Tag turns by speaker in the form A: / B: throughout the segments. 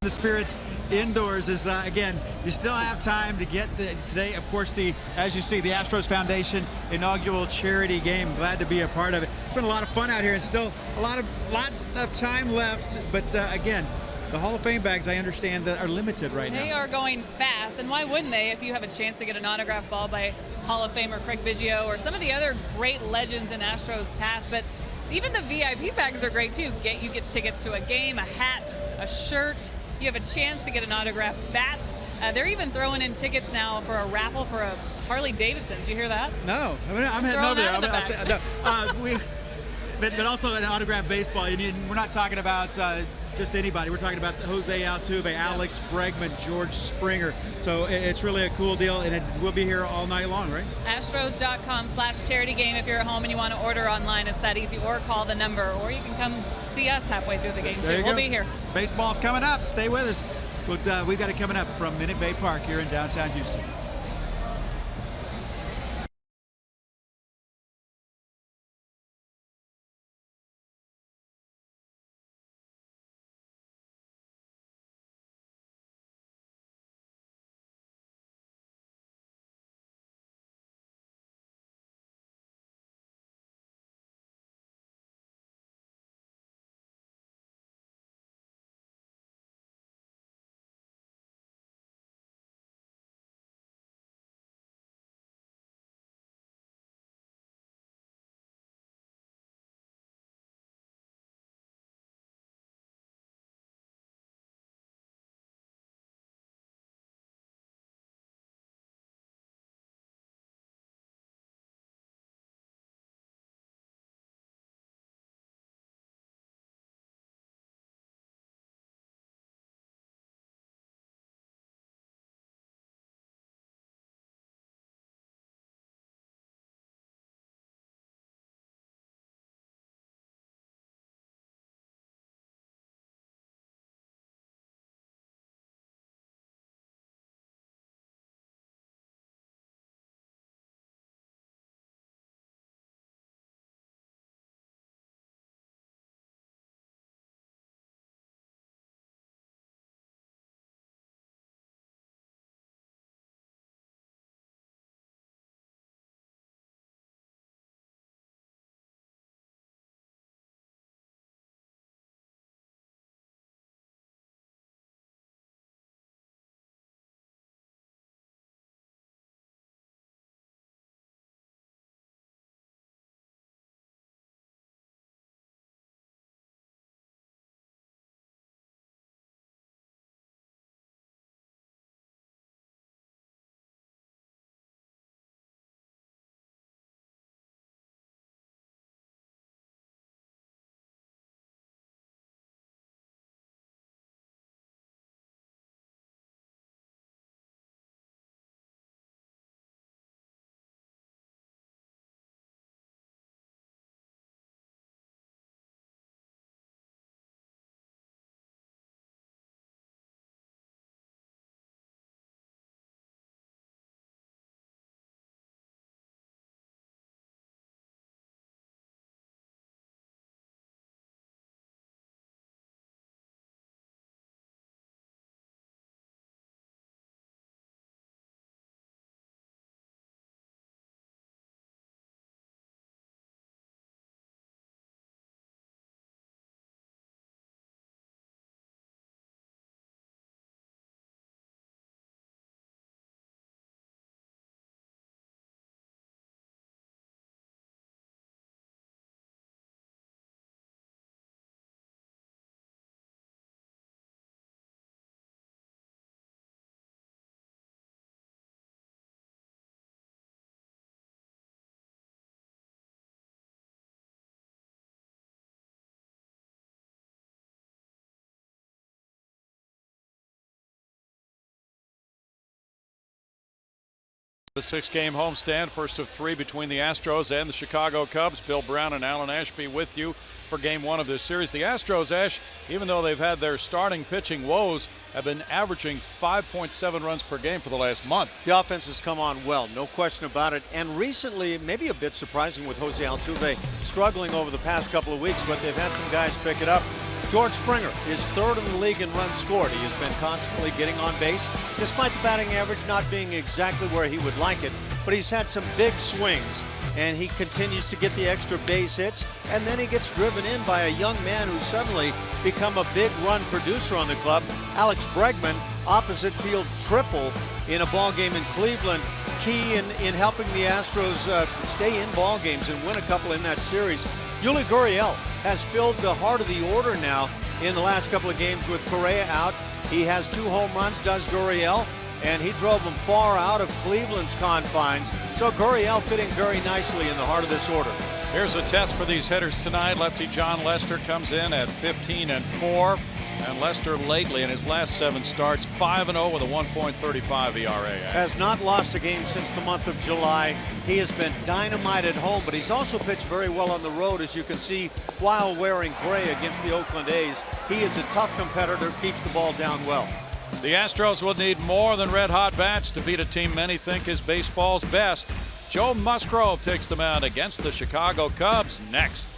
A: The spirits indoors is again, you still have time to get today, of course, as you see, the Astros Foundation inaugural charity game. Glad to be a part of it. It's been a lot of fun out here, and still a lot of time left, but again, the Hall of Fame bags, I understand, that are limited right now.
B: They are going fast, and why wouldn't they if you have a chance to get an autographed ball by Hall of Famer Craig Biggio or some of the other great legends in Astros past. But even the VIP bags are great too. You get tickets to a game, a hat, a shirt. You have a chance to get an autographed bat. They're even throwing in tickets now for a raffle for a Harley Davidson. Did you hear that?
A: No, I'm heading over there. But also an autographed baseball. We're not talking about just anybody. We're talking about Jose Altuve, Alex Bregman, George Springer. So it's really a cool deal, and we'll be here all night long, right?
B: Astros.com/charity game. If you're at home and you want to order online, it's that easy. Or call the number, or you can come see us halfway through the game too. We'll be here.
A: Baseball's coming up. Stay with us. We've got it coming up from Minute Bay Park here in downtown Houston.
C: The 6-game homestand, first of 3 between the Astros and the Chicago Cubs. Bill Brown and Alan Ashby with you for game 1 of this series. The Astros, Ash, even though they've had their starting pitching woes, have been averaging 5.7 runs per game for the last month.
D: The offense has come on well, no question about it. And recently, maybe a bit surprising with Jose Altuve struggling over the past couple of weeks, but they've had some guys pick it up. George Springer is third in the league in runs scored. He has been constantly getting on base, despite the batting average not being exactly where he would like it. But he's had some big swings, and he continues to get the extra base hits, and then he gets driven in by a young man who's suddenly become a big run producer on the club. Alex Bregman, opposite field triple in a ball game in Cleveland, key in helping the Astros stay in ball games and win a couple in that series. Yuli Gurriel has filled the heart of the order now in the last couple of games with Correa out. He has 2 home runs, does Gurriel, and he drove them far out of Cleveland's confines. So Gurriel fitting very nicely in the heart of this order.
C: Here's a test for these hitters tonight. Lefty John Lester comes in at 15-4. And Lester lately in his last 7 starts 5-0 with a 1.35 ERA.
D: Has not lost a game since the month of July. He has been dynamite at home, but he's also pitched very well on the road, as you can see, while wearing gray against the Oakland A's. He is a tough competitor, keeps the ball down well.
C: The Astros will need more than red-hot bats to beat a team many think is baseball's best. Joe Musgrove takes the mound against the Chicago Cubs next.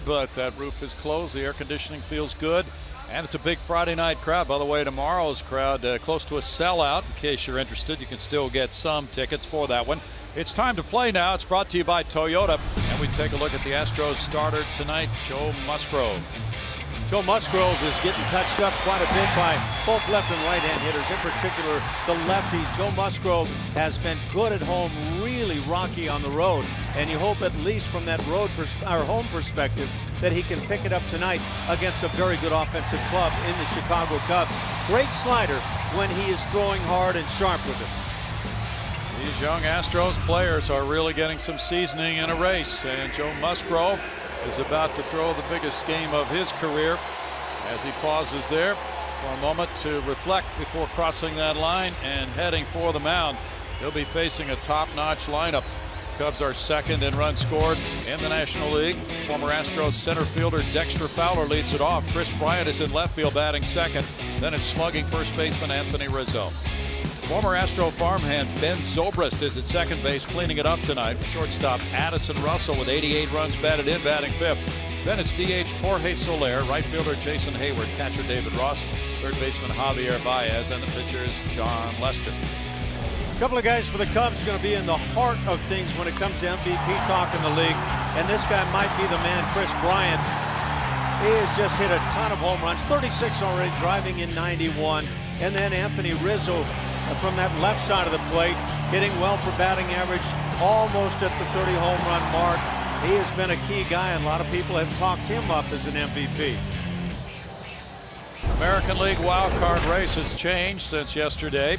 C: But that roof is closed. The air conditioning feels good. And it's a big Friday night crowd. By the way, tomorrow's crowd close to a sellout. In case you're interested, you can still get some tickets for that one. It's time to play now. It's brought to you by Toyota. And we take a look at the Astros starter tonight, Joe Musgrove.
D: Joe Musgrove is getting touched up quite a bit by both left and right-hand hitters, in particular the lefties. Joe Musgrove has been good at home, really rocky on the road, and you hope at least from that home perspective that he can pick it up tonight against a very good offensive club in the Chicago Cubs. Great slider when he is throwing hard and sharp with it.
C: These young Astros players are really getting some seasoning in a race, and Joe Musgrove is about to throw the biggest game of his career as he pauses there for a moment to reflect before crossing that line and heading for the mound. He'll be facing a top-notch lineup. Cubs are second in runs scored in the National League. Former Astros center fielder Dexter Fowler leads it off. Chris Bryant is in left field batting second. Then it's slugging first baseman Anthony Rizzo. Former Astro farmhand Ben Zobrist is at second base, cleaning it up tonight. Shortstop Addison Russell with 88 runs batted in, batting fifth. Then it's DH Jorge Soler, right fielder Jason Hayward, catcher David Ross, third baseman Javier Baez, and the pitcher is John Lester.
D: A couple of guys for the Cubs are going to be in the heart of things when it comes to MVP talk in the league. And this guy might be the man, Chris Bryant. He has just hit a ton of home runs, 36 already, driving in 91. And then Anthony Rizzo from that left side of the plate, hitting well for batting average, almost at the 30 home run mark. He has been a key guy, and a lot of people have talked him up as an MVP.
C: American League wild card race has changed since yesterday,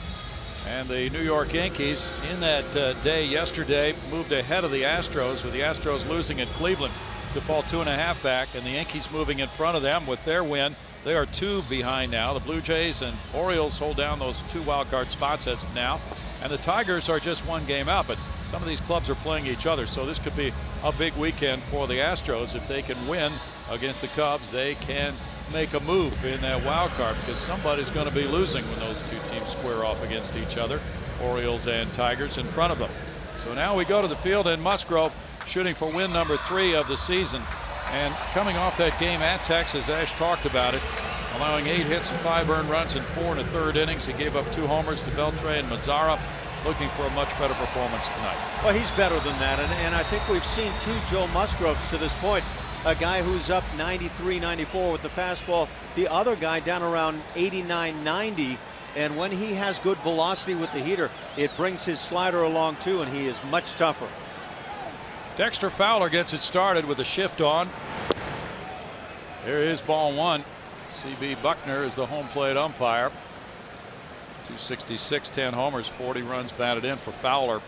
C: and the New York Yankees in that day yesterday moved ahead of the Astros, with the Astros losing at Cleveland to fall 2.5 back, and the Yankees moving in front of them with their win. They are 2 behind now. The Blue Jays and Orioles hold down those 2 wild card spots as of now, and the Tigers are just 1 game out, but some of these clubs are playing each other, so this could be a big weekend for the Astros. If they can win against the Cubs, they can make a move in that wild card, because somebody's going to be losing when those 2 teams square off against each other, Orioles and Tigers in front of them. So now we go to the field in Musgrove, shooting for win number 3 of the season, and coming off that game at Texas, Ash talked about it, allowing 8 hits and 5 earned runs in 4 1/3 innings. He gave up 2 homers to Beltre and Mazzara, looking for a much better performance tonight.
D: Well, he's better than that, and I think we've seen 2 Joe Musgroves to this point. A guy who's up 93, 94 with the fastball. The other guy down around 89, 90. And when he has good velocity with the heater, it brings his slider along too, and he is much tougher.
C: Dexter Fowler gets it started with a shift on. There is ball 1. C.B. Buckner is the home plate umpire. 266, 10 homers, 40 runs batted in for Fowler.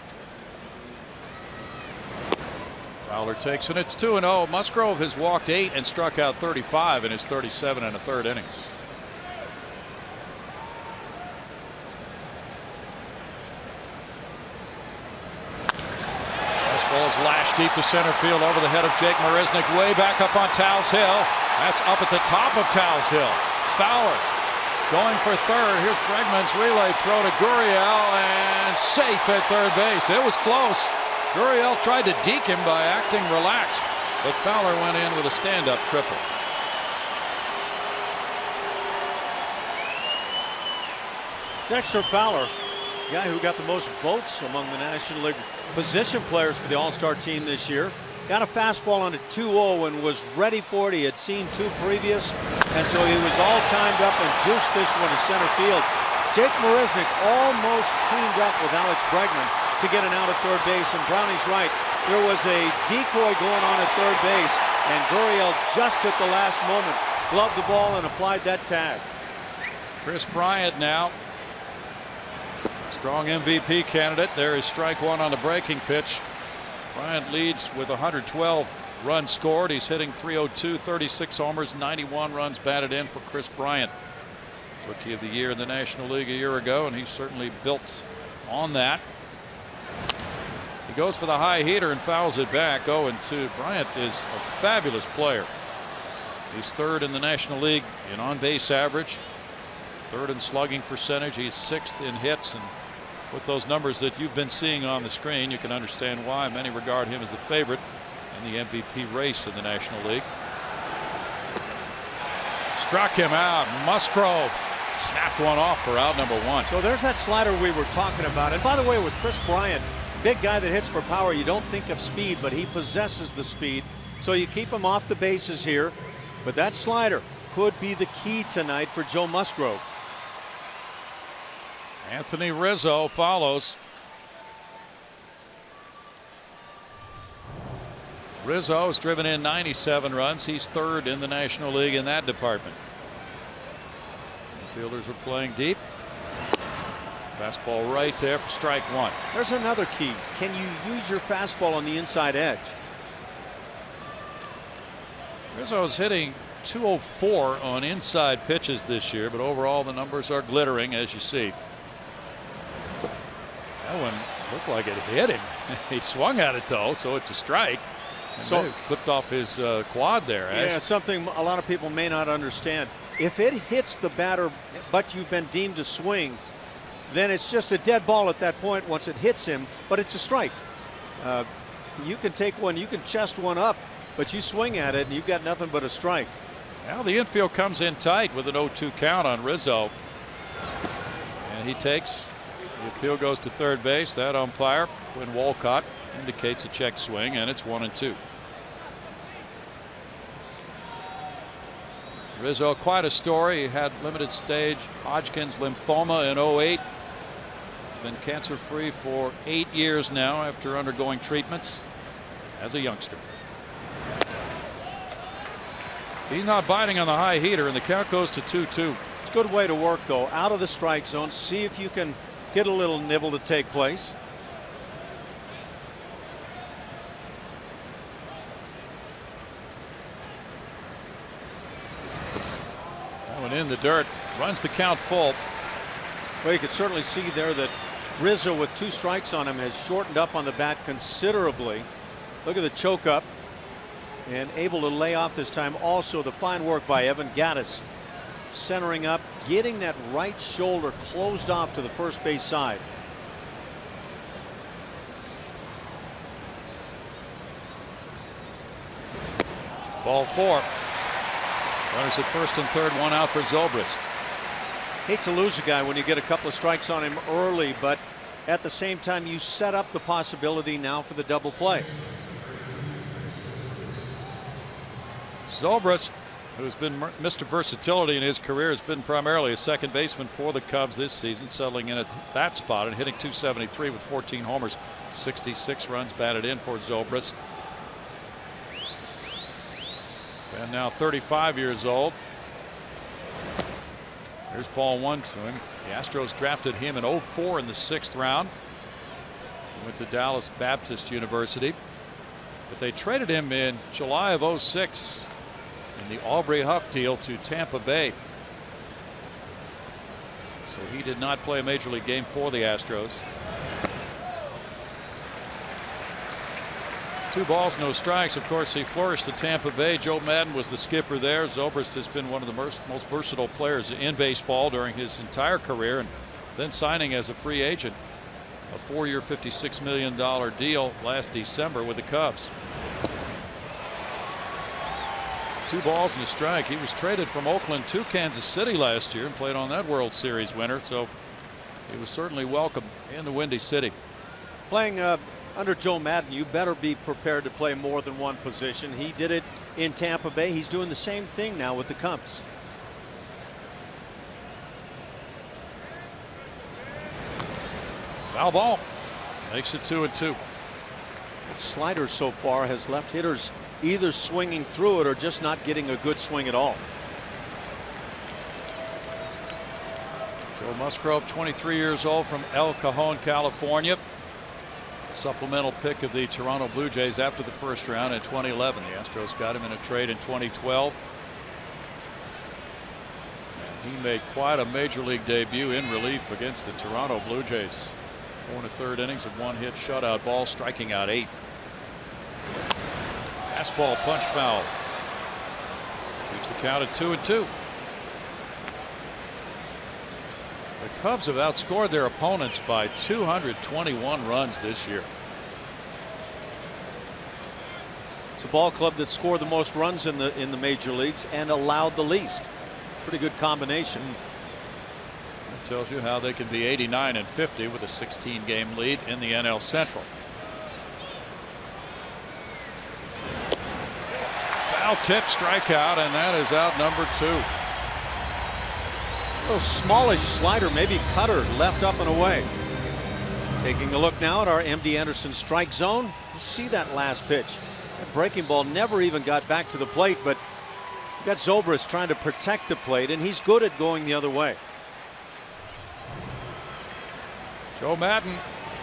C: Fowler takes it. It's 2-0. Musgrove has walked 8 and struck out 35 in his 37 1/3 innings. Fastball is lashed deep to center field over the head of Jake Marisnick, way back up on Towles Hill. That's up at the top of Towles Hill. Fowler going for third. Here's Bregman's relay throw to Gurriel, and safe at third base. It was close. Gurriel tried to deke him by acting relaxed, but Fowler went in with a stand-up triple.
D: Dexter Fowler, guy who got the most votes among the National League position players for the All-Star team this year. Got a fastball on a 2-0 and was ready for it. He had seen 2 previous, and so he was all timed up and juiced this one to center field. Jake Marisnick almost teamed up with Alex Bregman to get an out at third base, and Brownie's right. There was a decoy going on at third base, and Gurriel just at the last moment gloved the ball and applied that tag.
C: Chris Bryant now, strong MVP candidate. There is strike 1 on the breaking pitch. Bryant leads with 112 runs scored. He's hitting .302, 36 homers, 91 runs batted in for Chris Bryant. Rookie of the Year in the National League a year ago, and he's certainly built on that. He goes for the high heater and fouls it back. 0-2. Bryant is a fabulous player. He's 3rd in the National League in on-base average, 3rd in slugging percentage. He's 6th in hits, and with those numbers that you've been seeing on the screen, you can understand why many regard him as the favorite in the MVP race in the National League. Struck him out. Musgrove snapped one off for out number 1.
D: So there's that slider we were talking about. And by the way, with Chris Bryant, big guy that hits for power, you don't think of speed, but he possesses the speed. So you keep him off the bases here. But that slider could be the key tonight for Joe Musgrove.
C: Anthony Rizzo follows. Rizzo has driven in 97 runs. He's 3rd in the National League in that department. The fielders are playing deep. Fastball right there for strike 1.
D: There's another key. Can you use your fastball on the inside edge?
C: Rizzo is hitting .204 on inside pitches this year, but overall the numbers are glittering, as you see. That one looked like it hit him. He swung at it though, so it's a strike. And so it clipped off his quad there.
D: Yeah, something a lot of people may not understand. If it hits the batter, but you've been deemed to swing, then it's just a dead ball at that point once it hits him, but it's a strike. You can take one, you can chest one up, but you swing at it and you've got nothing but a strike.
C: Now the infield comes in tight with an 0-2 count on Rizzo. And he takes, the appeal goes to third base. That umpire, Quinn Walcott, indicates a check swing, and it's 1-2. Rizzo, quite a story. He had limited stage Hodgkin's lymphoma in 08. Been cancer-free for 8 years now after undergoing treatments as a youngster. He's not biting on the high heater, and the count goes to 2-2.
D: It's a good way to work, though, out of the strike zone. See if you can get a little nibble to take place.
C: That one in the dirt. Runs the count full.
D: Well, you can certainly see there that Rizzo, with 2 strikes on him, has shortened up on the bat considerably. Look at the choke up. And able to lay off this time. Also, the fine work by Evan Gattis, centering up, getting that right shoulder closed off to the first base side.
C: Ball 4. Runners at first and third, 1 out for Zobrist.
D: Hate to lose a guy when you get a couple of strikes on him early, but at the same time, you set up the possibility now for the double play.
C: Zobrist, who's been Mr. Versatility in his career, has been primarily a second baseman for the Cubs this season, settling in at that spot and hitting .273 with 14 homers, 66 runs batted in for Zobrist. And now 35 years old. Here's ball 1 to him. The Astros drafted him in 04 in the 6th round. He went to Dallas Baptist University, but they traded him in July of 06 in the Aubrey Huff deal to Tampa Bay. So he did not play a major league game for the Astros. 2 balls, no strikes. Of course, he flourished at Tampa Bay. Joe Maddon was the skipper there. Zobrist has been one of the most versatile players in baseball during his entire career, and then signing as a free agent, a 4-year, $56 million deal last December with the Cubs. 2 balls and a strike. He was traded from Oakland to Kansas City last year and played on that World Series winner, so he was certainly welcome in the Windy City.
D: Playing under Joe Maddon, you better be prepared to play more than one position. He did it in Tampa Bay. He's doing the same thing now with the Cubs.
C: Foul ball. Makes it 2-2.
D: That slider so far has left hitters either swinging through it or just not getting a good swing at all.
C: Joe Musgrove, 23 years old, from El Cajon, California. Supplemental pick of the Toronto Blue Jays after the first round in 2011. The Astros got him in a trade in 2012. And he made quite a major league debut in relief against the Toronto Blue Jays. 4 1/3 innings of 1 hit shutout ball, striking out 8. Fastball punch foul. Keeps the count at 2-2. The Cubs have outscored their opponents by 221 runs this year.
D: It's a ball club that scored the most runs in the major leagues and allowed the least. Pretty good combination.
C: That tells you how they can be 89-50 with a 16-game lead in the NL Central. Foul tip, strikeout, and that is out number 2.
D: A little smallish slider, maybe cutter, left up and away. Taking a look now at our MD Anderson strike zone. You see that last pitch. That breaking ball never even got back to the plate, but you got Zobrist trying to protect the plate, and he's good at going the other way.
C: Joe Maddon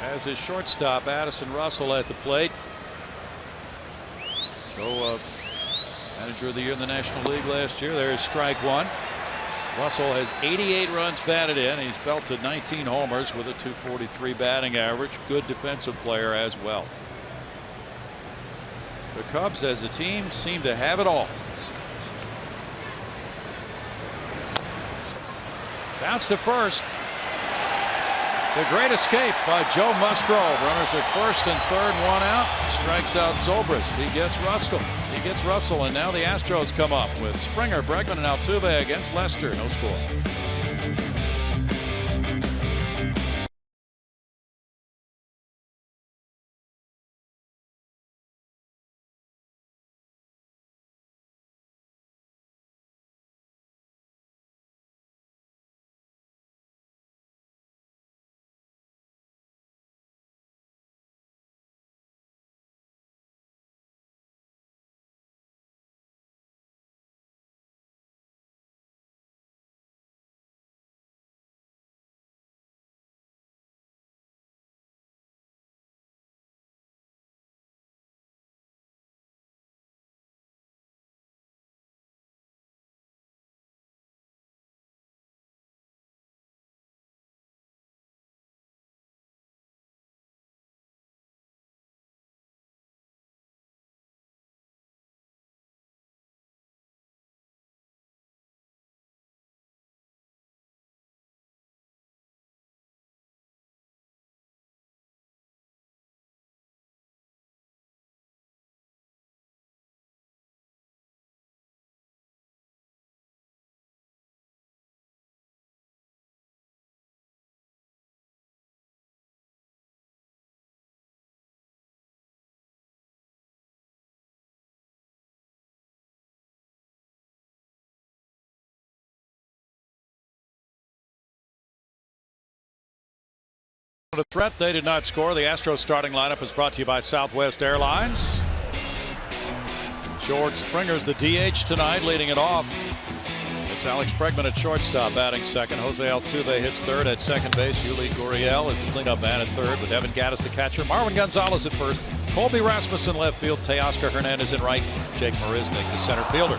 C: has his shortstop Addison Russell at the plate. Joe, manager of the year in the National League last year. There's strike 1. Russell has 88 runs batted in. He's belted 19 homers with a .243 batting average. Good defensive player as well. The Cubs as a team seem to have it all. Bounce to first. The great escape by Joe Musgrove. Runners at first and third, 1 out. Strikes out Zobrist. He gets Russell, and now the Astros come up with Springer, Bregman, and Altuve against Lester. No score. The threat, they did not score. The Astros starting lineup is brought to you by Southwest Airlines. George Springer's the DH tonight, leading it off. It's Alex Bregman at shortstop, batting second. Jose Altuve hits third. At second base, Yuli Gurriel is the cleanup man at third, with Evan Gattis the catcher. Marwin Gonzalez at first. Colby Rasmussen left field. Teoscar Hernandez in right. Jake Marisnik the center fielder.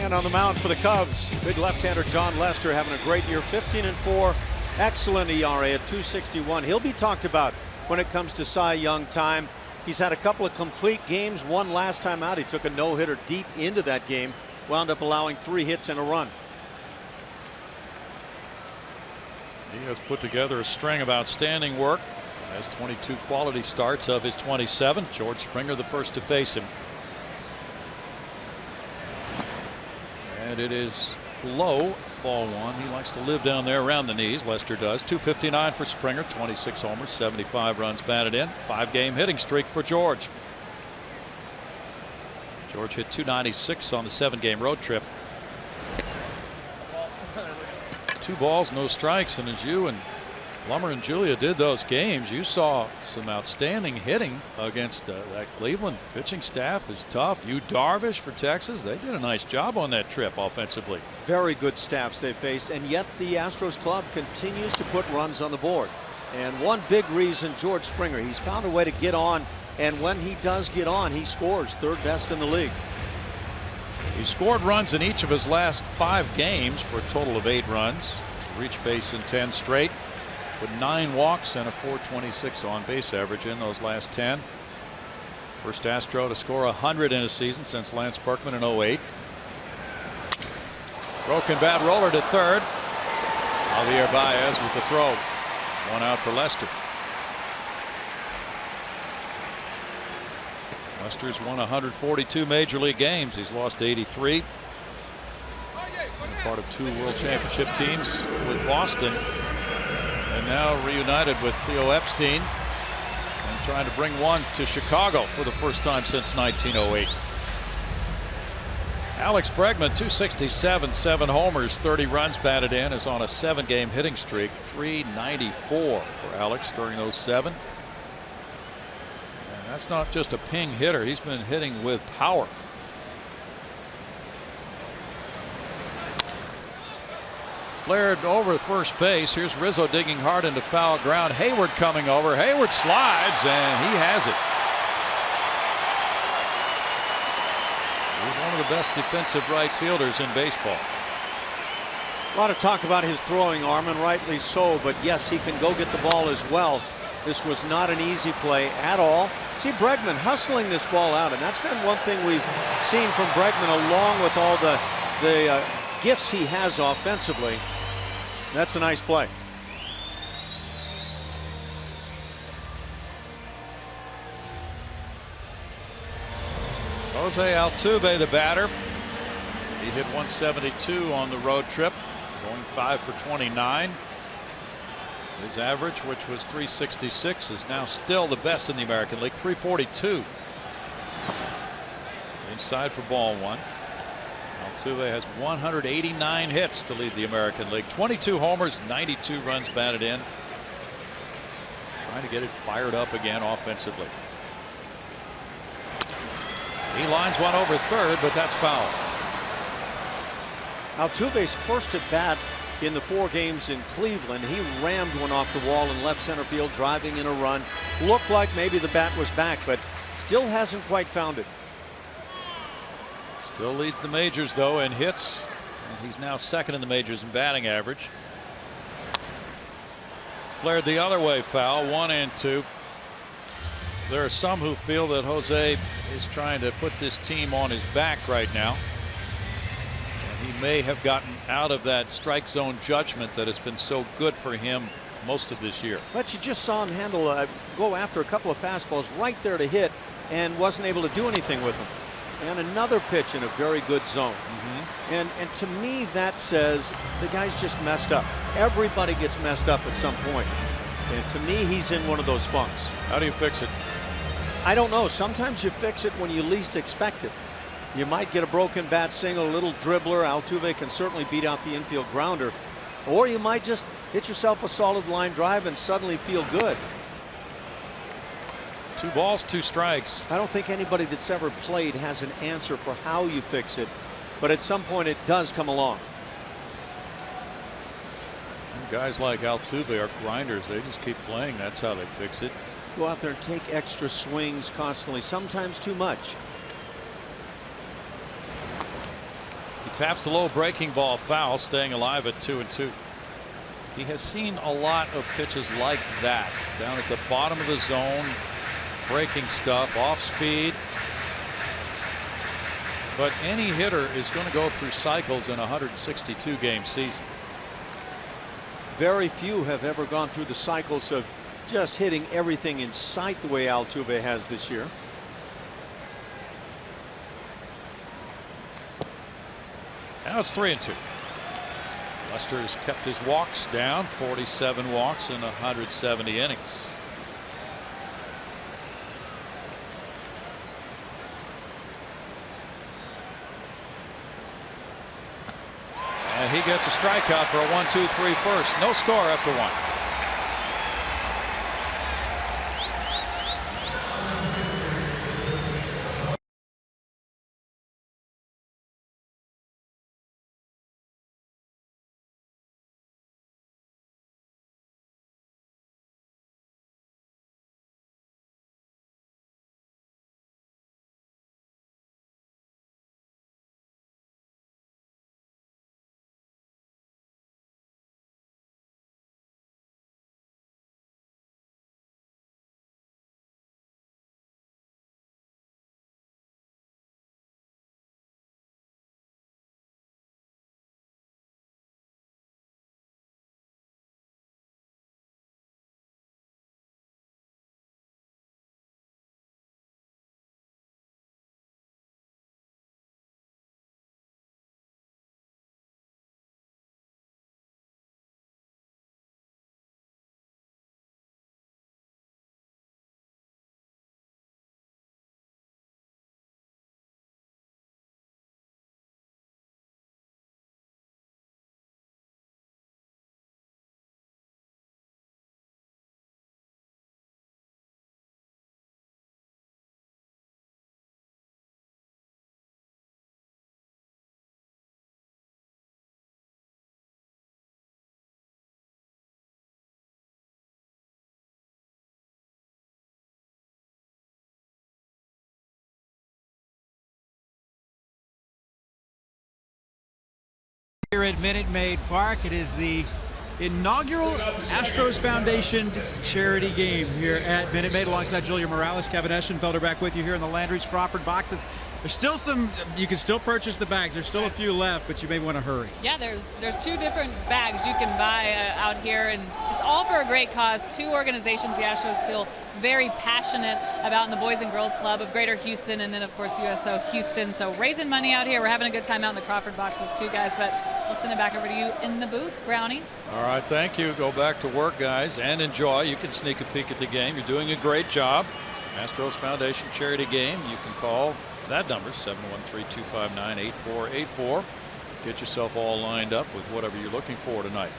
D: And on the mound for the Cubs, big left-hander John Lester having a great year, 15-4. Excellent ERA at 2.61. He'll be talked about when it comes to Cy Young time. He's had a couple of complete games. One last time out, he took a no-hitter deep into that game, wound up allowing 3 hits and a run.
C: He has put together a string of outstanding work. Has 22 quality starts of his 27. George Springer the first to face him. And it is low, ball one. He likes to live down there around the knees. Lester does. 259 for Springer, 26 homers, 75 runs batted in. 5-game hitting streak for George. George hit 296 on the 7-game road trip. 2 balls, no strikes, and as you and Lummer and Julia did those games, you saw some outstanding hitting against that Cleveland pitching staff is tough. Yu Darvish for Texas, they did a nice job on that trip offensively.
D: Very good staffs they faced, and yet the Astros club continues to put runs on the board. And one big reason, George Springer, he's found a way to get on, and when he does get on, he scores, 3rd best in the league.
C: He scored runs in each of his last 5 games for a total of 8 runs. Reached base in 10 straight. With 9 walks and a .426 on base average in those last 10. First Astro to score 100 in a season since Lance Berkman in 08. Broken bat roller to third. Javier Baez with the throw. 1 out for Lester. Lester's won 142 major league games. He's lost 83. Part of 2 World Championship teams with Boston. And now reunited with Theo Epstein and trying to bring one to Chicago for the first time since 1908. Alex Bregman, 267, 7 homers, 30 runs batted in, is on a 7-game hitting streak. 394 for Alex during those 7. And that's not just a ping hitter. He's been hitting with power. Flared over first base. Here's Rizzo digging hard into foul ground. Hayward coming over. Hayward slides, and he has it. He's one of the best defensive right fielders in baseball.
D: A lot of talk about his throwing arm, and rightly so, but yes, he can go get the ball as well. This was not an easy play at all. See Bregman hustling this ball out, and that's been one thing we've seen from Bregman, along with all the gifts he has offensively. That's a nice play.
C: Jose Altuve, the batter. He hit 172 on the road trip, going 5 for 29. His average, which was 366, is now still the best in the American League, 342. Inside for ball 1. Altuve has 189 hits to lead the American League. 22 homers, 92 runs batted in. Trying to get it fired up again offensively. He lines one over third, but that's foul.
D: Altuve's first at bat in the 4 games in Cleveland. He rammed one off the wall in left center field, driving in a run. Looked like maybe the bat was back, but still hasn't quite found it.
C: Still leads the majors, though, in hits. And he's now 2nd in the majors in batting average. Flared the other way, foul, 1 and 2. There are some who feel that Jose is trying to put this team on his back right now. And he may have gotten out of that strike zone judgment that has been so good for him most of this year.
D: But you just saw him go after a couple of fastballs right there to hit, and wasn't able to do anything with them. And another pitch in a very good zone. And to me, that says the guy's just messed up. Everybody gets messed up at some point. And to me, he's in one of those funks.
C: How do you fix it?
D: I don't know. Sometimes you fix it when you least expect it. You might get a broken bat single, a little dribbler. Altuve can certainly beat out the infield grounder. Or you might just Hit yourself a solid line drive and suddenly feel good.
C: 2 balls, 2 strikes.
D: I don't think anybody that's ever played has an answer for how you fix it, but at some point it does come along.
C: Guys like Altuve are grinders. They just keep playing. That's how they fix it.
D: Go out there and take extra swings constantly, sometimes too much.
C: He taps the low breaking ball foul, staying alive at 2-2. He has seen a lot of pitches like that, down at the bottom of the zone, breaking stuff, off speed. But any hitter is going to go through cycles in a 162 game season.
D: Very few have ever gone through the cycles of just hitting everything in sight the way Altuve has this year.
C: Now it's 3-2. Lester has kept his walks down, 47 walks in 170 innings. And he gets a strikeout for a 1-2-3 first. No score after 1.
A: Here at Minute Maid Park, it is the inaugural Astros Foundation charity game here at Minute Maid, alongside Julia Morales. Kevin Eschenfelder back with you here in the Landry's Crawford boxes. There's still some, you can still purchase the bags. There's still a few left, but you may want to hurry.
B: Yeah, there's 2 different bags you can buy out here, and it's all for a great cause. 2 organizations the Astros feel very passionate about in the Boys and Girls Club of Greater Houston, and then of course USO Houston. So raising money out here. We're having a good time out in the Crawford boxes too, guys, but we'll send it back over to you in the booth, Brownie.
C: All right, thank you. Go back to work, guys, and enjoy. You can sneak a peek at the game. You're doing a great job. Astros Foundation charity game. You can call that number, 713-259-8484. Get yourself all lined up with whatever you're looking for tonight.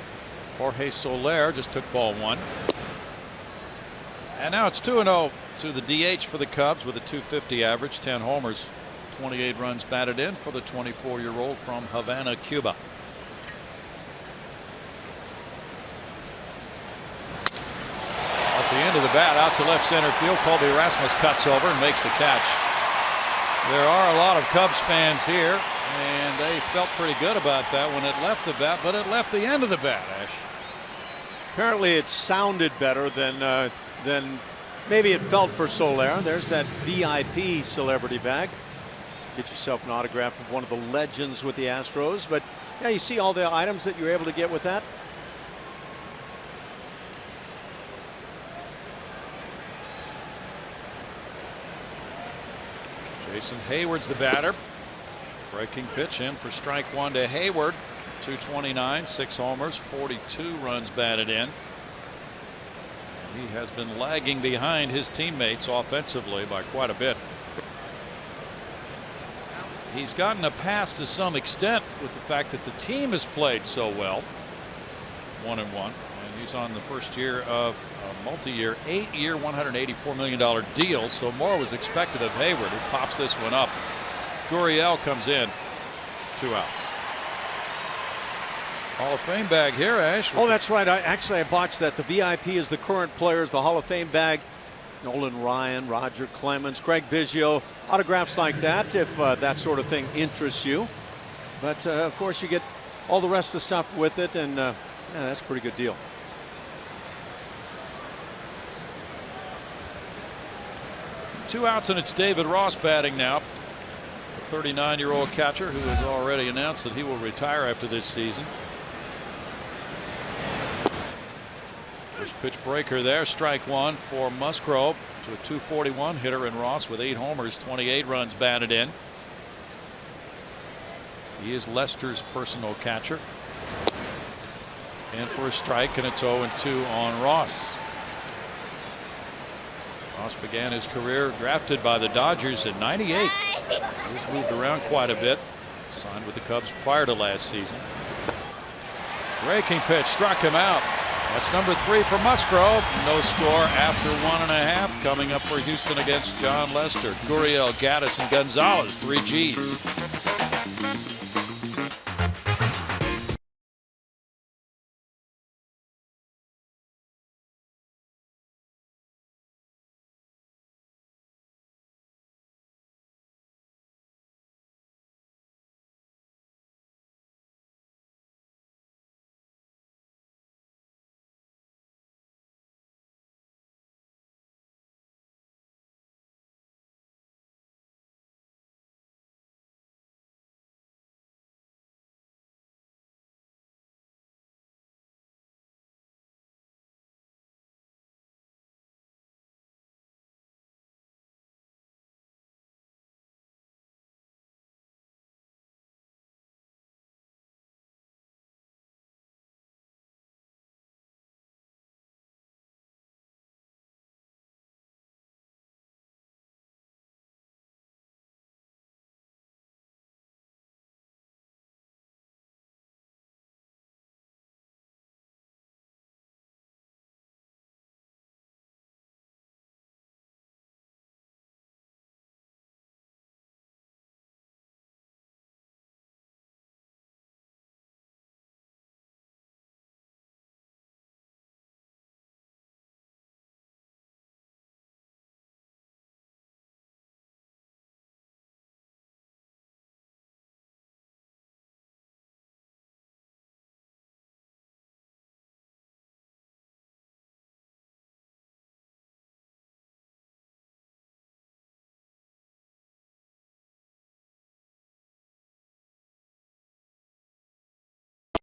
C: Jorge Soler just took ball 1. And now it's 2-0 to the DH for the Cubs with a .250 average, 10 homers, 28 runs batted in for the 24-year-old from Havana, Cuba. At the end of the bat, out to left center field, Colby Rasmus cuts over and makes the catch. There are a lot of Cubs fans here, and they felt pretty good about that when it left the bat, but it left the end of the bat, Ash.
D: Apparently it sounded better than maybe it felt for Soler. There's that VIP celebrity bag. Get yourself an autograph of one of the legends with the Astros. But yeah, you see all the items that you're able to get with that.
C: Jason Hayward's the batter. Breaking pitch in for strike 1 to Hayward. 229, 6 homers, 42 runs batted in. He has been lagging behind his teammates offensively by quite a bit. He's gotten a pass to some extent with the fact that the team has played so well. 1-1. He's on the first year of a multi-year, 8-year, $184 million deal. So more was expected of Hayward, who pops this one up. Gurriel comes in. 2 outs. Hall of Fame bag here, Ash.
D: Oh, that's right. I botched that. The VIP is the current players. The Hall of Fame bag, Nolan Ryan, Roger Clemens, Craig Biggio, autographs like that if that sort of thing interests you. But, of course, you get all the rest of the stuff with it, and yeah, that's a pretty good deal.
C: Two outs, and it's David Ross batting now. The 39-year-old catcher who has already announced that he will retire after this season. First pitch breaker there, strike one for Musgrove to a 241 hitter in Ross with 8 homers, 28 runs batted in. He is Lester's personal catcher. And for a strike, and it's 0-2 on Ross. Ross began his career drafted by the Dodgers in '98. He's moved around quite a bit. Signed with the Cubs prior to last season. Breaking pitch struck him out. That's number 3 for Musgrove. No score after 1.5. Coming up for Houston against John Lester. Gurriel, Gaddis, and Gonzalez. 3 Gs.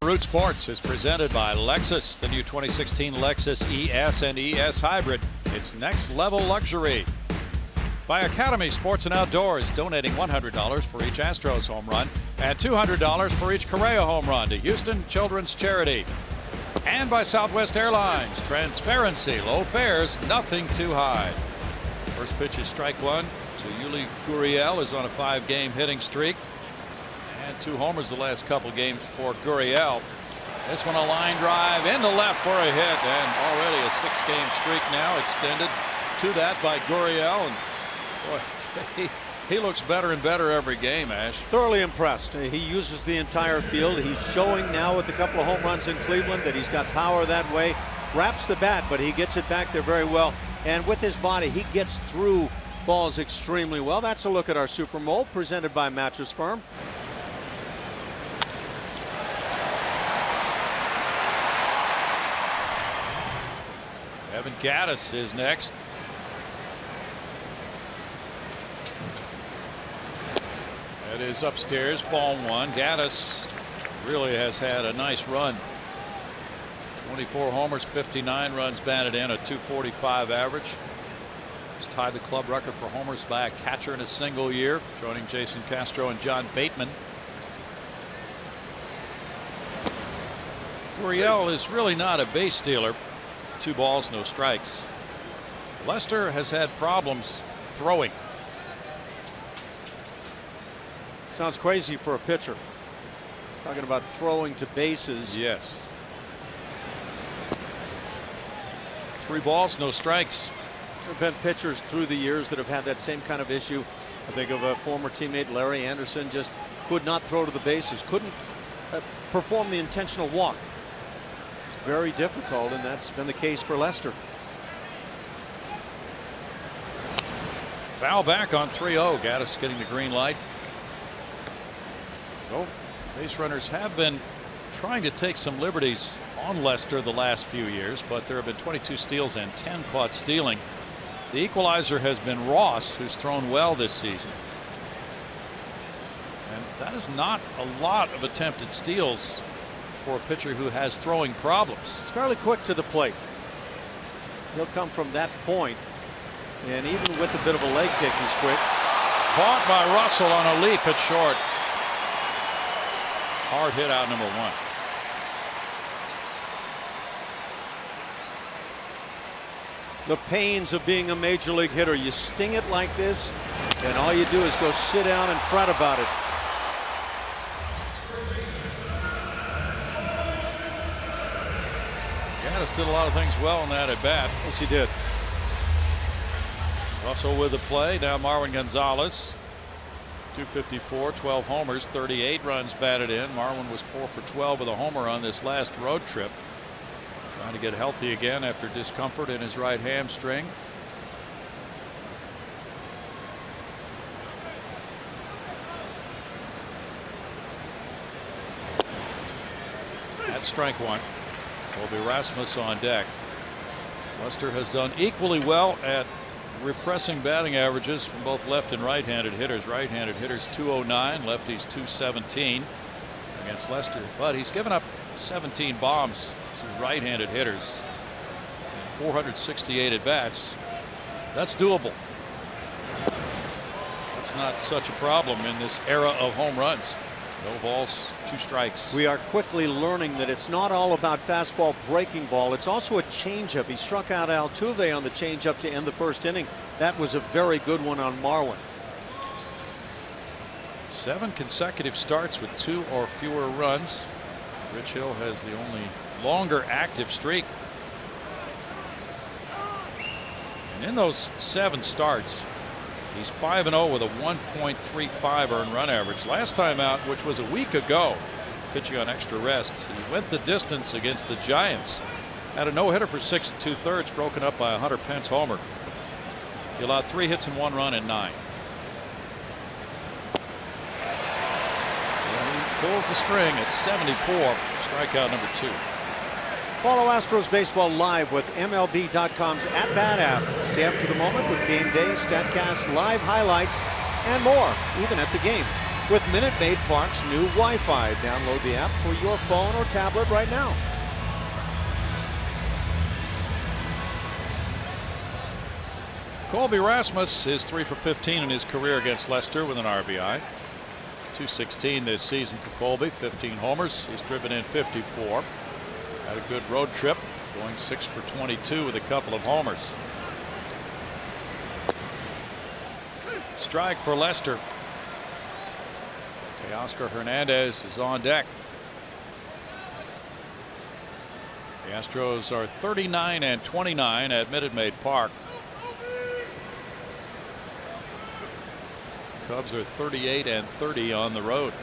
C: Root Sports is presented by Lexus, the new 2016 Lexus ES and ES Hybrid. It's next level luxury. By Academy Sports and Outdoors, donating $100 for each Astros home run and $200 for each Correa home run to Houston Children's Charity. And by Southwest Airlines, transparency, low fares, nothing too high. First pitch is strike one to Yuli Gurriel, who's on a 5-game hitting streak. And 2 homers the last couple games for Gurriel. This one a line drive into left for a hit, and already a 6-game streak now extended to that by Gurriel. And boy, he looks better and better every game, Ash.
D: Thoroughly impressed. He uses the entire field. He's showing now with a couple of home runs in Cleveland that he's got power that way. Wraps the bat, but he gets it back there very well. And with his body, he gets through balls extremely well. That's a look at our Super Mole presented by Mattress Firm.
C: Evan Gaddis is next. That is upstairs, ball one. Gaddis really has had a nice run. 24 homers, 59 runs batted in, a .245 average. He's tied the club record for homers by a catcher in a single year, joining Jason Castro and John Bateman. Gurriel is really not a base stealer. 2 balls, no strikes. Lester has had problems throwing.
D: Sounds crazy for a pitcher. Talking about throwing to bases.
C: Yes. 3 balls, no strikes.
D: There have been pitchers through the years that have had that same kind of issue. I think of a former teammate, Larry Anderson, just could not throw to the bases, couldn't perform the intentional walk. It's very difficult, and that's been the case for Lester.
C: Foul back on 3-0. Gaddis getting the green light. So base runners have been trying to take some liberties on Lester the last few years, but there have been 22 steals and 10 caught stealing. The equalizer has been Ross, who's thrown well this season. And that is not a lot of attempted steals for a pitcher who has throwing problems.
D: It's fairly quick to the plate. He'll come from that point, and even with a bit of a leg kick, he's quick.
C: Caught by Russell on a leap at short. Hard hit out, number 1.
D: The pains of being a major league hitter. You sting it like this, and all you do is go sit down and fret about it.
C: Gaddis did a lot of things well in that at bat.
D: Yes, he did.
C: Russell with the play. Now Marwin Gonzalez. 254, 12 homers, 38 runs batted in. Marwin was 4 for 12 with a homer on this last road trip. Trying to get healthy again after discomfort in his right hamstring. That's strike 1. Colby Rasmus on deck. Lester has done equally well at repressing batting averages from both left and right-handed hitters. Right-handed hitters 209, lefties 217 against Lester, but he's given up 17 bombs to right-handed hitters and 468 at bats. That's doable. That's not such a problem in this era of home runs. No balls, 2 strikes.
D: We are quickly learning that it's not all about fastball breaking ball. It's also a changeup. He struck out Altuve on the changeup to end the first inning. That was a very good one on Marwin.
C: 7 consecutive starts with 2 or fewer runs. Rich Hill has the only longer active streak. And in those 7 starts, he's 5-0 with a 1.35 earned run average. Last time out, which was a week ago, pitching on extra rest, he went the distance against the Giants. Had a no-hitter for 6 2/3, broken up by a Hunter Pence homer. He allowed 3 hits and 1 run in 9. And he pulls the string at 74. Strikeout number 2.
D: Follow Astros baseball live with MLB.com's At Bat app. Stay up to the moment with game day, StatCast, live highlights, and more, even at the game. With Minute Maid Park's new Wi-Fi. Download the app for your phone or tablet right now.
C: Colby Rasmus is 3 for 15 in his career against Lester with an RBI. 216 this season for Colby. 15 homers. He's driven in 54. Had a good road trip, going 6 for 22 with a couple of homers. Strike for Lester. Teoscar Hernandez is on deck. The Astros are 39 and 29 at Minute Maid Park. Cubs are 38 and 30 on the road.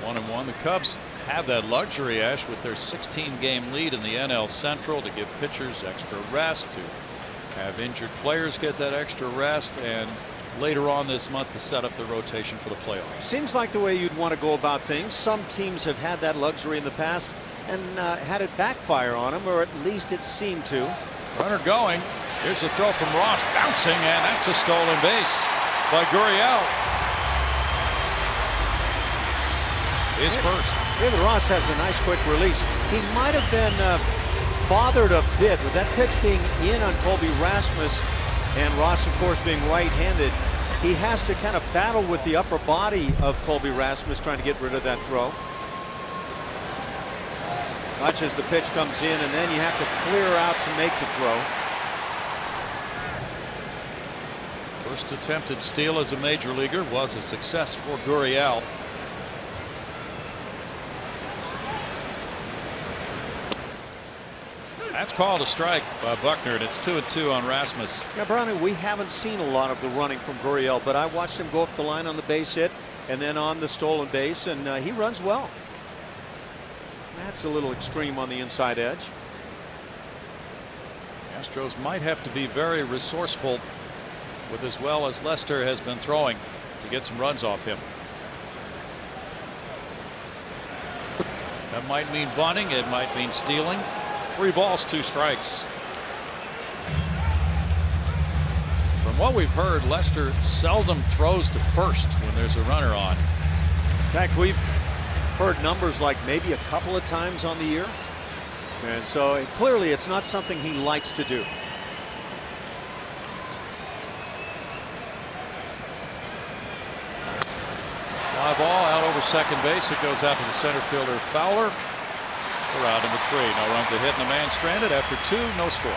C: 1-1. The Cubs have that luxury, Ash, with their 16-game lead in the NL Central, to give pitchers extra rest, to have injured players get that extra rest, and later on this month to set up the rotation for the playoffs.
D: Seems like the way you'd want to go about things. Some teams have had that luxury in the past and had it backfire on them, or at least it seemed to.
C: Runner going. Here's a throw from Ross, bouncing, and that's a stolen base by Gurriel. His first.
D: David Ross has a nice quick release. He might have been bothered a bit with that pitch being in on Colby Rasmus, and Ross, of course, being right-handed. He has to kind of battle with the upper body of Colby Rasmus, trying to get rid of that throw. Watch as the pitch comes in, and then you have to clear out to make the throw.
C: First attempted steal as a major leaguer was a success for Gurriel. That's called a strike by Buckner, and it's 2-2 on Rasmus.
D: Yeah, Brownie, we haven't seen a lot of the running from Gurriel, but I watched him go up the line on the base hit and then on the stolen base, and he runs well. That's a little extreme on the inside edge.
C: Astros might have to be very resourceful with as well as Lester has been throwing to get some runs off him. That might mean bunting. It might mean stealing. 3 balls, 2 strikes. From what we've heard, Lester seldom throws to first when there's a runner on.
D: In fact, we've heard numbers like maybe a couple of times on the year. And so clearly it's not something he likes to do.
C: Fly ball out over second base. It goes out to the center fielder Fowler. For round number 3. No runs, a hit, and a man stranded after 2. No score.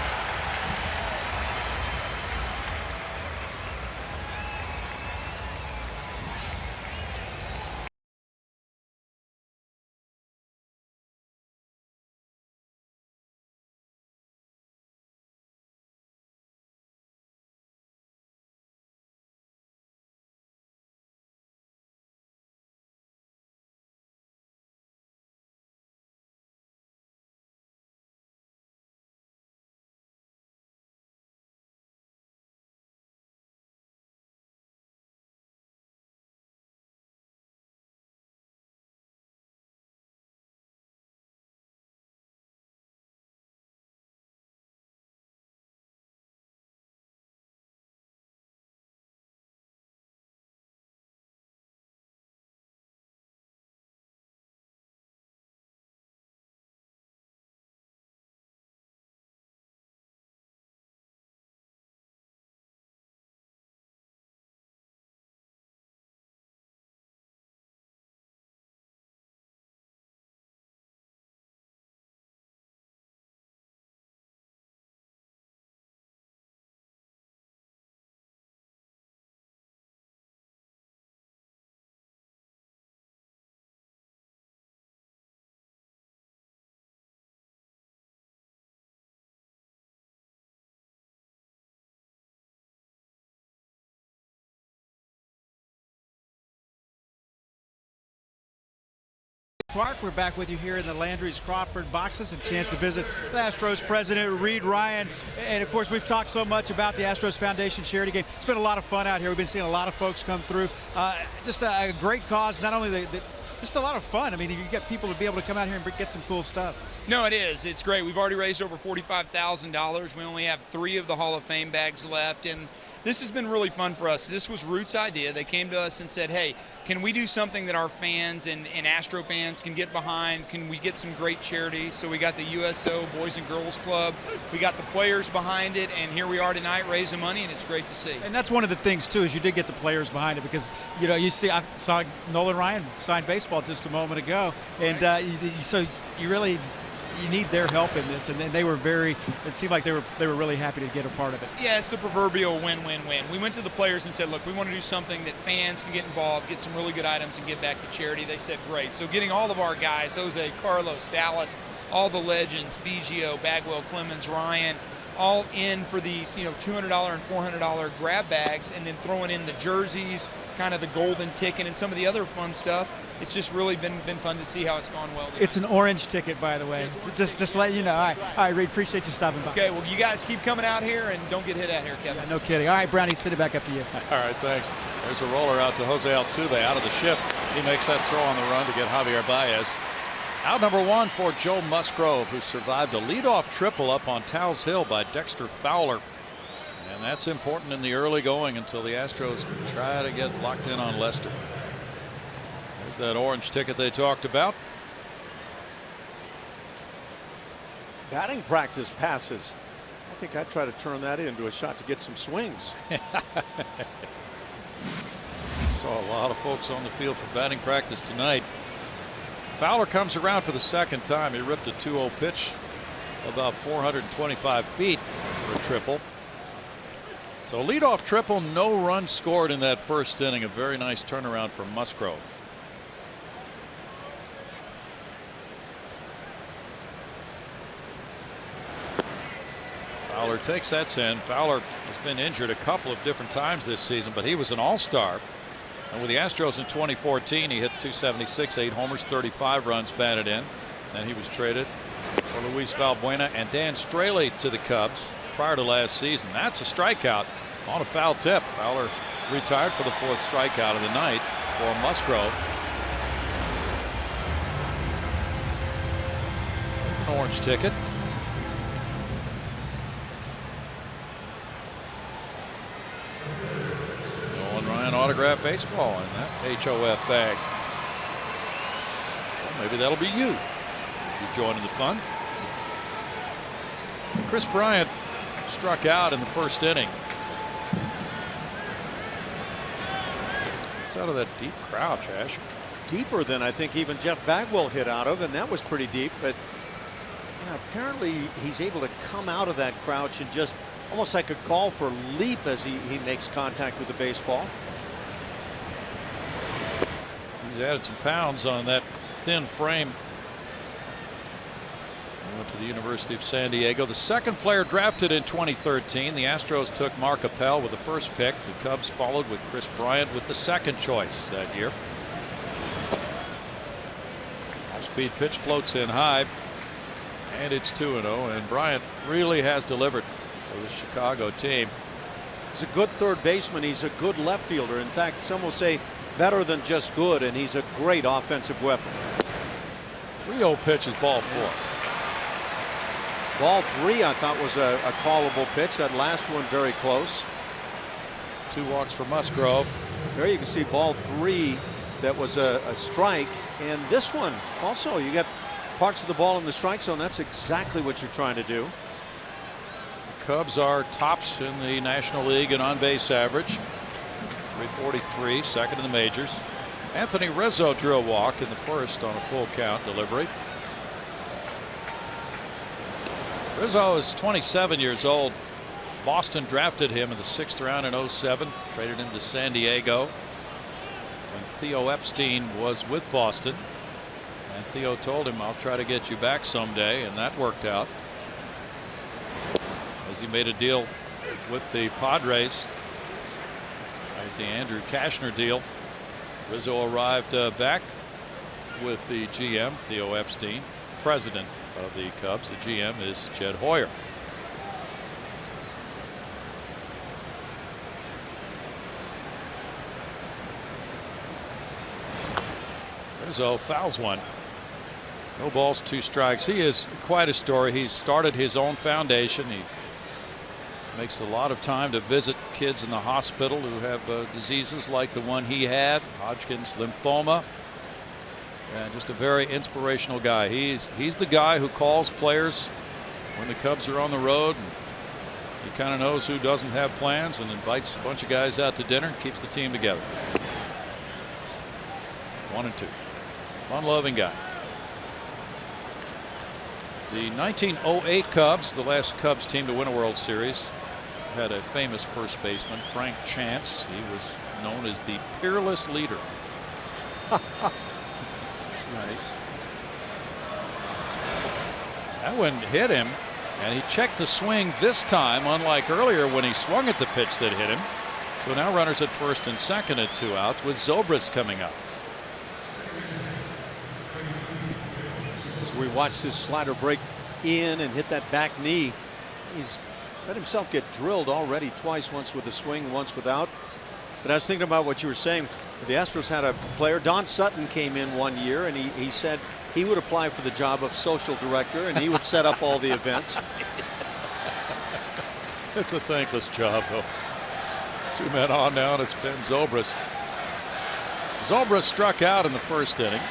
A: Clark, we're back with you here in the Landry's Crawford boxes, and a chance to visit the Astros president, Reed Ryan. And of course, we've talked so much about the Astros Foundation charity game. It's been a lot of fun out here. We've been seeing a lot of folks come through. Just a great cause. Not only just a lot of fun. I mean, you get people to be able to come out here and get some cool stuff.
E: No, it is. It's great. We've already raised over $45,000. We only have 3 of the Hall of Fame bags left, and this has been really fun for us. This was Root's idea. They came to us and said, hey, can we do something that our fans and Astro fans can get behind? Can we get some great charities? So we got the USO Boys and Girls Club. We got the players behind it, and here we are tonight raising money, and it's great to see.
A: And that's one of the things, too, is you did get the players behind it because, you know, you see, I saw Nolan Ryan sign baseball just a moment ago, and so you really – you need their help in this, and then they were it seemed like they were really happy to get a part of it.
E: Yeah, it's the proverbial win-win-win. We went to the players and said, look, we want to do something that fans can get involved, get some really good items, and give back to charity. They said, great. So getting all of our guys, Jose, Carlos, Dallas, all the legends, Biggio, Bagwell, Clemens, Ryan, all in for these, you know, $200 and $400 grab bags, and then throwing in the jerseys, kind of the golden ticket, and some of the other fun stuff. It's just really been fun to see how it's gone well.
A: It's an orange ticket, by the way. Just let you know. All right, Reed, appreciate you stopping by.
E: Okay, well, you guys keep coming out here and don't get hit out here, Kevin.
A: Yeah, no kidding. All right, Brownie, send it back up to you.
C: All right, thanks. There's a roller out to Jose Altuve out of the shift. He makes that throw on the run to get Javier Baez. Out number 1 for Joe Musgrove, who survived a leadoff triple up on Towles Hill by Dexter Fowler. And that's important in the early going until the Astros try to get locked in on Lester. There's that orange ticket they talked about.
D: Batting practice passes. I think I'd try to turn that into a shot to get some swings.
C: Saw a lot of folks on the field for batting practice tonight. Fowler comes around for the second time. He ripped a 2-0 pitch about 425 feet for a triple. So leadoff triple, no runs scored in that first inning. A very nice turnaround from Musgrove. Fowler takes that in. Fowler has been injured a couple of different times this season, but he was an all-star. And with the Astros in 2014, he hit .276, 8 homers, 35 runs batted in. Then he was traded for Luis Valbuena and Dan Straley to the Cubs prior to last season. That's a strikeout on a foul tip. Fowler retired for the 4th strikeout of the night for Musgrove. There's an orange ticket. Nolan Ryan autographed baseball in that HOF bag. Well, maybe that'll be you if you join in the fun. Chris Bryant struck out in the 1st inning. It's out of that deep crouch, Ash.
D: Deeper than I think even Jeff Bagwell hit out of, and that was pretty deep. But yeah, apparently he's able to come out of that crouch and just almost like a golfer leap as he makes contact with the baseball.
C: He's added some pounds on that thin frame. He went to the University of San Diego. The 2nd player drafted in 2013. The Astros took Mark Appel with the 1st pick. The Cubs followed with Chris Bryant with the 2nd choice that year. Off-speed pitch floats in high, and it's 2-0. And Bryant really has delivered for the Chicago team.
D: He's a good third baseman. He's a good left fielder. In fact, some will say better than just good, and he's a great offensive weapon.
C: 3-0 pitch is ball 4.
D: Ball 3 I thought was a callable pitch. That last one very close.
C: 2 walks for Musgrove.
D: There you can see ball 3 that was a strike, and this one also you got parts of the ball in the strike zone. That's exactly what you're trying to do.
C: The Cubs are tops in the National League in on-base average. 343, 2nd in the majors. Anthony Rizzo drew a walk in the 1st on a full count delivery. Rizzo is 27 years old. Boston drafted him in the 6th round in 07, traded him to San Diego when Theo Epstein was with Boston, and Theo told him, "I'll try to get you back someday," and that worked out as he made a deal with the Padres. That was the Andrew Kashner deal. Rizzo arrived back with the GM, Theo Epstein, president of the Cubs. The GM is Jed Hoyer. Rizzo fouls one. No balls, 2 strikes. He is quite a story. He's started his own foundation. He makes a lot of time to visit kids in the hospital who have diseases like the one he had, Hodgkin's lymphoma. And just a very inspirational guy. He's the guy who calls players when the Cubs are on the road. And he kind of knows who doesn't have plans and invites a bunch of guys out to dinner and keeps the team together. 1-2. Fun-loving guy. The 1908 Cubs, the last Cubs team to win a World Series, had a famous first baseman, Frank Chance. He was known as the peerless leader.
D: Nice.
C: That one hit him, and he checked the swing this time, unlike earlier when he swung at the pitch that hit him. So now runners at 1st and 2nd at 2 outs with Zobrist coming up.
D: As we watch this slider break in and hit that back knee, he's let himself get drilled already twice, once with a swing, once without. But I was thinking about what you were saying. The Astros had a player, Don Sutton, came in one year, and he said he would apply for the job of social director, and he would set up all the events.
C: It's a thankless job, though. 2 men on now, and it's Ben Zobrist. Zobrist struck out in the 1st inning.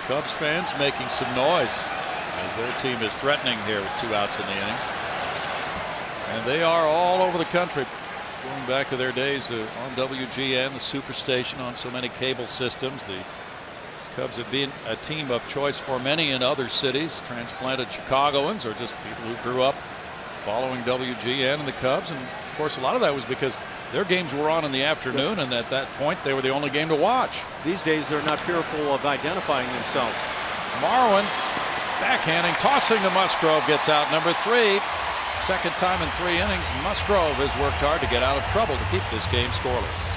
C: Cubs fans making some noise as their team is threatening here with 2 outs in the inning. And they are all over the country, going back to their days on WGN, the Superstation, on so many cable systems. The Cubs have been a team of choice for many in other cities, transplanted Chicagoans or just people who grew up following WGN and the Cubs. And of course, a lot of that was because their games were on in the afternoon, and at that point they were the only game to watch.
D: These days they're not fearful of identifying themselves.
C: Marwin backhanding, tossing to Musgrove, gets out number 3. Second time in 3 innings. Musgrove has worked hard to get out of trouble to keep this game scoreless.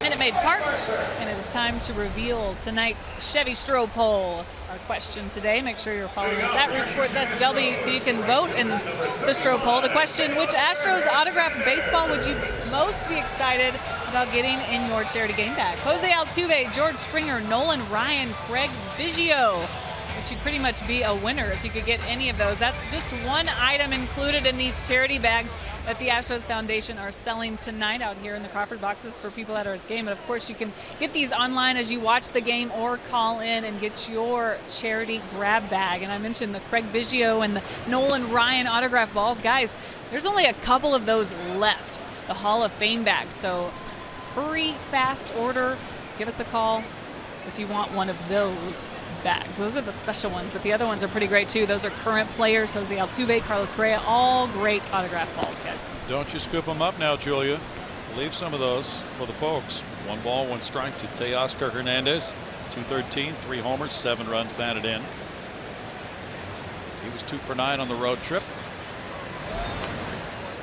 B: Minute Maid Park, and it is time to reveal tonight's Chevy Stroh poll. Our question today, make sure you're following us at Root Sports SW so you can vote in the Stroh poll. The question, which Astros autographed baseball would you most be excited about getting in your charity game bag? Jose Altuve, George Springer, Nolan Ryan, Craig Biggio. Which you'd pretty much be a winner if you could get any of those. That's just one item included in these charity bags that the Astros Foundation are selling tonight out here in the Crawford boxes for people that are at the game. And of course, you can get these online as you watch the game or call in and get your charity grab bag. And I mentioned the Craig Biggio and the Nolan Ryan autograph balls. Guys, there's only a couple of those left, the Hall of Fame bags. So hurry, fast order. Give us a call if you want one of those bags. Those are the special ones, but the other ones are pretty great too. Those are current players, Jose Altuve, Carlos Correa, all great autograph balls, guys.
C: Don't you scoop them up now, Julia. Leave some of those for the folks. 1 ball, 1 strike to Teoscar Hernandez. 213, 3 homers, 7 runs batted in. He was 2 for 9 on the road trip.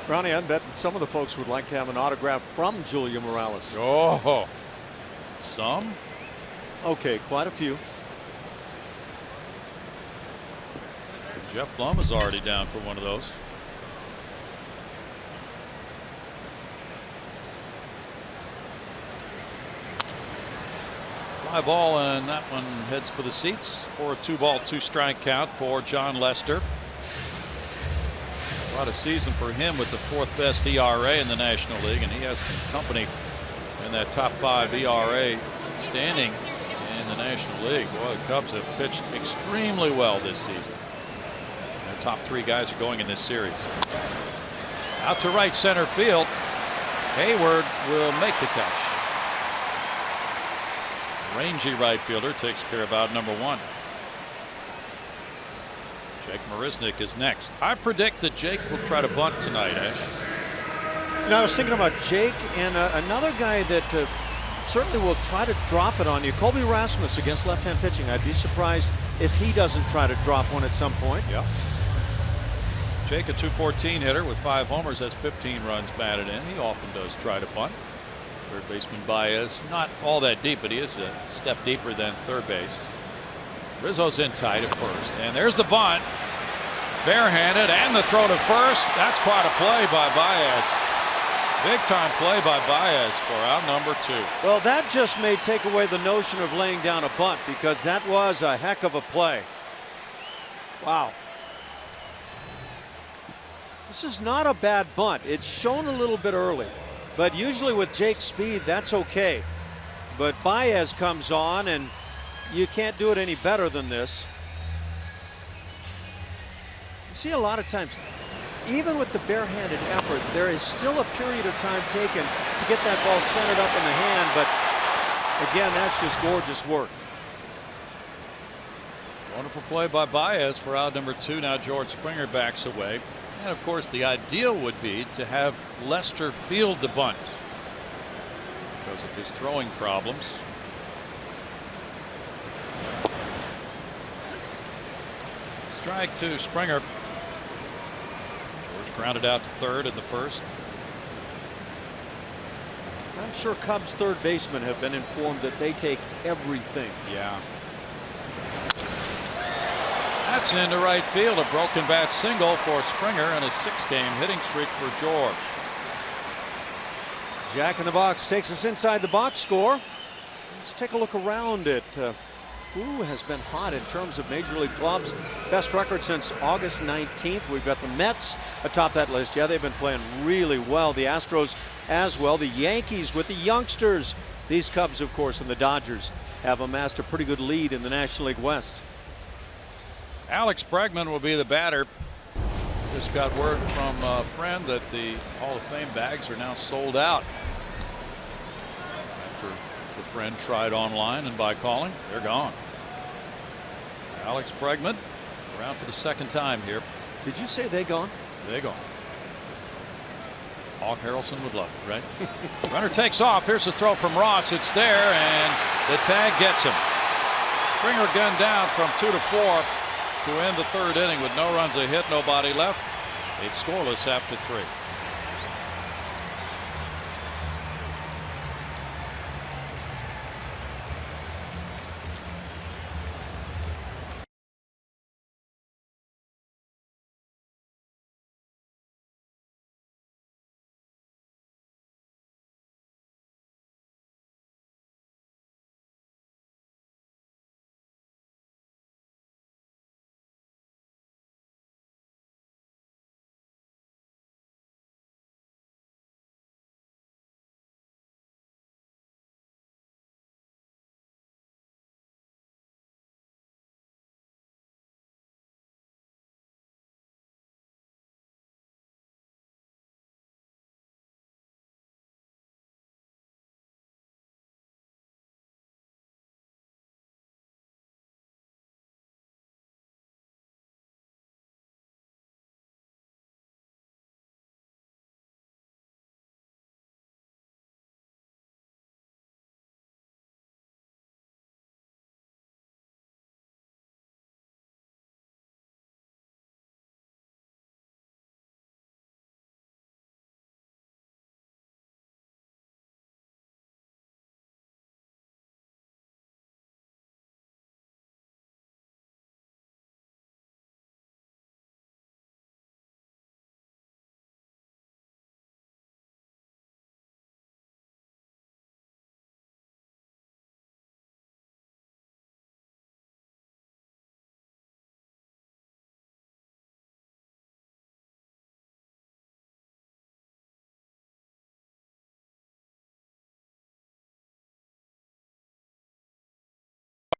D: Ronnie, I bet some of the folks would like to have an autograph from Julia Morales.
C: Oh, some?
D: Okay, quite a few.
C: Jeff Blum is already down for one of those. Fly ball, and that one heads for the seats for a 2-ball, 2-strike count for John Lester. What a season for him with the 4th best ERA in the National League, and he has some company in that top 5 ERA standing in the National League. Boy, the Cubs have pitched extremely well this season. Top 3 guys are going in this series. Out to right center field. Hayward will make the catch. Rangy right fielder takes care of out number 1. Jake Marisnick is next. I predict that Jake will try to bunt tonight.
D: Now, I was thinking about Jake and another guy that certainly will try to drop it on you. Colby Rasmus against left-hand pitching. I'd be surprised if he doesn't try to drop one at some point.
C: Yeah. Jake, a 214 hitter with 5 homers, has 15 runs batted in. He often does try to bunt. Third baseman Baez, not all that deep, but he is a step deeper than third base. Rizzo's in tight at first, and there's the bunt. Barehanded, and the throw to first. That's quite a play by Baez. Big time play by Baez for out number 2.
D: Well, that just may take away the notion of laying down a bunt, because that was a heck of a play. Wow. This is not a bad bunt. It's shown a little bit early, but usually with Jake's speed, that's okay. But Baez comes on, and you can't do it any better than this. You see a lot of times, even with the barehanded effort, there is still a period of time taken to get that ball centered up in the hand, but Again, that's just gorgeous work.
C: Wonderful play by Baez for out number 2. Now George Springer backs away. And of course, the ideal would be to have Lester field the bunt because of his throwing problems. Strike to Springer. George grounded out to third in the first.
D: I'm sure Cubs third basemen have been informed that they take everything.
C: Yeah. That's into right field. A broken bat single for Springer and a 6-game hitting streak for George.
D: Jack in the Box takes us inside the box score. Let's take a look around it. Who has been hot in terms of major league clubs? Best record since August 19th. We've got the Mets atop that list. Yeah, they've been playing really well. The Astros as well. The Yankees with the youngsters. These Cubs, of course, and the Dodgers have amassed a pretty good lead in the National League West.
C: Alex Bregman will be the batter. Just got word from a friend that the Hall of Fame bags are now sold out. After the friend tried online and by calling, they're gone. Alex Bregman around for the second time here.
D: Did you say they gone?
C: They gone. Hawk Harrelson would love it, right? Runner takes off. Here's the throw from Ross. It's there, and the tag gets him. Springer gunned down from 2 to 4 to end the third inning with no runs, a hit, nobody left. It's scoreless after 3.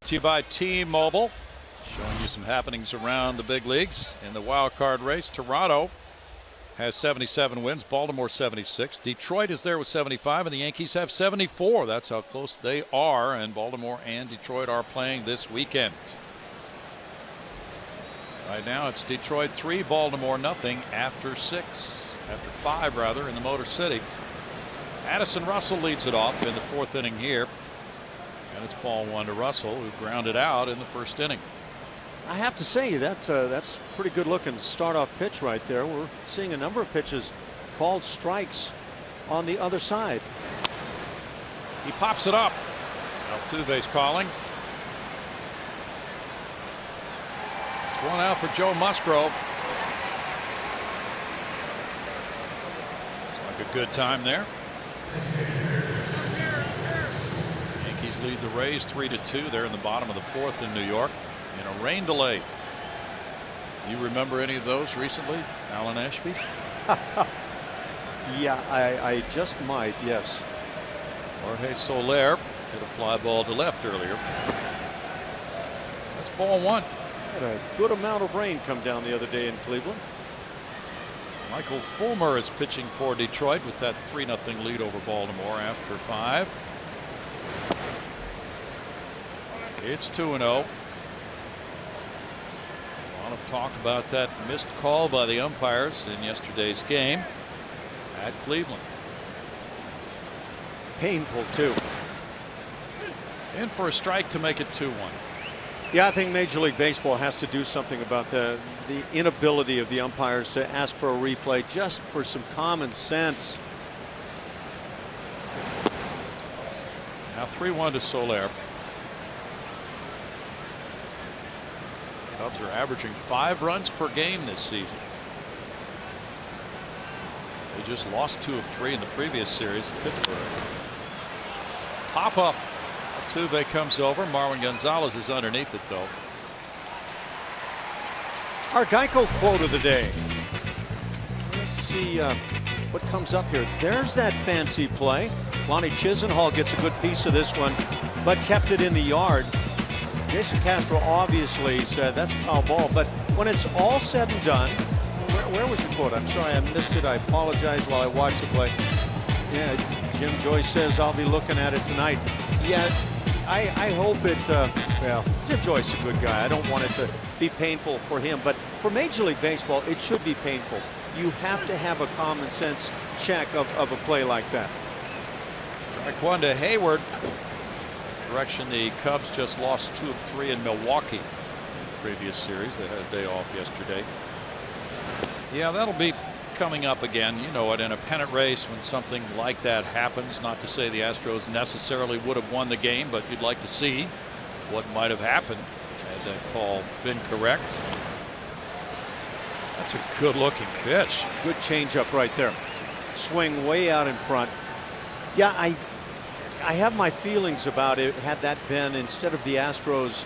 C: To you by T-Mobile, showing you some happenings around the big leagues in the wild card race. Toronto has 77 wins, Baltimore 76. Detroit is there with 75, and the Yankees have 74. That's how close they are, and Baltimore and Detroit are playing this weekend. Right now it's Detroit 3, Baltimore nothing after 5 rather, in the Motor City. Addison Russell leads it off in the 4th inning here. And it's ball 1 to Russell, who grounded out in the 1st inning.
D: I have to say that's pretty good looking start-off pitch right there. We're seeing a number of pitches called strikes on the other side.
C: He pops it up. Altuve's calling. It's 1 out for Joe Musgrove. Looks like a good time there. Yankees lead the Rays 3-2. They're in the bottom of the 4th in New York in a rain delay. You remember any of those recently, Alan Ashby?
D: Yeah, I just might, yes.
C: Jorge Soler hit a fly ball to left earlier. That's ball 1.
D: Had a good amount of rain come down the other day in Cleveland.
C: Michael Fulmer is pitching for Detroit with that 3-0 lead over Baltimore after 5. It's 2-0. A lot of talk about that missed call by the umpires in yesterday's game at Cleveland.
D: Painful, too.
C: In for a strike to make it 2-1.
D: Yeah, I think Major League Baseball has to do something about the inability of the umpires to ask for a replay, just for some common sense.
C: Now 3-1 to Soler. Cubs are averaging 5 runs per game this season. They just lost 2 of 3 in the previous series at Pittsburgh. Pop up. Altuve comes over. Marwin Gonzalez is underneath it, though.
D: Our Geico quote of the day. Let's see what comes up here. There's that fancy play. Lonnie Chisenhall gets a good piece of this one, but kept it in the yard. Jason Castro obviously said that's a foul ball, but when it's all said and done, where was the quote? I'm sorry, I missed it. I apologize while I watched the play. Yeah, Jim Joyce says I'll be looking at it tonight. Yeah, I hope it, well, Jim Joyce is a good guy. I don't want it to be painful for him, but for Major League Baseball, it should be painful. You have to have a common sense check of a play like that.
C: Strike 1 to Hayward. Direction, the Cubs just lost 2 of 3 in Milwaukee in the previous series. They had a day off yesterday. Yeah, that'll be coming up again. You know it, in a pennant race when something like that happens. Not to say the Astros necessarily would have won the game, but you'd like to see what might have happened had that call been correct. That's a good looking pitch.
D: Good changeup right there. Swing way out in front. Yeah, I have my feelings about it. Had that been instead of the Astros,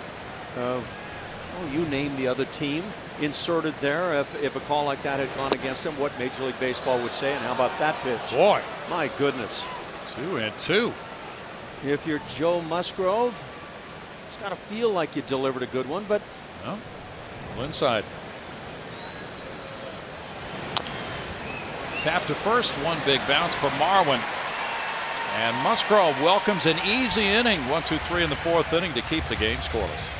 D: you name the other team inserted there, if a call like that had gone against him, what Major League Baseball would say. And how about that pitch?
C: Boy,
D: my goodness.
C: 2-2.
D: If you're Joe Musgrove, it's got to feel like you delivered a good one, but
C: well, inside. Tap to first, one big bounce for Marwin. And Musgrove welcomes an easy inning, 1-2-3 in the 4th inning to keep the game scoreless.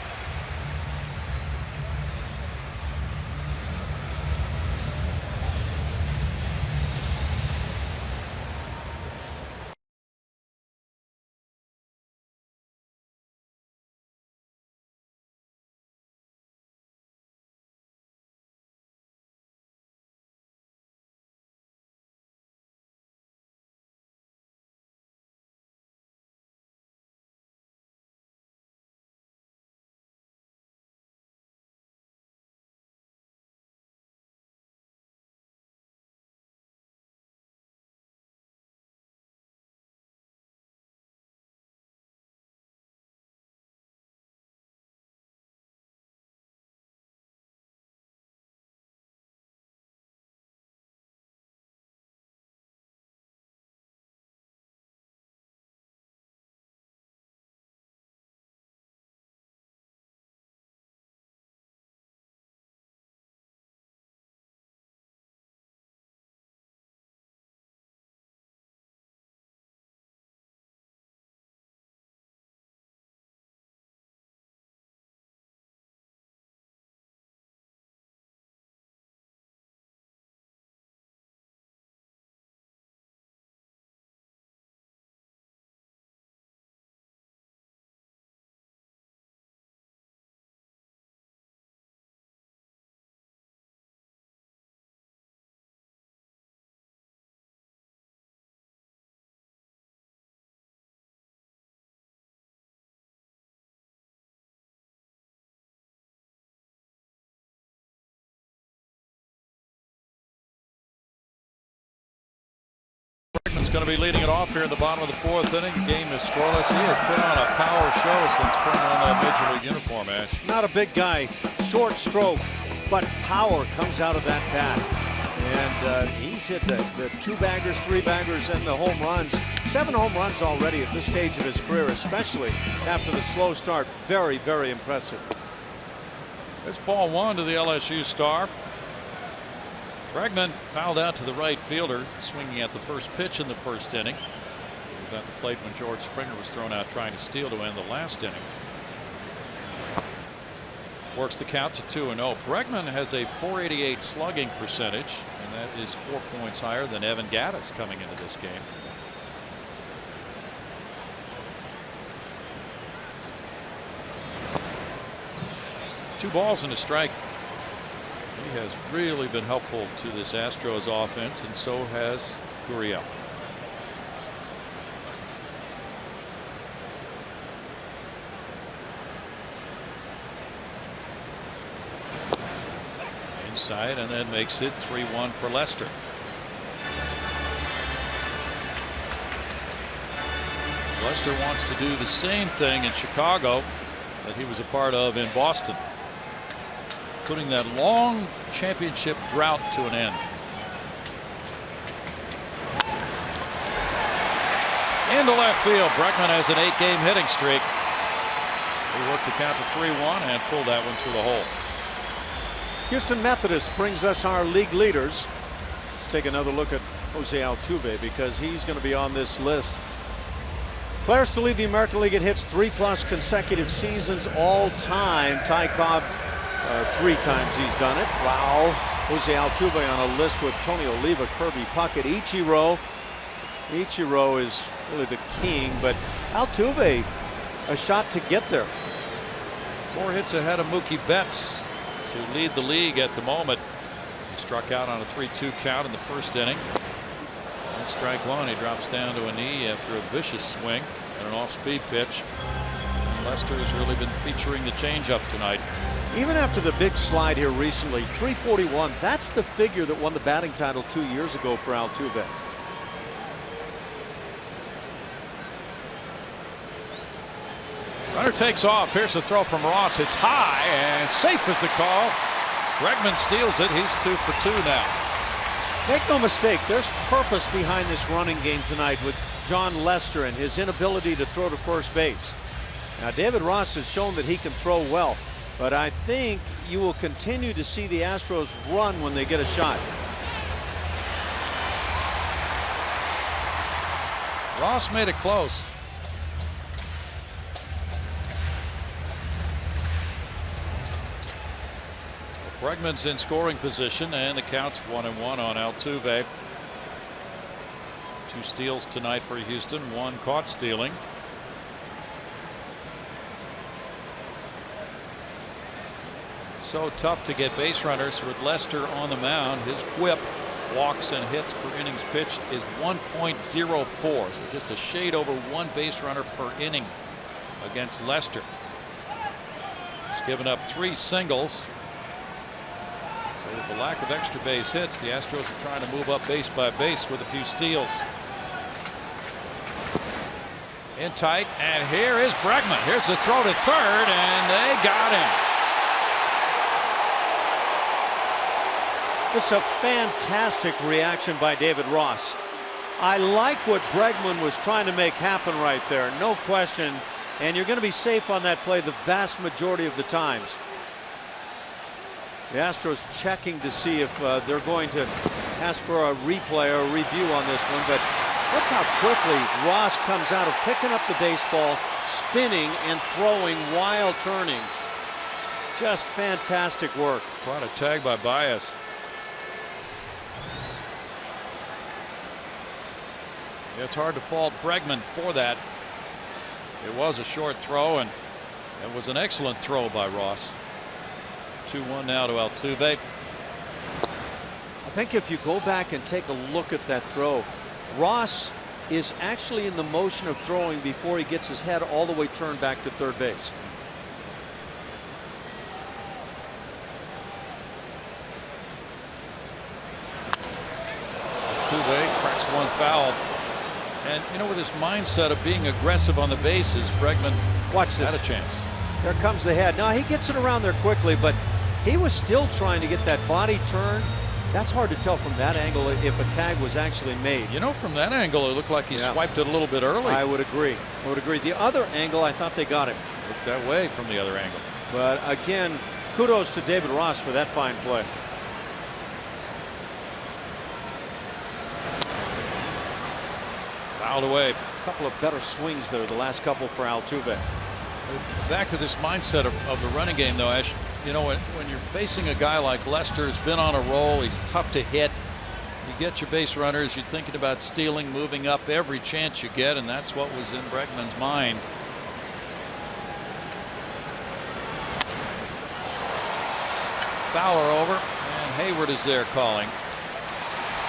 C: It's going to be leading it off here in the bottom of the 4th inning. The game is scoreless. He has put on a power show since putting on that Major League uniform, Ash.
D: Not a big guy, short stroke, but power comes out of that bat. And he's hit the 2-baggers, 3-baggers, and the home runs. 7 home runs already at this stage of his career, especially after the slow start. Very, very impressive.
C: It's ball 1 to the LSU star. Bregman fouled out to the right fielder, swinging at the first pitch in the 1st inning. He was at the plate when George Springer was thrown out trying to steal to end the last inning. works the count to 2-0. Bregman has a .488 slugging percentage, and that is 4 points higher than Evan Gattis coming into this game. Two balls and a strike. He has really been helpful to this Astros offense, and so has Gurriel. Inside, and then makes it 3-1 for Lester. Lester wants to do the same thing in Chicago that he was a part of in Boston, putting that long championship drought to an end. Into left field. Bregman has an 8-game hitting streak. He worked the count to 3-1 and pulled that one through the hole.
D: Houston Methodist brings us our league leaders. Let's take another look at Jose Altuve, because he's going to be on this list. Players to lead the American League in hits 3+ consecutive seasons all time. Ty Cobb, 3 times he's done it. Wow. Jose Altuve on a list with Tony Oliva, Kirby Puckett, Ichiro. Ichiro is really the king, but Altuve a shot to get there.
C: 4 hits ahead of Mookie Betts to lead the league at the moment. He struck out on a 3-2 count in the first inning. And strike one. He drops down to a knee after a vicious swing and an off-speed pitch. Lester has really been featuring the changeup tonight.
D: Even after the big slide here recently, 341, that's the figure that won the batting title 2 years ago for Altuve.
C: Runner takes off. Here's a throw from Ross. It's high and safe is the call. Bregman steals it. He's 2 for 2 now.
D: Make no mistake, there's purpose behind this running game tonight with John Lester and his inability to throw to first base. Now, David Ross has shown that he can throw well, but I think you will continue to see the Astros run when they get a shot.
C: Ross made it close. Bregman's in scoring position, and the count's 1-1 on Altuve. 2 steals tonight for Houston, 1 caught stealing. So tough to get base runners with Lester on the mound. His whip, walks and hits per innings pitched, is 1.04, so just a shade over 1 base runner per inning against Lester. He's given up 3 singles. So with the lack of extra base hits, the Astros are trying to move up base by base with a few steals. In tight, and here is Bregman. Here's the throw to third, and they got him.
D: This is a fantastic reaction by David Ross. I like what Bregman was trying to make happen right there, no question. And you're going to be safe on that play the vast majority of the times. The Astros checking to see if they're going to ask for a replay or a review on this one. But look how quickly Ross comes out of picking up the baseball, spinning and throwing while turning. Just fantastic work.
C: Quite a tag by Baez. It's hard to fault Bregman for that. It was a short throw, and it was an excellent throw by Ross. 2-1 now to Altuve.
D: I think if you go back and take a look at that throw, Ross is actually in the motion of throwing before he gets his head all the way turned back to third base.
C: Altuve cracks 1 foul. And, you know, with his mindset of being aggressive on the bases, Bregman had a chance.
D: There comes the head. Now, he gets it around there quickly, but he was still trying to get that body turned. That's hard to tell from that angle if a tag was actually made.
C: You know, from that angle, it looked like he swiped it a little bit early.
D: I would agree. I would agree. The other angle, I thought they got him.
C: Looked that way from the other angle.
D: But, again, kudos to David Ross for that fine play.
C: Fouled away.
D: A couple of better swings there, the last couple for Altuve.
C: Back to this mindset of the running game, though, Ash. You know, when you're facing a guy like Lester, who's been on a roll, he's tough to hit. You get your base runners, you're thinking about stealing, moving up every chance you get, and that's what was in Bregman's mind. Fowler over, and Hayward is there calling.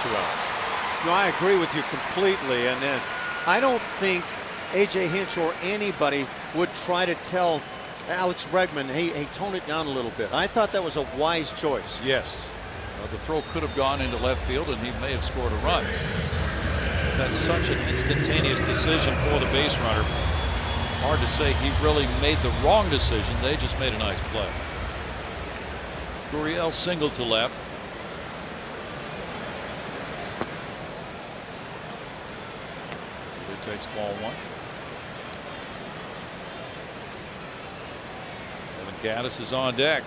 C: 2 outs.
D: No, I agree with you completely, and then I don't think A.J. Hinch or anybody would try to tell Alex Bregman, hey, tone it down a little bit. I thought that was a wise choice.
C: Yes. The throw could have gone into left field, and he may have scored a run. That's such an instantaneous decision for the base runner. Hard to say he really made the wrong decision. They just made a nice play. Gurriel singled to left. He takes ball 1. Gaddis is on deck.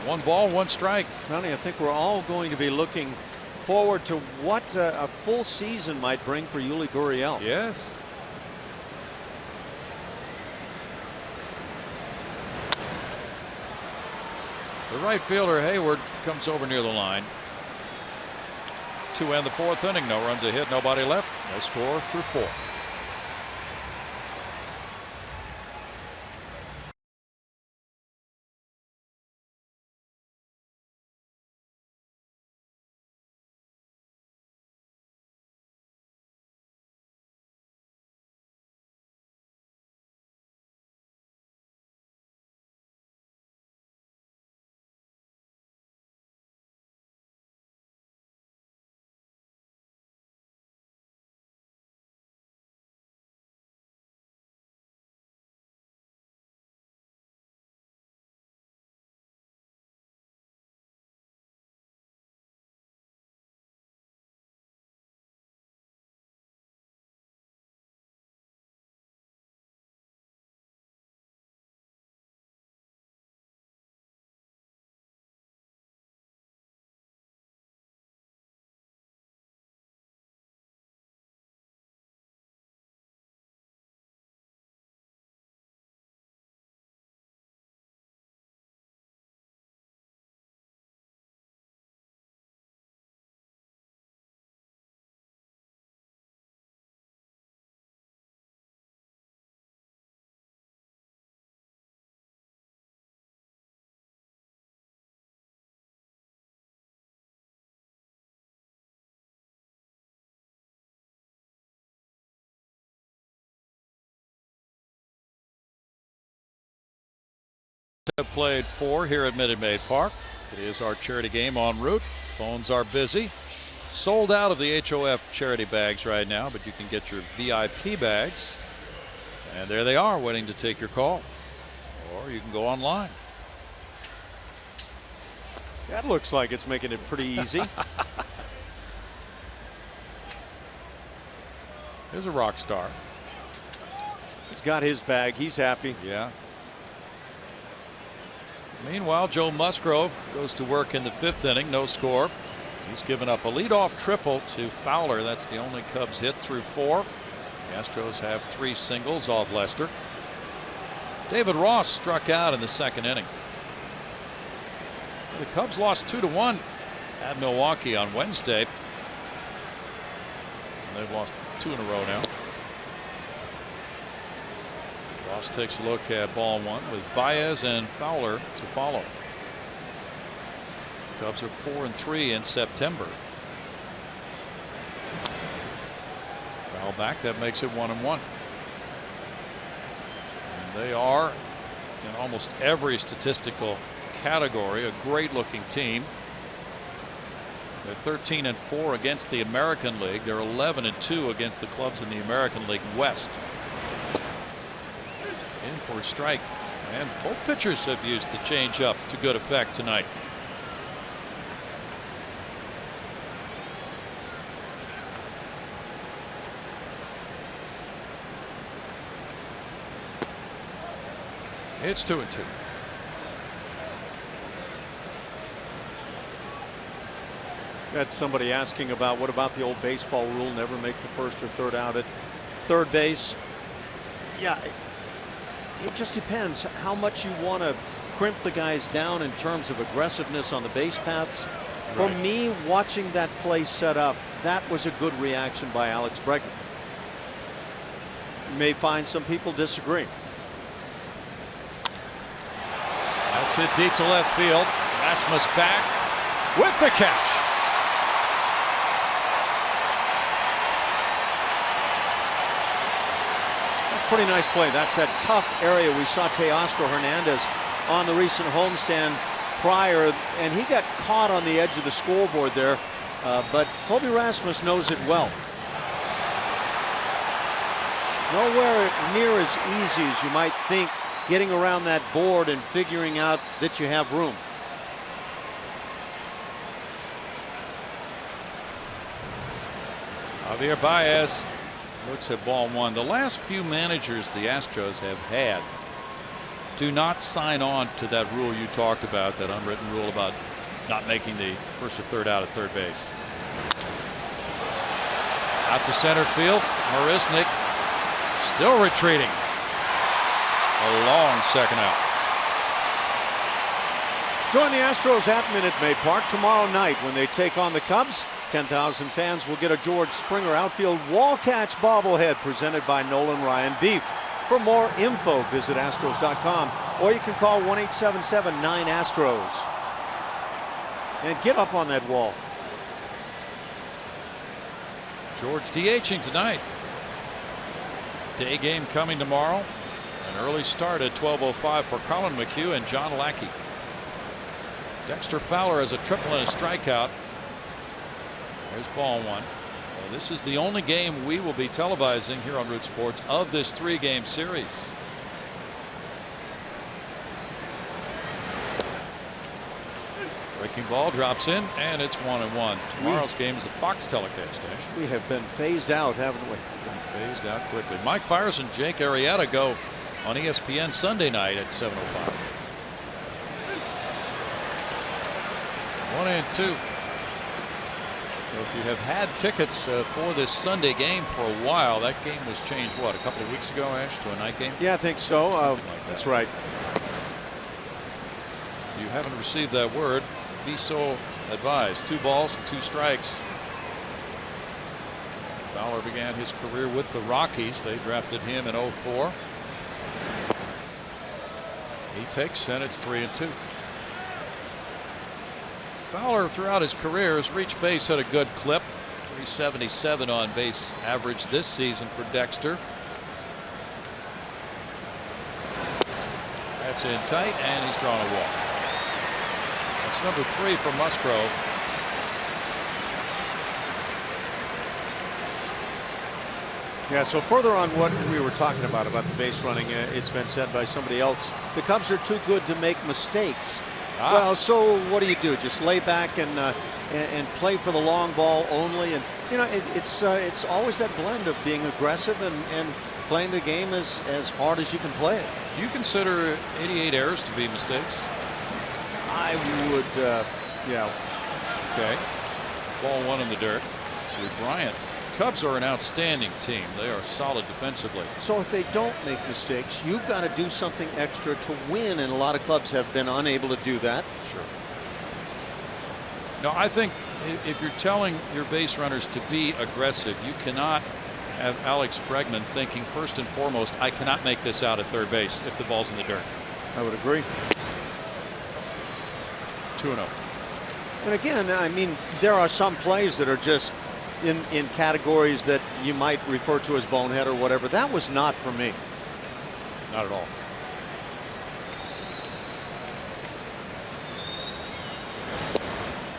C: 1 ball, 1 strike.
D: Ronnie, I think we're all going to be looking forward to what a full season might bring for Yuli Gurriel.
C: Yes. The right fielder Hayward comes over near the line. 2 and the 4th inning. No runs a hit, nobody left. No score through 4. Have played 4 here at Minute Maid Park. It is our charity game en route. Phones are busy. Sold out of the HOF charity bags right now, but you can get your VIP bags. And there they are, waiting to take your call. Or you can go online.
D: That looks like it's making it pretty easy.
C: Here's a rock star.
D: He's got his bag. He's happy.
C: Yeah. Meanwhile, Joe Musgrove goes to work in the 5th inning. No score. He's given up a leadoff triple to Fowler. That's the only Cubs hit through 4. The Astros have 3 singles off Lester. David Ross struck out in the 2nd inning. The Cubs lost 2-1 at Milwaukee on Wednesday. And they've lost 2 in a row now. Ross takes a look at ball 1 with Baez and Fowler to follow. Cubs are 4-3 in September. Foul back, that makes it 1-1. And they are in almost every statistical category a great looking team. They're 13-4 against the American League. They're 11-2 against the clubs in the American League West. In for a strike, and both pitchers have used the changeup to good effect tonight. It's 2-2.
D: Got somebody asking about what about the old baseball rule, never make the 1st or 3rd out at third base. Yeah, it just depends how much you want to crimp the guys down in terms of aggressiveness on the base paths. For me, watching that play set up, that was a good reaction by Alex Bregman. You may find some people disagree.
C: That's hit deep to left field. Rasmus back with the catch.
D: That's a pretty nice play. That's that tough area. We saw Teoscar Hernandez on the recent homestand prior, and he got caught on the edge of the scoreboard there, but Colby Rasmus knows it well. Nowhere near as easy as you might think, getting around that board and figuring out that you have room.
C: Javier Baez looks at ball one. The last few managers the Astros have had do not sign on to that rule you talked about, that unwritten rule about not making the first or third out at third base. Out to center field. Marisnik still retreating. A long second out.
D: Join the Astros at Minute Maid Park tomorrow night when they take on the Cubs. 10,000 fans will get a George Springer outfield wall catch bobblehead presented by Nolan Ryan Beef. For more info, visit Astros.com, or you can call 1-877-9-ASTROS. And get up on that wall.
C: George DHing tonight. Day game coming tomorrow. An early start at 12:05 for Colin McHugh and John Lackey. Dexter Fowler has a triple and a strikeout. There's ball one. This is the only game we will be televising here on Root Sports of this 3-game series. Breaking ball drops in, and it's 1-1. Tomorrow's game is a Fox telecast. Ash.
D: We have been phased out, haven't we?
C: Been phased out quickly. Mike Fiers and Jake Arrieta go on ESPN Sunday night at 7:05. 1-2. So if you have had tickets for this Sunday game for a while, that game was changed, what, a couple of weeks ago, Ash, to a night game?
D: Yeah, I think so.
C: Like
D: that's right.
C: If you haven't received that word, be so advised. 2 balls and 2 strikes. Fowler began his career with the Rockies. They drafted him in 2004. He takes, and it's 3-2. Fowler throughout his career has reached base at a good clip. 377 on base average this season for Dexter. That's in tight, and he's drawn a walk. That's number 3 for Musgrove.
D: Yeah, so further on what we were talking about the base running, it's been said by somebody else, the Cubs are too good to make mistakes. Well, so what do? Just lay back and play for the long ball only, and you know it's always that blend of being aggressive and playing the game as hard as you can play it.
C: Do you consider 88 errors to be mistakes?
D: I would, yeah.
C: Okay. Ball one in the dirt to Bryant. Cubs are an outstanding team. They are solid defensively.
D: So if they don't make mistakes, you've got to do something extra to win, and a lot of clubs have been unable to do that.
C: Sure. No, I think if you're telling your base runners to be aggressive, you cannot have Alex Bregman thinking first and foremost, I cannot make this out at third base if the ball's in the dirt.
D: I would agree.
C: 2-0.
D: And again, I mean, there are some plays that are just in categories that you might refer to as bonehead or whatever. That was not for me.
C: Not at all.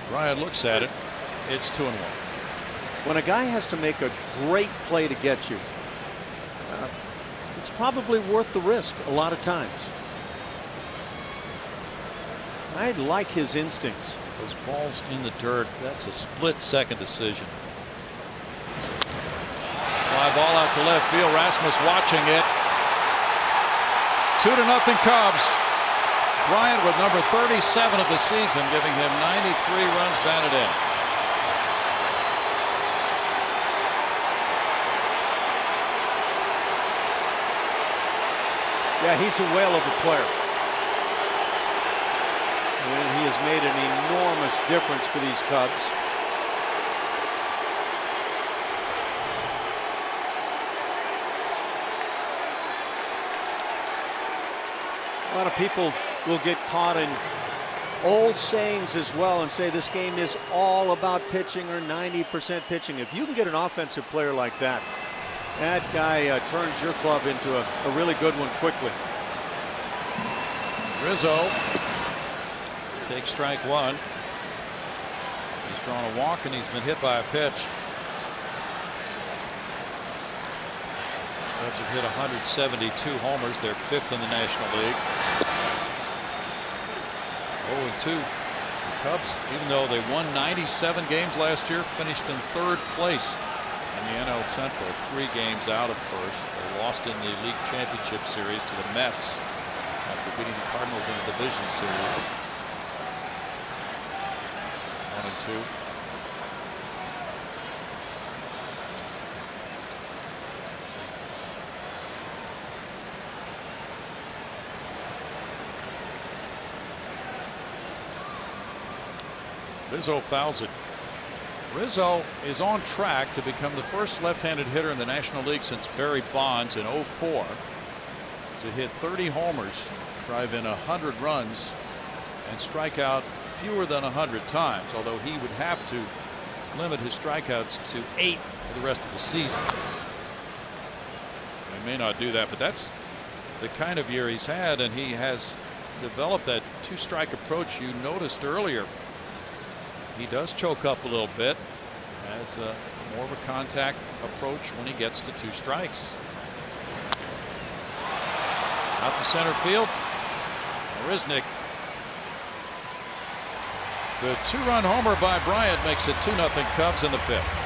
C: Bryant looks at it. It's 2-1.
D: When a guy has to make a great play to get you, it's probably worth the risk a lot of times. I like his instincts.
C: Those balls in the dirt, that's a split-second decision. Fly ball out to left field. Rasmus watching it. 2-0 Cubs. Bryant with number 37 of the season, giving him 93 runs batted in.
D: Yeah, he's a whale of a player. And he has made an enormous difference for these Cubs. A lot of people will get caught in old sayings as well and say this game is all about pitching or 90% pitching. If you can get an offensive player like that, that guy turns your club into a really good one quickly.
C: Rizzo takes strike one. He's drawn a walk and he's been hit by a pitch. Cubs have hit 172 homers. They're 5th in the National League. 0-2. The Cubs, even though they won 97 games last year, finished in 3rd place in the NL Central, 3 games out of first. They lost in the league championship series to the Mets after beating the Cardinals in the division series. 1-2. Rizzo fouls it. Rizzo is on track to become the first left-handed hitter in the National League since Barry Bonds in 2004 to hit 30 homers, drive in 100 runs, and strike out fewer than 100 times, although he would have to limit his strikeouts to 8 for the rest of the season. He may not do that, but that's the kind of year he's had, and he has developed that 2-strike approach you noticed earlier. He does choke up a little bit, has more of a contact approach when he gets to 2 strikes. Out to center field. Risnick. The 2-run homer by Bryant makes it 2-0 Cubs in the 5th.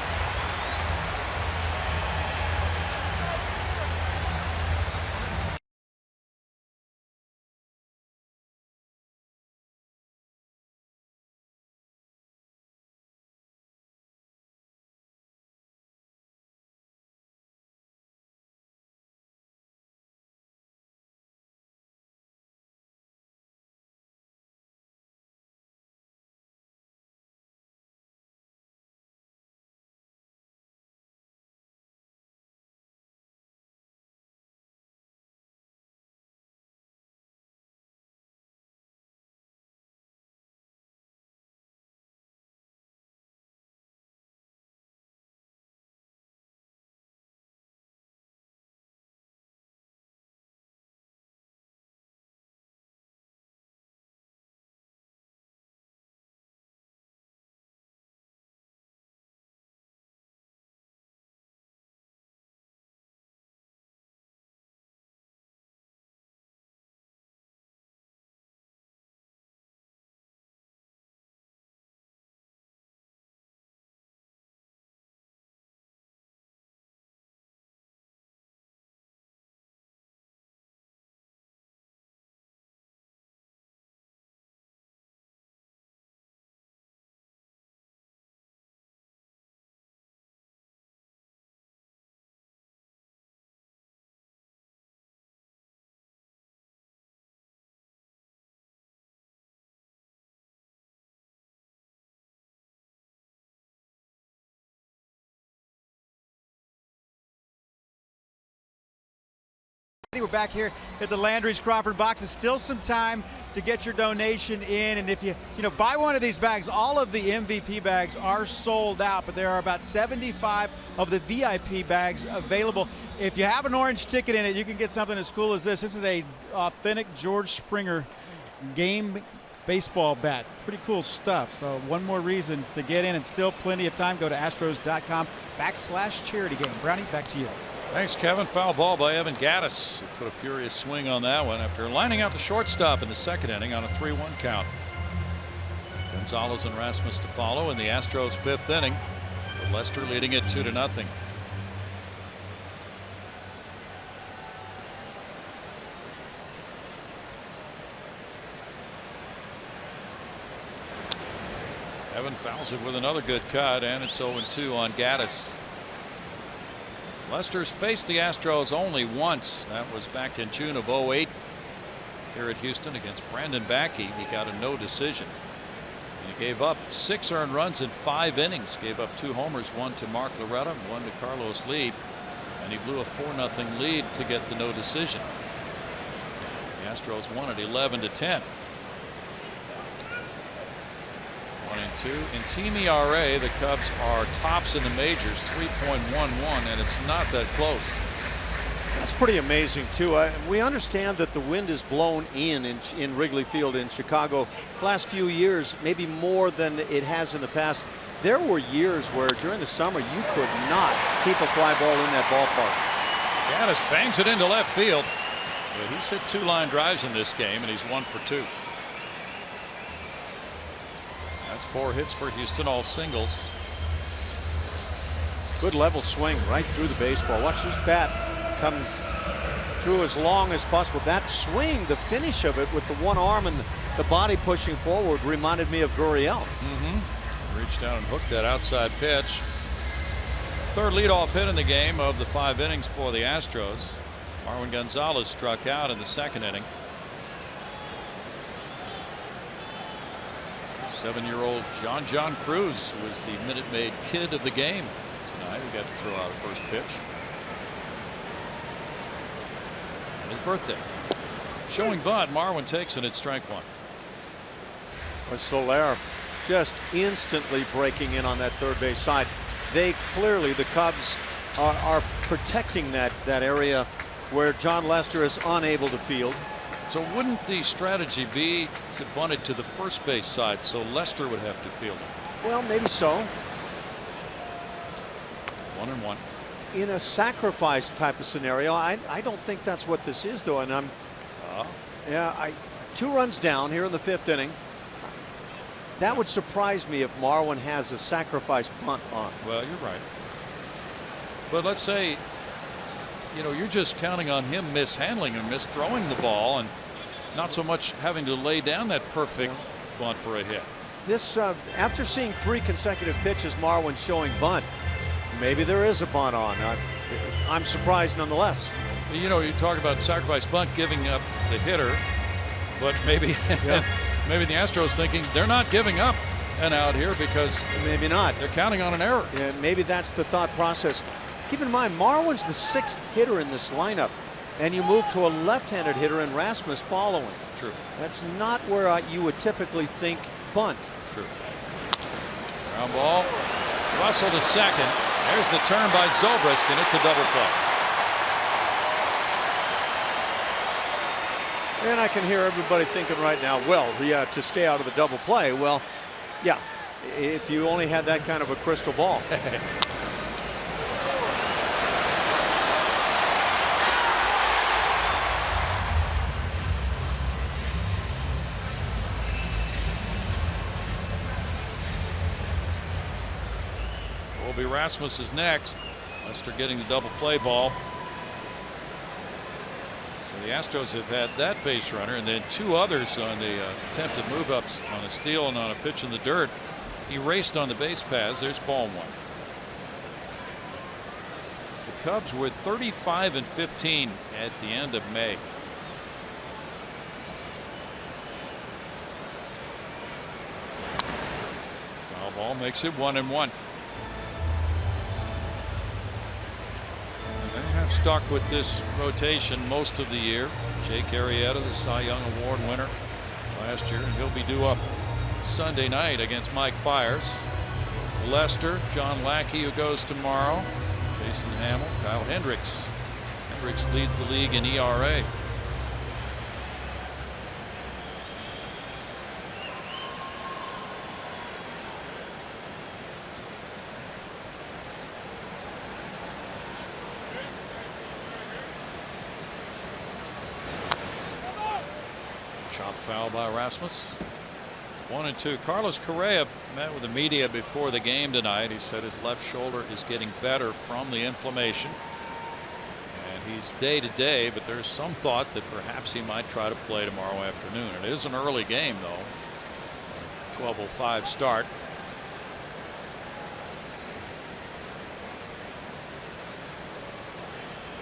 A: We're back here at the Landry's Crawford box. There's still some time to get your donation in, and if you buy one of these bags, all of the MVP bags are sold out, but there are about 75 of the VIP bags available. If you have an orange ticket in it, you can get something as cool as this. This is a authentic George Springer game baseball bat. Pretty cool stuff. So one more reason to get in, and still plenty of time. Go to astros.com/charity game. Brownie, back to you.
C: Thanks, Kevin. Foul ball by Evan Gattis, who put a furious swing on that one after lining out the shortstop in the 2nd inning on a 3-1 count. Gonzalez and Rasmus to follow in the Astros 5th inning, with Lester leading it 2-0. Evan fouls it with another good cut, and it's 0-2 on Gattis. Lester's faced the Astros only once. That was back in June of '08 here at Houston against Brandon Backey. He got a no decision. He gave up 6 earned runs in 5 innings. Gave up 2 homers, 1 to Mark Loretta, 1 to Carlos Lee, and he blew a 4-0 lead to get the no decision. The Astros won it 11-10. 1-2 in team ERA. The Cubs are tops in the majors, 3.11, and it's not that close.
D: That's pretty amazing too. We understand that the wind is blown in Wrigley Field in Chicago. Last few years, maybe more than it has in the past. There were years where during the summer you could not keep a fly ball in that ballpark.
C: Gaddis bangs it into left field. But he's hit 2 line drives in this game, and he's 1 for 2. That's 4 hits for Houston, all singles.
D: Good level swing right through the baseball. Watch this bat come through as long as possible. That swing, the finish of it with the one arm and the body pushing forward, reminded me of Gurriel.
C: Reached down and hooked that outside pitch. 3rd leadoff hit in the game of the 5 innings for the Astros. Marwin Gonzalez struck out in the 2nd inning. 7-year-old John Cruz was the Minute Maid kid of the game tonight. He got to throw out a first pitch. And his birthday. Showing bunt. Marwin takes it at strike 1.
D: Soler just instantly breaking in on that third base side. They clearly, the Cubs are protecting that area where John Lester is unable to field.
C: So wouldn't the strategy be to bunt it to the first base side so Lester would have to field it?
D: Well, maybe so.
C: 1-1.
D: In a sacrifice type of scenario, I don't think that's what this is, though. And yeah, 2 runs down here in the 5th inning. That would surprise me if Marwin has a sacrifice bunt on.
C: Well, you're right. But let's say, you know, you're just counting on him mishandling and misthrowing the ball and not so much having to lay down that perfect bunt for a hit.
D: This, after seeing 3 consecutive pitches, Marwin showing bunt, maybe there is a bunt on. I'm surprised nonetheless.
C: You know, you talk about sacrifice bunt, giving up the hitter, but maybe maybe the Astros thinking they're not giving up an out here because
D: maybe not.
C: They're counting on an error.
D: Yeah, maybe that's the thought process. Keep in mind, Marwin's the 6th hitter in this lineup, and you move to a left-handed hitter in Rasmus following.
C: True.
D: That's not where you would typically think bunt.
C: True. Ground ball. Russell to second. There's the turn by Zobrist, and it's a double play.
D: And I can hear everybody thinking right now, well, yeah, to stay out of the double play. Well, yeah, if you only had that kind of a crystal ball.
C: Rasmus is next. Lester getting the double play ball. So the Astros have had that base runner and then 2 others on the attempted move ups on a steal and on a pitch in the dirt. He raced on the base paths. There's ball 1. The Cubs were 35-15 at the end of May. Foul ball makes it 1-1. Have stuck with this rotation most of the year. Jake Arrieta, the Cy Young Award winner last year, and he'll be due up Sunday night against Mike Fiers. Lester, John Lackey, who goes tomorrow, Jason Hamill, Kyle Hendricks. Hendricks leads the league in ERA. Chop foul by Rasmus. 1-2. Carlos Correa met with the media before the game tonight. He said his left shoulder is getting better from the inflammation. And he's day to day, but there's some thought that perhaps he might try to play tomorrow afternoon. It is an early game, though. 12:05 start.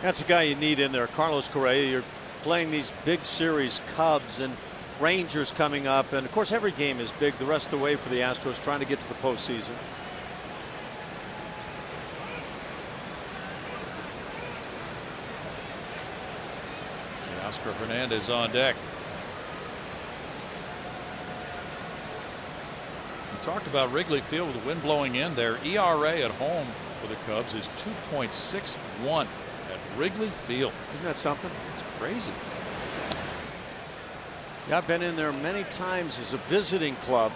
D: That's a guy you need in there. Carlos Correa, you're playing these big series, Cubs and Rangers coming up. And of course, every game is big the rest of the way for the Astros trying to get to the postseason.
C: Oscar Hernandez on deck. We talked about Wrigley Field with the wind blowing in. Their ERA at home for the Cubs is 2.61 at Wrigley Field.
D: Isn't that something?
C: It's crazy.
D: Yeah, I've been in there many times as a visiting club,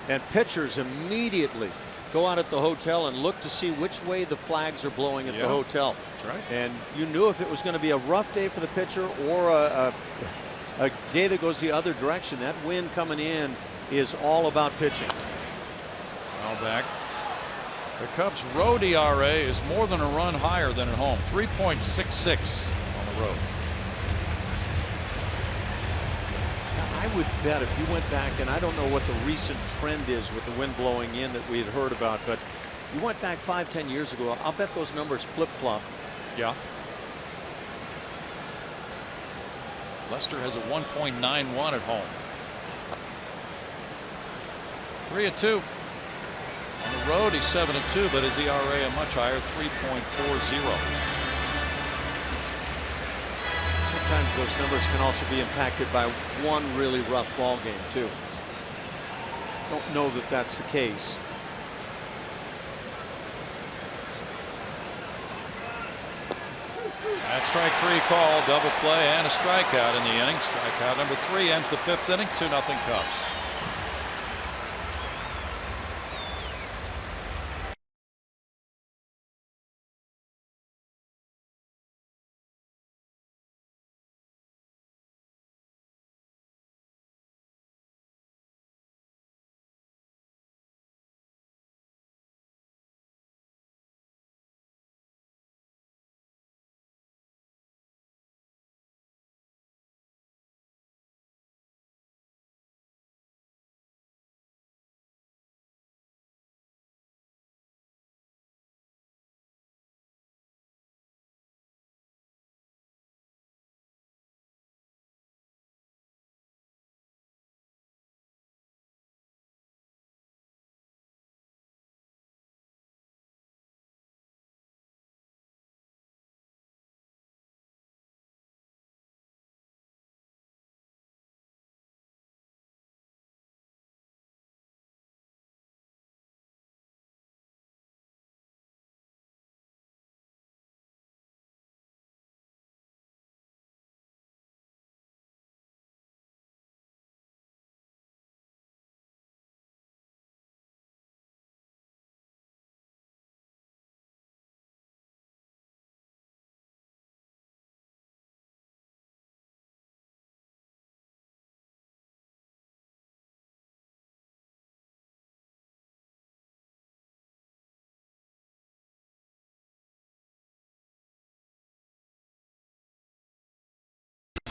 D: and pitchers immediately go out at the hotel and look to see which way the flags are blowing at the hotel.
C: That's right.
D: And you knew if it was going to be a rough day for the pitcher or a day that goes the other direction, that wind coming in is all about pitching.
C: Now back. The Cubs' road ERA is more than a run higher than at home. 3.66 on the road.
D: I would bet if you went back, and I don't know what the recent trend is with the wind blowing in that we had heard about, but if you went back 5-10 years ago, I'll bet those numbers flip-flop.
C: Yeah. Lester has a 1.91 at home. 3-2. On the road, he's 7-2, but his ERA a much higher, 3.40.
D: Sometimes those numbers can also be impacted by one really rough ball game too. Don't know that that's the case.
C: That strike 3 call, double play and a strikeout in the inning. Strikeout number 3 ends the 5th inning, 2-0 Cubs.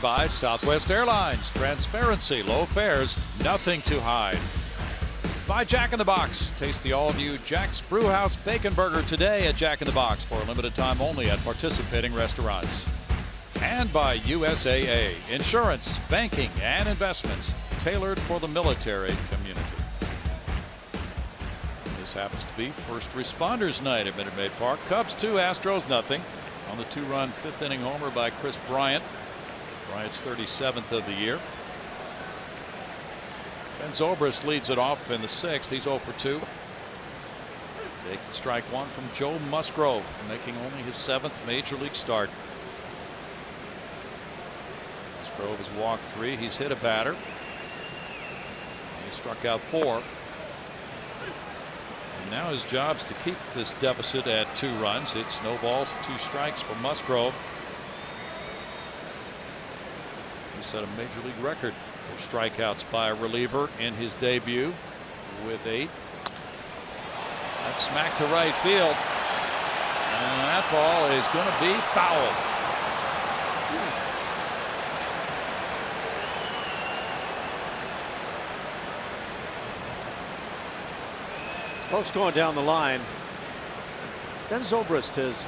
C: By Southwest Airlines. Transparency, low fares, nothing to hide. By Jack in the Box. Taste the all-new Jack's Brewhouse Bacon Burger today at Jack in the Box for a limited time only at participating restaurants. And by USAA. Insurance, banking, and investments tailored for the military community. This happens to be First Responders Night at Minute Maid Park. Cubs 2, Astros nothing. On the 2-run 5th inning homer by Chris Bryant. Bryant's 37th of the year. Ben Zobrist leads it off in the 6th. He's 0 for 2. Taking strike 1 from Joe Musgrove, making only his 7th major league start. Musgrove has walked 3. He's hit a batter. He struck out 4. And now his job is to keep this deficit at 2 runs. It's no balls, 2 strikes for Musgrove. He set a major league record for strikeouts by a reliever in his debut with 8. That's smacked to right field. And that ball is going to be foul. Close
D: going down the line. Ben Zobrist has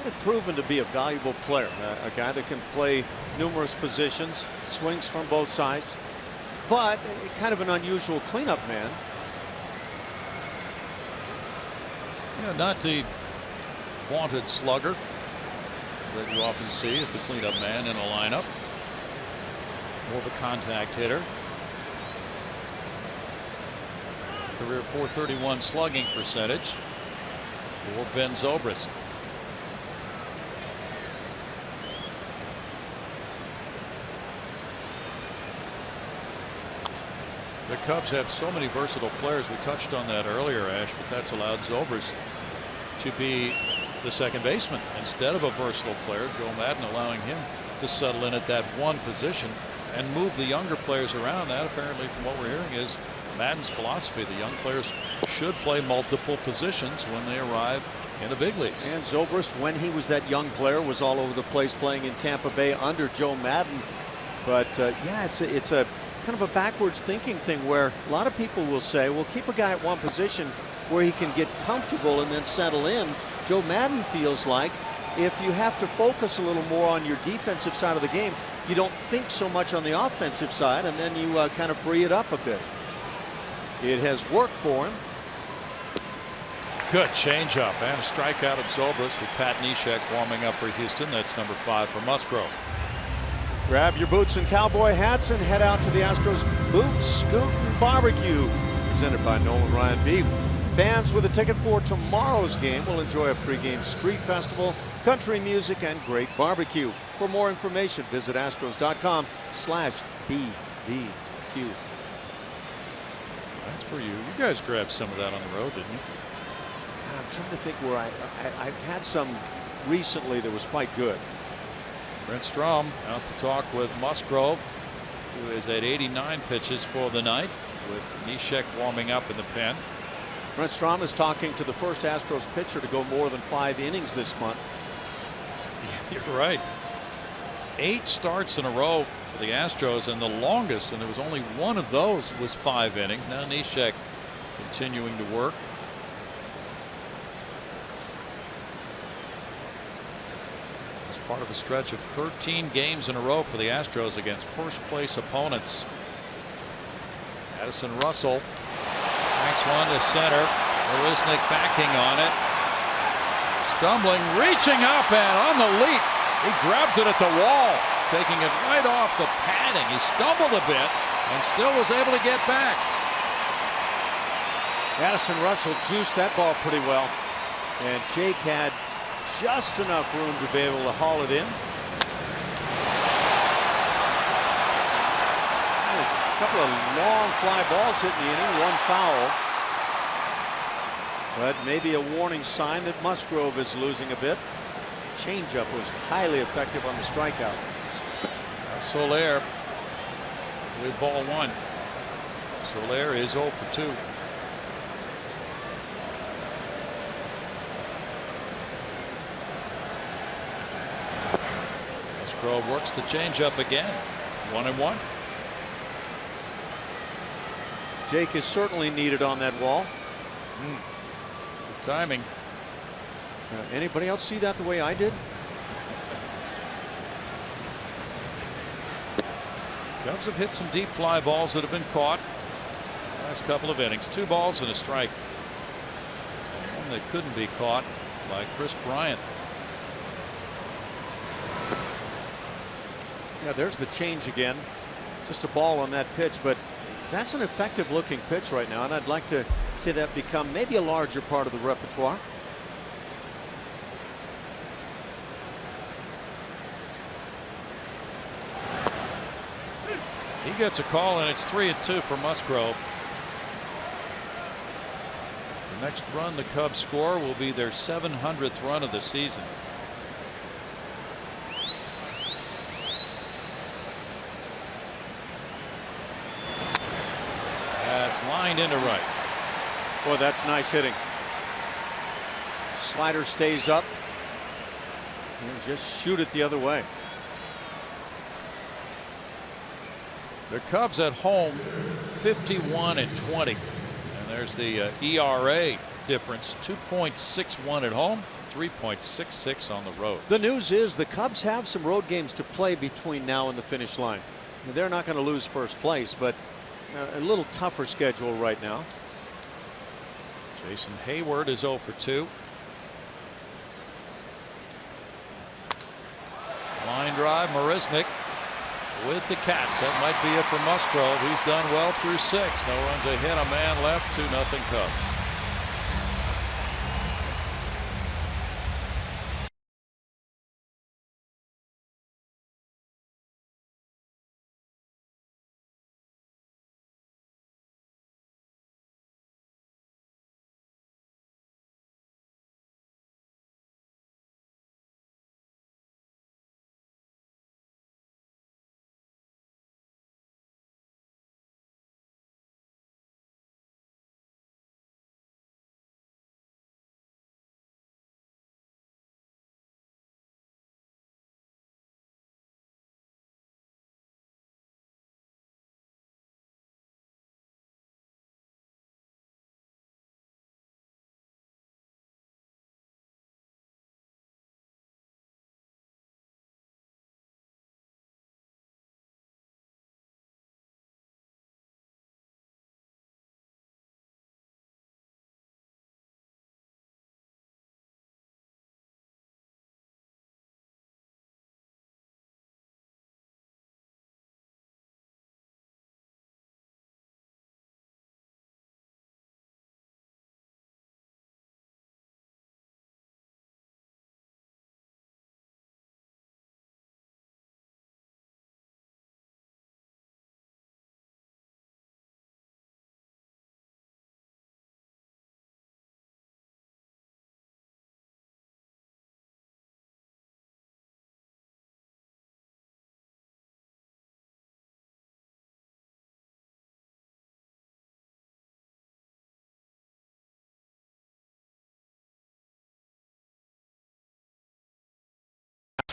D: really proven to be a valuable player, a guy that can play numerous positions, swings from both sides, but kind of an unusual cleanup man.
C: Yeah, not the vaunted slugger that you often see as the cleanup man in a lineup. More of a contact hitter. Career .431 slugging percentage for Ben Zobrist. The Cubs have so many versatile players. We touched on that earlier, Ash, but that's allowed Zobrist to be the second baseman instead of a versatile player. Joe Maddon allowing him to settle in at that one position and move the younger players around. That apparently, from what we're hearing, is Maddon's philosophy. The young players should play multiple positions when they arrive in the big leagues.
D: And Zobrist, when he was that young player, was all over the place playing in Tampa Bay under Joe Maddon. But yeah, it's a kind of a backwards thinking thing where a lot of people will say, well, keep a guy at one position where he can get comfortable and then settle in. Joe Maddon feels like if you have to focus a little more on your defensive side of the game, you don't think so much on the offensive side, and then you kind of free it up a bit. It has worked for him.
C: Good changeup and a strikeout of Zobrist with Pat Neshek warming up for Houston. That's number 5 for Musgrove.
D: Grab your boots and cowboy hats and head out to the Astros Boot Scoot and Barbecue, presented by Nolan Ryan Beef. Fans with a ticket for tomorrow's game will enjoy a pregame street festival, country music, and great barbecue. For more information, visit astros.com/BBQ.
C: That's for you. You guys grabbed some of that on the road, didn't you?
D: I'm trying to think where I've had some recently that was quite good.
C: Brent Strom out to talk with Musgrove, who is at 89 pitches for the night, with Neshek warming up in the pen.
D: Brent Strom is talking to the first Astros pitcher to go more than 5 innings this month.
C: You're right. 8 starts in a row for the Astros, and the longest, and there was only one of those, was 5 innings. Now Neshek continuing to work. Part of a stretch of 13 games in a row for the Astros against first place opponents. Addison Russell banks one to center. Marisnik backing on it. Stumbling, reaching up, and on the leap, he grabs it at the wall, taking it right off the padding. He stumbled a bit and still was able to get back.
D: Addison Russell juiced that ball pretty well, and Jake had just enough room to be able to haul it in. A couple of long fly balls hit in the inning, 1 foul. But maybe a warning sign that Musgrove is losing a bit. Changeup was highly effective on the strikeout.
C: Soler with ball 1. Soler is 0 for 2. Musgrove works the changeup again. 1-1.
D: Jake is certainly needed on that wall.
C: Good timing.
D: Anybody else see that the way I did?
C: Cubs have hit some deep fly balls that have been caught last couple of innings. 2 balls and a strike. One that couldn't be caught by Chris Bryant.
D: Yeah, there's the change again. Just a ball on that pitch, but that's an effective looking pitch right now, and I'd like to see that become maybe a larger part of the repertoire.
C: He gets a call, and it's 3-2 for Musgrove. The next run the Cubs score will be their 700th run of the season. That's lined into right.
D: Boy, that's nice hitting. Slider stays up and just shoot it the other way.
C: The Cubs at home 51-20, and there's the ERA difference, 2.61 at home, 3.66 on the road.
D: The news is the Cubs have some road games to play between now and the finish line. They're not going to lose first place, but a little tougher schedule right now.
C: Jason Hayward is 0 for 2. Line drive, Marisnik with the catch. That might be it for Musgrove. He's done well through 6. No runs, a hit, a man left, 2-0 Cubs.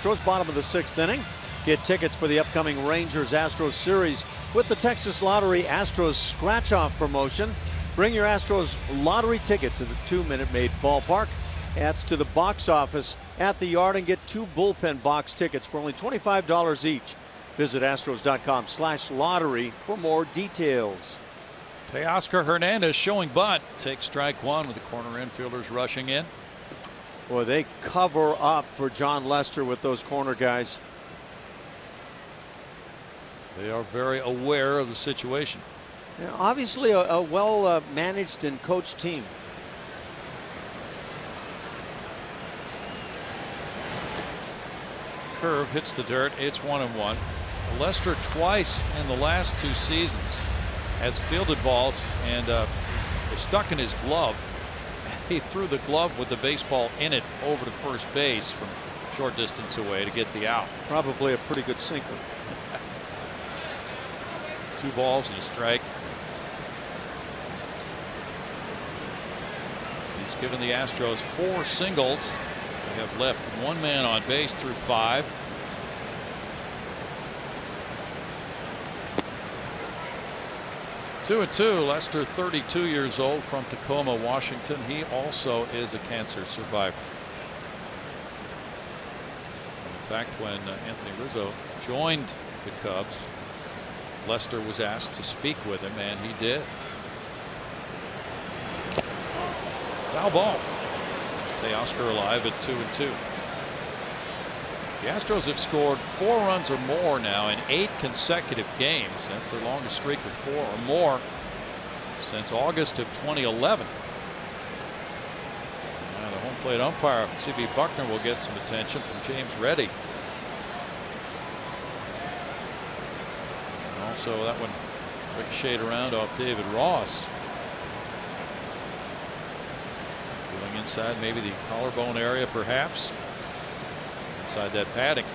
D: Astros, bottom of the 6th inning. Get tickets for the upcoming Rangers-Astros series with the Texas Lottery Astros scratch-off promotion. Bring your Astros lottery ticket to the 2-Minute Maid ballpark. That's to the box office at the Yard and get 2 bullpen box tickets for only $25 each. Visit astros.com/lottery for more details.
C: Teoscar Hernandez showing bunt. Takes strike 1 with the corner infielders rushing in.
D: Boy, they cover up for John Lester with those corner guys.
C: They are very aware of the situation.
D: Yeah, obviously a well managed and coached team.
C: Curve hits the dirt. It's 1-1. Lester twice in the last 2 seasons has fielded balls and they're stuck in his glove. He threw the glove with the baseball in it over to first base from short distance away to get the out.
D: Probably a pretty good sinker.
C: 2 balls and a strike. He's given the Astros 4 singles. They have left 1 man on base through 5. Two and 2. Lester, 32 years old, from Tacoma, Washington. He also is a cancer survivor. In fact, when Anthony Rizzo joined the Cubs, Lester was asked to speak with him, and he did. Foul ball. Teoscar alive at 2-2. The Astros have scored 4 runs or more now in 8 consecutive games. That's their longest streak of 4 or more since August of 2011. Now the home plate umpire, C.B. Buckner, will get some attention from James Reddy. And also that one ricocheted around off David Ross. Going inside maybe the collarbone area, perhaps. Inside that padding.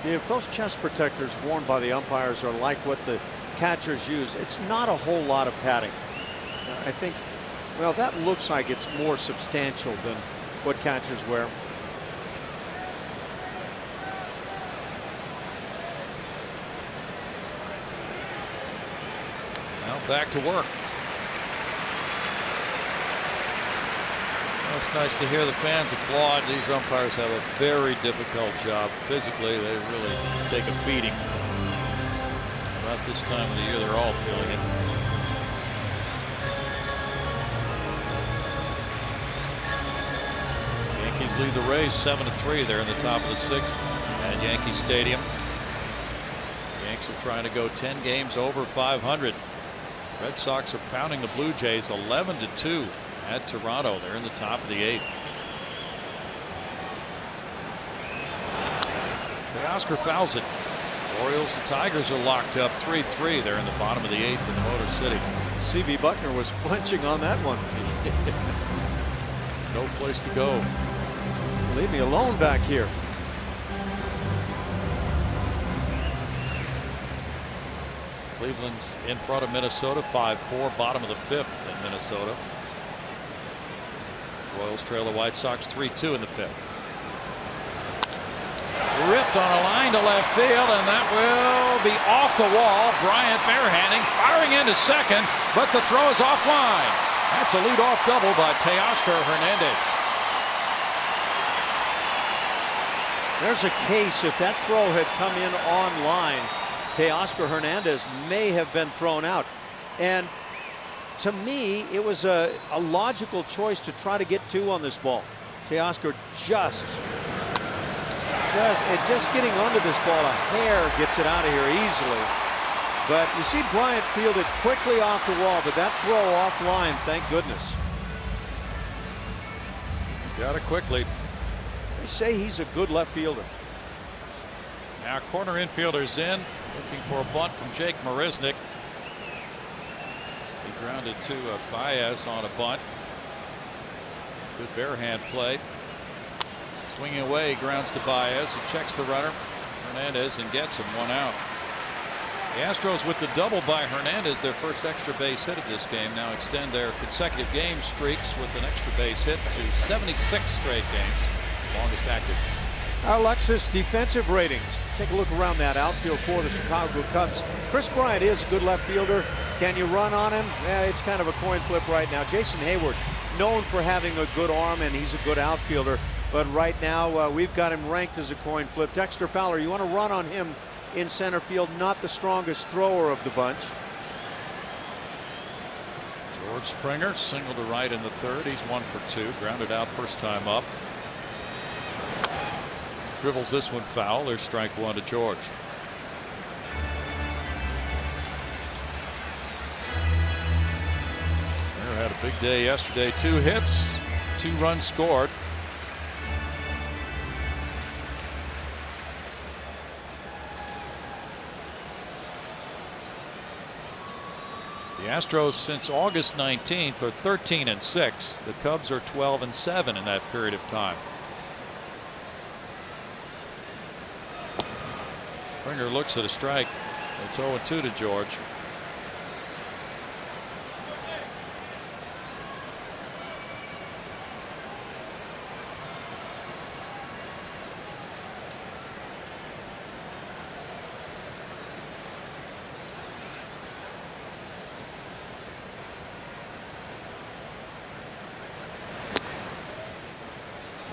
D: If those chest protectors worn by the umpires are like what the catchers use, it's not a whole lot of padding. I think, well, that looks like it's more substantial than what catchers wear. Now
C: back to work. It's nice to hear the fans applaud. These umpires have a very difficult job. Physically, they really take a beating. About this time of the year, they're all feeling it. Yankees lead the Rays 7-3. They're in the top of the 6th at Yankee Stadium. Yanks are trying to go 10 games over 500. Red Sox are pounding the Blue Jays 11-2 at Toronto. They're in the top of the 8th. Teoscar fouls it. Orioles and Tigers are locked up 3-3. They're in the bottom of the 8th in the Motor City.
D: C.B. Buckner was flinching on that one.
C: No place to go.
D: Leave me alone back here.
C: Cleveland's in front of Minnesota 5-4, bottom of the 5th in Minnesota. Royals trail the White Sox 3-2 in the 5th. Ripped on a line to left field, and that will be off the wall. Bryant barehanding, firing into second, but the throw is offline. That's a leadoff double by Teoscar Hernandez.
D: There's a case. If that throw had come in on line, Teoscar Hernandez may have been thrown out. And to me, it was a logical choice to try to get 2 on this ball. Teoscar just getting under this ball a hair gets it out of here easily. But you see Bryant field it quickly off the wall, but that throw offline, thank goodness.
C: Got it quickly.
D: They say he's a good left fielder.
C: Now corner infielders in, looking for a bunt from Jake Marisnick. He grounded to Baez on a bunt. Good barehand play. Swinging away, grounds to Baez, who checks the runner, Hernandez, and gets him 1 out. The Astros, with the double by Hernandez, their first extra base hit of this game, now extend their consecutive game streaks with an extra base hit to 76 straight games, longest active.
D: Our Lexus defensive ratings. Take a look around that outfield for the Chicago Cubs. Chris Bryant is a good left fielder. Can you run on him? It's kind of a coin flip right now. Jason Hayward, known for having a good arm, and he's a good outfielder. But right now, we've got him ranked as a coin flip. Dexter Fowler, you want to run on him in center field, not the strongest thrower of the bunch.
C: George Springer single to right in the 3rd. He's 1 for 2. Grounded out first time up. Dribbles this one foul. There's strike 1 to George. Springer had a big day yesterday. 2 hits, 2 runs scored. The Astros since August 19th are 13-6. The Cubs are 12-7 in that period of time. Springer looks at a strike. It's 0-2 to George.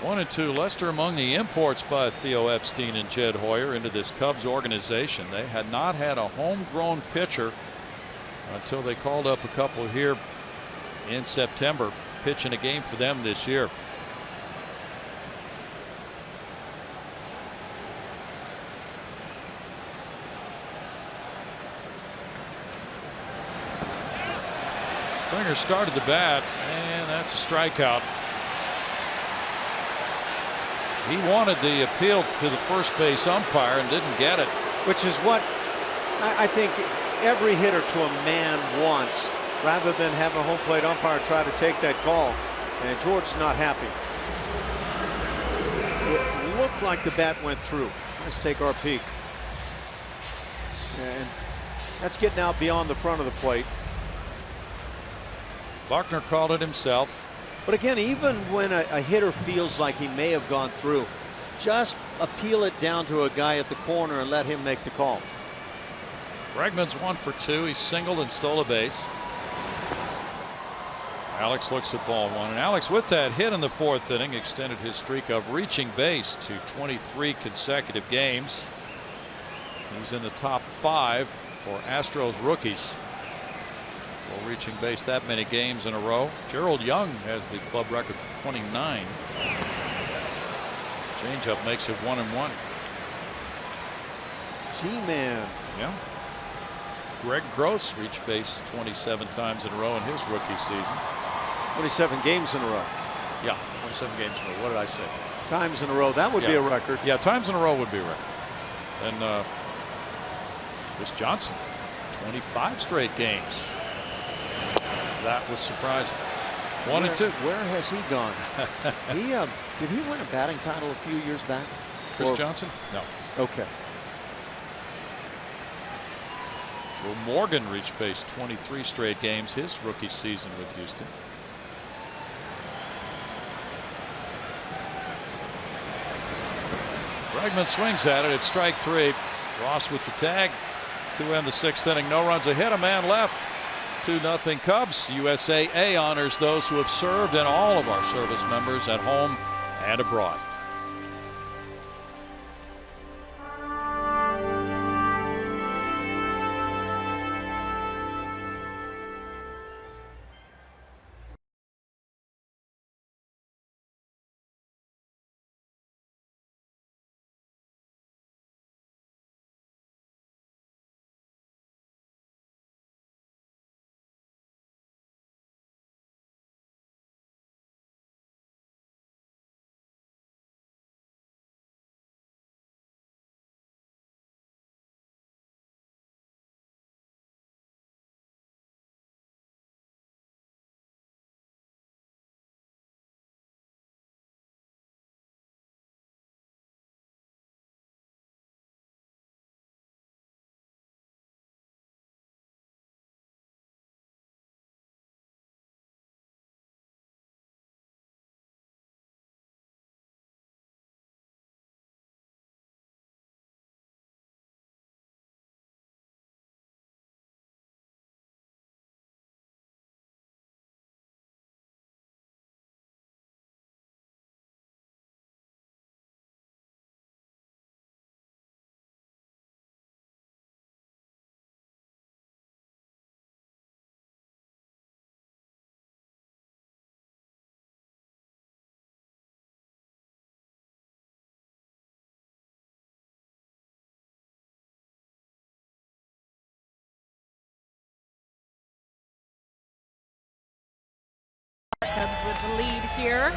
C: One and 2. Lester among the imports by Theo Epstein and Jed Hoyer into this Cubs organization. They had not had a homegrown pitcher until they called up a couple here in September, pitching a game for them this year. Springer started the bat, and that's a strikeout. He wanted the appeal to the first base umpire and didn't get it.
D: Which is what I think every hitter to a man wants, rather than have a home plate umpire try to take that call. And George's not happy. It looked like the bat went through. Let's take our peek. And that's getting out beyond the front of the plate.
C: Buckner called it himself.
D: But again, even when a hitter feels like he may have gone through, just appeal it down to a guy at the corner and let him make the call.
C: Bregman's 1 for 2. He singled and stole a base. Alex looks at ball one, and Alex, with that hit in the 4th inning, extended his streak of reaching base to 23 consecutive games. He's in the top 5 for Astros rookies for reaching base that many games in a row. Gerald Young has the club record for 29. Changeup makes it 1-1.
D: G-Man.
C: Yeah. Greg Gross reached base 27 times in a row in his rookie season.
D: 27 games in a row.
C: Yeah, 27 games in a row. What did I say?
D: Times in a row. That would be a record.
C: Yeah, times in a row would be a record. And Chris Johnson, 25 straight games. That was surprising. 1 and 2.
D: Where has he gone? Did he win a batting title a few years back?
C: Chris Johnson? No.
D: Okay.
C: Joe Morgan reached base 23 straight games his rookie season with Houston. Bregman swings at it. It's strike 3. Ross with the tag to end the 6th inning. No runs, a hit, a man left. 2-0 Cubs. USAA honors those who have served and all of our service members at home and abroad.
B: Cubs with the lead here,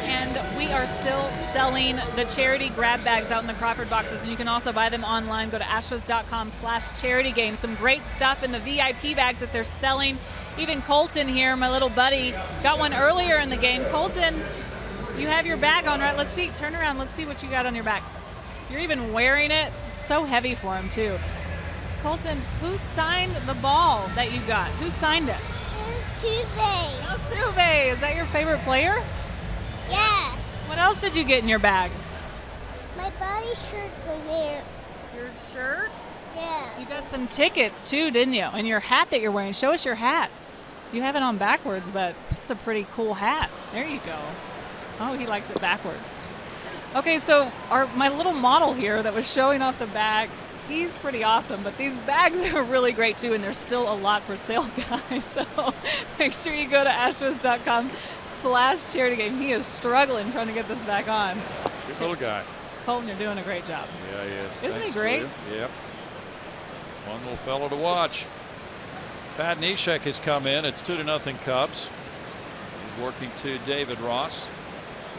B: and we are still selling the charity grab bags out in the Crawford boxes, and you can also buy them online. Go to astros.com/charity game. Some great stuff in the VIP bags that they're selling. Even Colton here, my little buddy, got one earlier in the game. Colton, you have your bag on, right? Let's see. Turn around. Let's see what you got on your back. You're even wearing it. It's so heavy for him too. Colton, who signed the ball that you got? Who signed it?
F: Altuve.
B: Altuve. Is that your favorite player?
F: Yeah.
B: What else did you get in your bag?
F: My body shirt's in there.
B: Your shirt?
F: Yeah.
B: You got some tickets too, didn't you? And your hat that you're wearing. Show us your hat. You have it on backwards, but it's a pretty cool hat. There you go. Oh, he likes it backwards. Okay, so my little model here that was showing off the bag, he's pretty awesome, but these bags are really great too, and there's still a lot for sale, guys. So make sure you go to astros.com/charity game. He is struggling trying to get this back on.
C: Good little guy.
B: Colton, you're doing a great job.
C: Yeah, he is.
B: Isn't he great?
C: Yep. One little fellow to watch. Pat Neshek has come in. It's 2-0 Cubs. He's working to David Ross.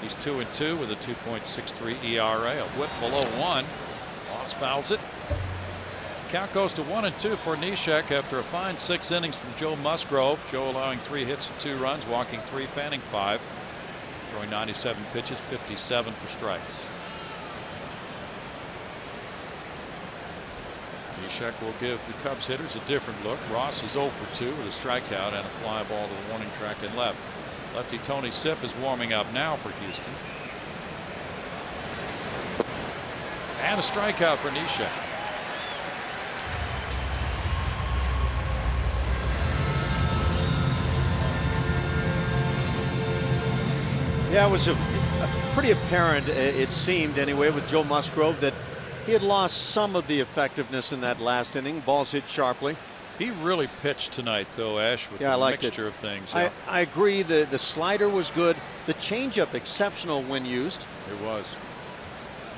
C: He's 2-2 with a 2.63 ERA, a whip below 1. Ross fouls it. Count goes to 1-2 for Neshek after a fine 6 innings from Joe Musgrove. Joe allowing 3 hits and 2 runs, walking 3, fanning 5, throwing 97 pitches, 57 for strikes. Neshek will give the Cubs hitters a different look. Ross is 0 for 2 with a strikeout and a fly ball to the warning track and left. Lefty Tony Sipp is warming up now for Houston. And a strikeout for Neshek.
D: Yeah, it was pretty apparent, it seemed anyway, with Joe Musgrove that he had lost some of the effectiveness in that last inning. Balls hit sharply.
C: He really pitched tonight, though, Ash, with a mixture of things. Yeah.
D: I agree. The slider was good. The changeup exceptional when used.
C: It was.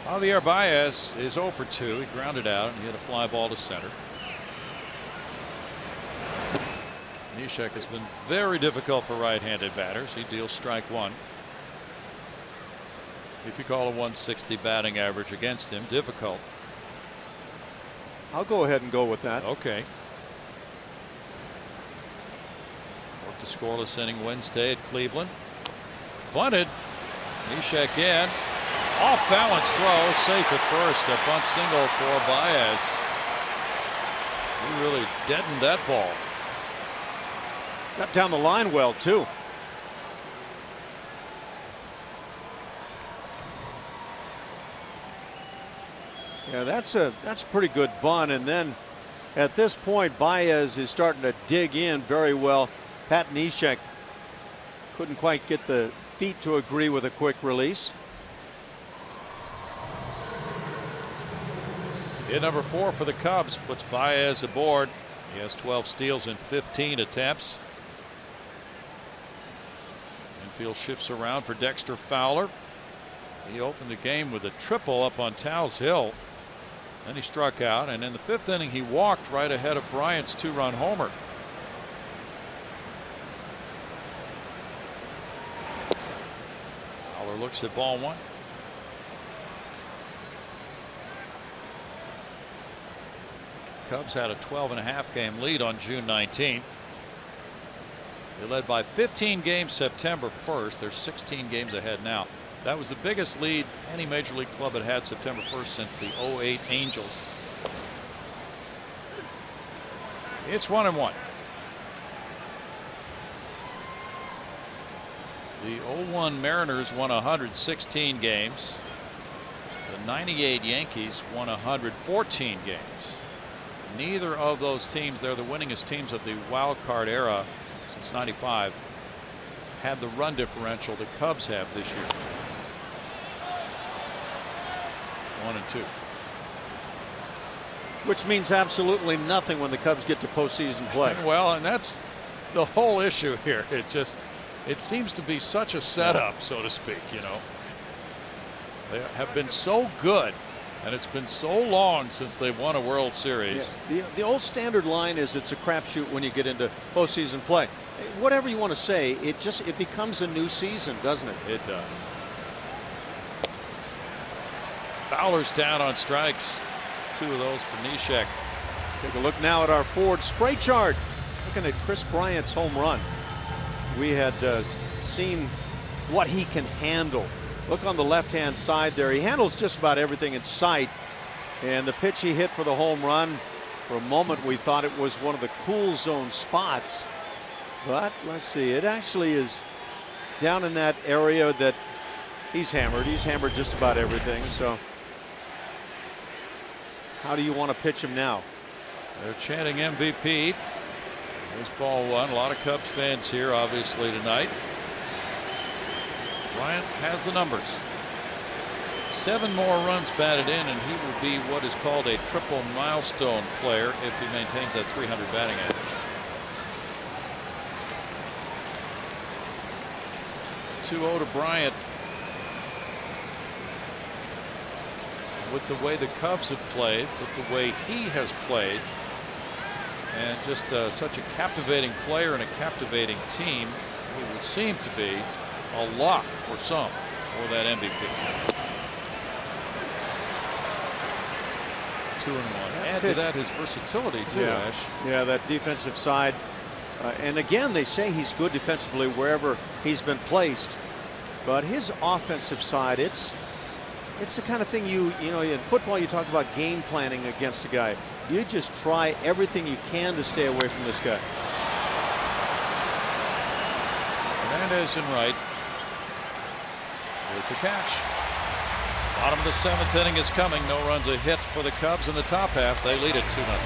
C: Javier Baez is 0 for 2. He grounded out and he hit a fly ball to center. Neshek has been very difficult for right-handed batters. He deals strike one. If you call a 160 batting average against him, difficult.
D: I'll go ahead and go with that.
C: Okay. Worked a scoreless inning Wednesday at Cleveland. Bunted. Neshek in. Off balance throw. Safe at first. A bunt single for Baez. He really deadened that ball.
D: Got down the line well, too. Yeah, that's a pretty good bunt, and then at this point Baez is starting to dig in very well. Pat Neshek couldn't quite get the feet to agree with a quick release.
C: Hit number 4 for the Cubs puts Baez aboard. He has 12 steals in 15 attempts. Infield shifts around for Dexter Fowler. He opened the game with a triple up on Towles Hill. Then he struck out, and in the 5th inning he walked right ahead of Bryant's 2-run homer. Fowler looks at ball 1. Cubs had a 12.5 game lead on June 19th. They led by 15 games September 1st. They're 16 games ahead now. That was the biggest lead any major league club had September 1st since the 08 Angels. It's 1-1. The 01 Mariners won 116 games. The 98 Yankees won 114 games. Neither of those teams, they're the winningest teams of the wild card era since '95, had the run differential the Cubs have this year. 1-2.
D: Which means absolutely nothing when the Cubs get to postseason play.
C: Well, and that's the whole issue here. It seems to be such a setup, so to speak. You know, they have been so good, and it's been so long since they've won a World Series.
D: Yeah. The old standard line is it's a crapshoot when you get into postseason play. Whatever you want to say, it becomes a new season, doesn't it?
C: It does. Fowler's down on strikes. 2 of those for Neshek.
D: Take a look now at our forward spray chart. Looking at Chris Bryant's home run. We had seen what he can handle. Look on the left-hand side there. He handles just about everything in sight. And the pitch he hit for the home run, for a moment we thought it was one of the cool zone spots. But let's see, it actually is down in that area that he's hammered. He's hammered just about everything. So how do you want to pitch him now?
C: They're chanting MVP. There's ball 1. A lot of Cubs fans here, obviously, tonight. Bryant has the numbers. 7 more runs batted in, and he will be what is called a triple milestone player if he maintains that 300 batting average. .2-0 to Bryant. With the way the Cubs have played, with the way he has played, and just such a captivating player and a captivating team, it would seem to be a lock for some for that MVP. 2-1. Add to that his versatility too, Ash.
D: Yeah, that defensive side. And again, they say he's good defensively wherever he's been placed. But his offensive side, it's the kind of thing you know, in football you talk about game planning against a guy. You just try everything you can to stay away from this guy.
C: Hernandez in right with the catch. Bottom of the 7th inning is coming. No runs a hit for the Cubs in the top half. They lead it 2-0.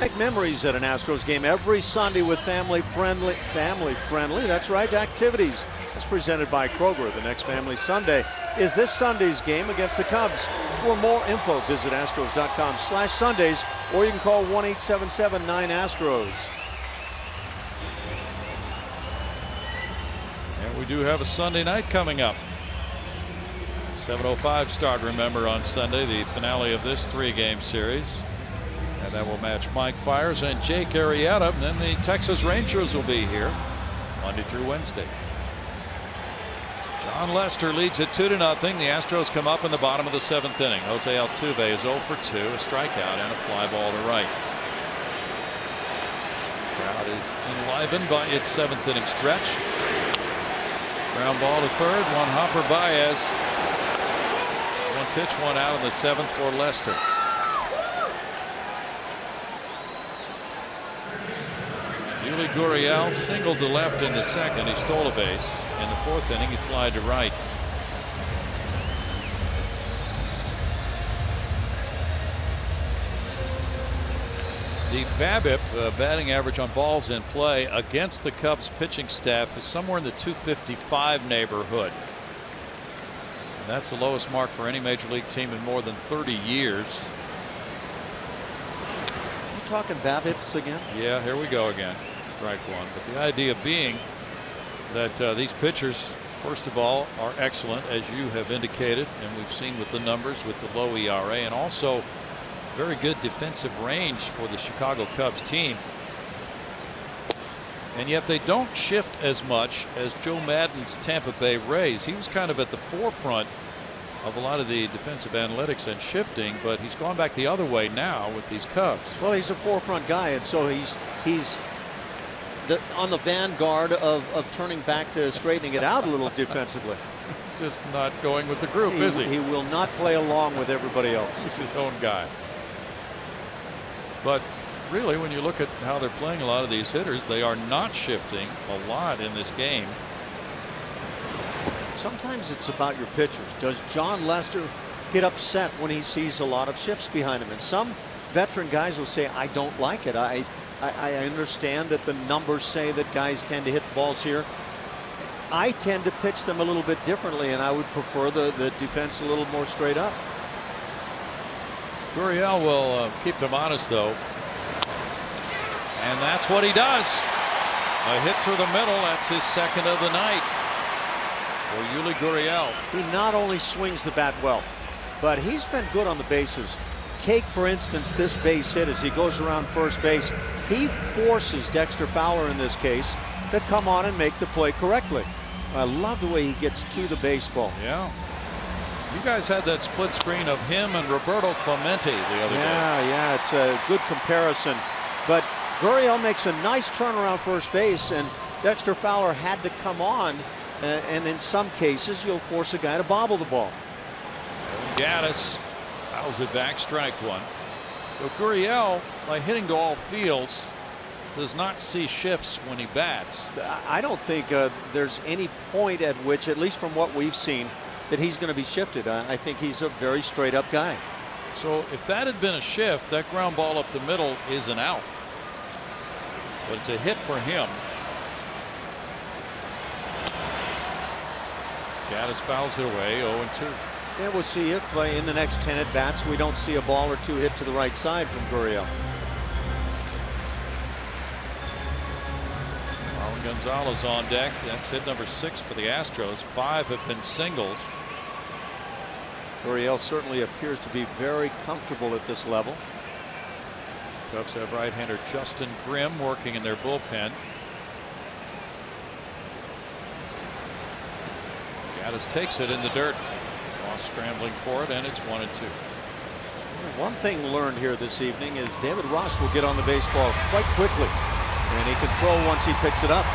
D: Make memories at an Astros game every Sunday with family-friendly, that's right, activities. It's presented by Kroger. The next Family Sunday is this Sunday's game against the Cubs. For more info, visit astros.com/Sundays, or you can call 1-877-9-ASTROS.
C: And we do have a Sunday night coming up. 7:05 start, remember, on Sunday, the finale of this 3-game series. And that will match Mike Fiers and Jake Arrieta. And then the Texas Rangers will be here Monday through Wednesday. John Lester leads it 2-0. The Astros come up in the bottom of the 7th inning. Jose Altuve is 0 for 2, a strikeout and a fly ball to right. Crowd is enlivened by its 7th inning stretch. Ground ball to third, one hopper Baez. One pitch, one out in the 7th for Lester. Yuli Gurriel singled to left in the 2nd. He stole a base. In the 4th inning, he flied to right. The BABIP, batting average on balls in play against the Cubs pitching staff, is somewhere in the 255 neighborhood. And that's the lowest mark for any major league team in more than 30 years.
D: You talking BABIPs again?
C: Yeah, here we go again. Strike one. But the idea being that these pitchers, first of all, are excellent, as you have indicated, and we've seen with the numbers with the low ERA, and also very good defensive range for the Chicago Cubs team. And yet they don't shift as much as Joe Maddon's Tampa Bay Rays. He was kind of at the forefront of a lot of the defensive analytics and shifting, but he's gone back the other way now with these Cubs.
D: Well, he's a forefront guy, and so he's on the vanguard of turning back to straightening it out a little defensively.
C: He's just not going with the group, is he?
D: He will not play along with everybody else.
C: He's his own guy. But really, when you look at how they're playing a lot of these hitters, they are not shifting a lot in this game.
D: Sometimes it's about your pitchers. Does John Lester get upset when he sees a lot of shifts behind him? And some veteran guys will say, I don't like it. I understand that the numbers say that guys tend to hit the balls here. I tend to pitch them a little bit differently, and I would prefer the defense a little more straight up.
C: Gurriel will keep them honest, though. And that's what he does. A hit through the middle. That's his 2nd of the night for Yuli Gurriel.
D: He not only swings the bat well, but he's been good on the bases. Take, for instance, this base hit as he goes around first base. He forces Dexter Fowler, in this case, to come on and make the play correctly. I love the way he gets to the baseball.
C: Yeah. You guys had that split screen of him and Roberto Clemente the other day.
D: Yeah, it's a good comparison. But Gurriel makes a nice turn around first base, and Dexter Fowler had to come on, and in some cases, you'll force a guy to bobble the ball.
C: Gaddis fouls it back, strike one. So Gurriel, by hitting to all fields, does not see shifts when he bats.
D: I don't think there's any point at which, at least from what we've seen, that he's going to be shifted. I think he's a very straight up guy.
C: So if that had been a shift, that ground ball up the middle is an out. But it's a hit for him. Gaddis fouls it away, 0-2.
D: And we'll see if in the next 10 at-bats we don't see a ball or two hit to the right side from Gurriel.
C: Marlon Gonzalez on deck. That's hit number 6 for the Astros. 5 have been singles.
D: Gurriel certainly appears to be very comfortable at this level.
C: Cubs have right-hander Justin Grimm working in their bullpen. Gaddis takes it in the dirt. Ross scrambling for it, and it's 1-2.
D: One thing learned here this evening is David Ross will get on the baseball quite quickly, and he can throw once he picks it up.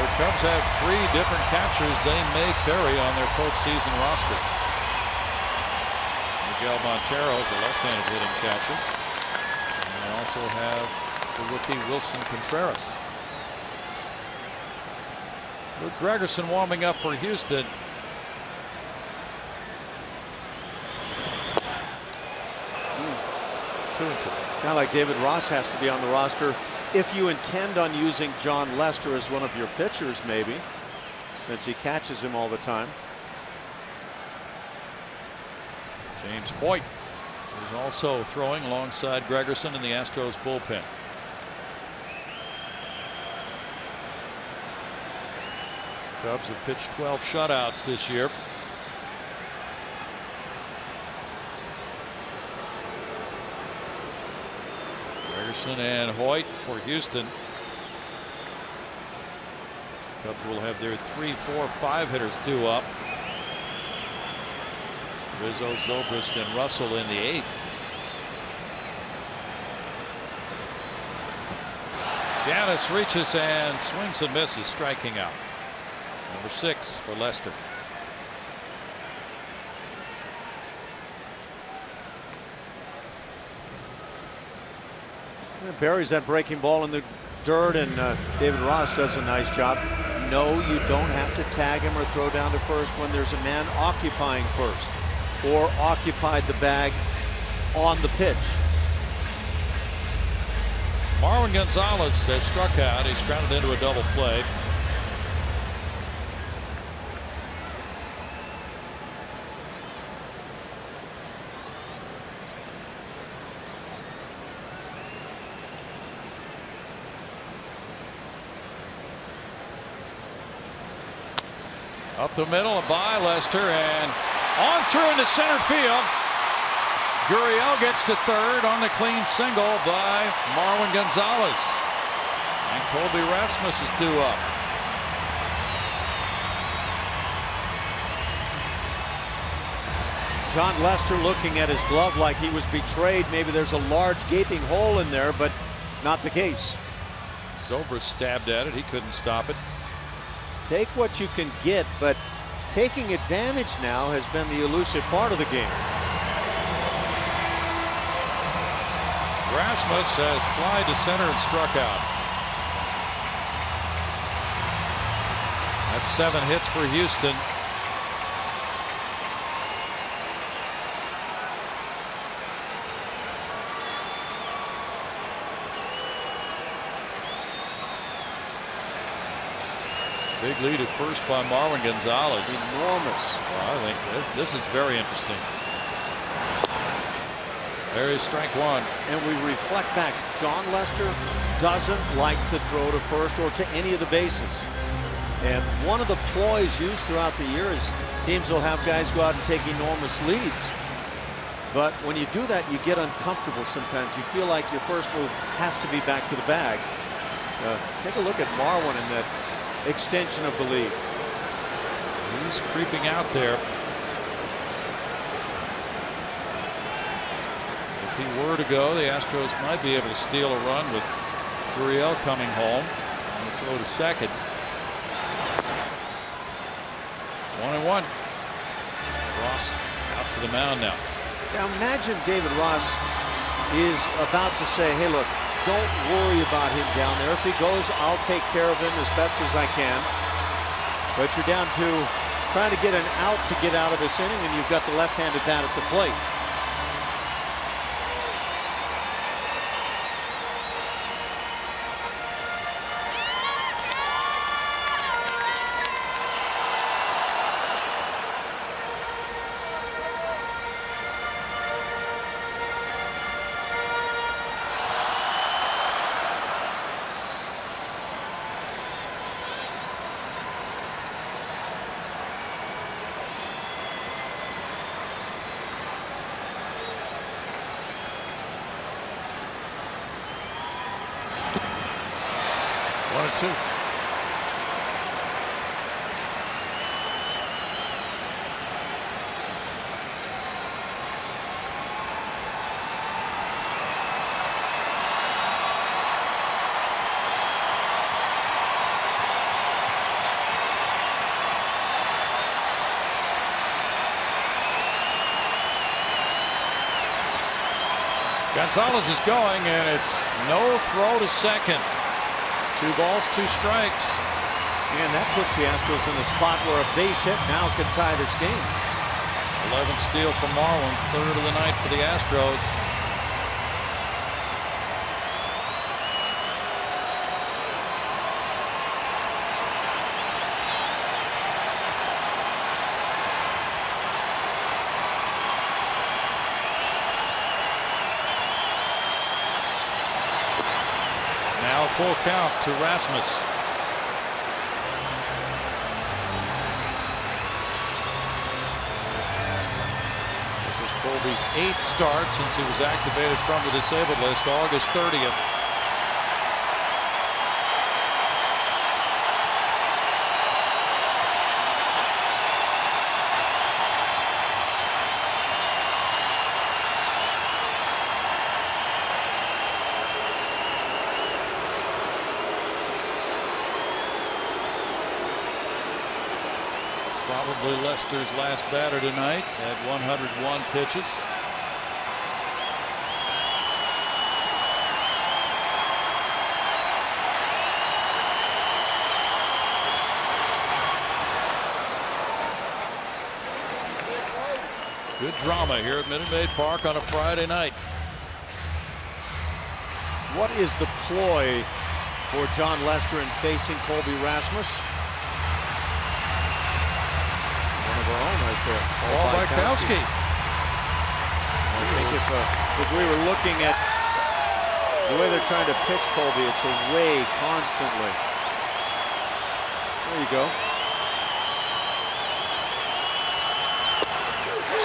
C: The Cubs have 3 different catchers they may carry on their postseason roster. Miguel Montero is a left-handed hitting catcher. And they also have the rookie Wilson Contreras. Luke Gregerson warming up for Houston. 2-2.
D: Kind of like David Ross has to be on the roster if you intend on using John Lester as one of your pitchers, maybe, since he catches him all the time.
C: James Hoyt is also throwing alongside Gregerson in the Astros bullpen. Cubs have pitched 12 shutouts this year. Gregerson and Hoyt for Houston. Cubs will have their 3, 4, 5 hitters due up. Rizzo, Zobrist, and Russell in the 8th. Giannis reaches and swings and misses, striking out. Number 6 for Lester.
D: Buries that breaking ball in the dirt, and David Ross does a nice job. No, you don't have to tag him or throw down to first when there's a man occupying first or occupied the bag on the pitch.
C: Marwin Gonzalez has struck out. He's grounded into a double play. Up the middle, by Lester, and on through into center field. Gurriel gets to third on the clean single by Marwin Gonzalez. And Colby Rasmus is due up.
D: John Lester looking at his glove like he was betrayed. Maybe there's a large gaping hole in there, but not the case.
C: Zobrist stabbed at it. He couldn't stop it.
D: Take what you can get, but taking advantage now has been the elusive part of the game.
C: Rasmus has flied to center and struck out. That's 7 hits for Houston. Big lead at first by Marwin Gonzalez.
D: Enormous.
C: Well, I think this is very interesting. There is strike one.
D: And we reflect back. John Lester doesn't like to throw to first or to any of the bases. And one of the ploys used throughout the year is teams will have guys go out and take enormous leads. But when you do that, you get uncomfortable sometimes. You feel like your first move has to be back to the bag. Take a look at Marwin in that extension of the lead.
C: He's creeping out there. If he were to go, the Astros might be able to steal a run with Gurriel coming home. And throw to second. 1-1. Ross out to the mound now.
D: Now imagine David Ross is about to say, hey, look, don't worry about him down there. If he goes, I'll take care of him as best as I can. But you're down to trying to get an out to get out of this inning, and you've got the left-handed bat at the plate.
C: Gonzalez is going, and it's no throw to second. 2 balls, 2 strikes.
D: And that puts the Astros in a spot where a base hit now could tie this game.
C: 11th steal for Marwin, 3rd of the night for the Astros. Now full count to Rasmus. This is Colby's 8th start since he was activated from the disabled list August 30th. Probably Lester's last batter tonight at 101 pitches. Good drama here at Minute Maid Park on a Friday night.
D: What is the ploy for John Lester in facing Colby Rasmus? Of our own right there.
C: Paul Bykowski.
D: I think if we were looking at the way they're trying to pitch Colby, it's away constantly. There you go.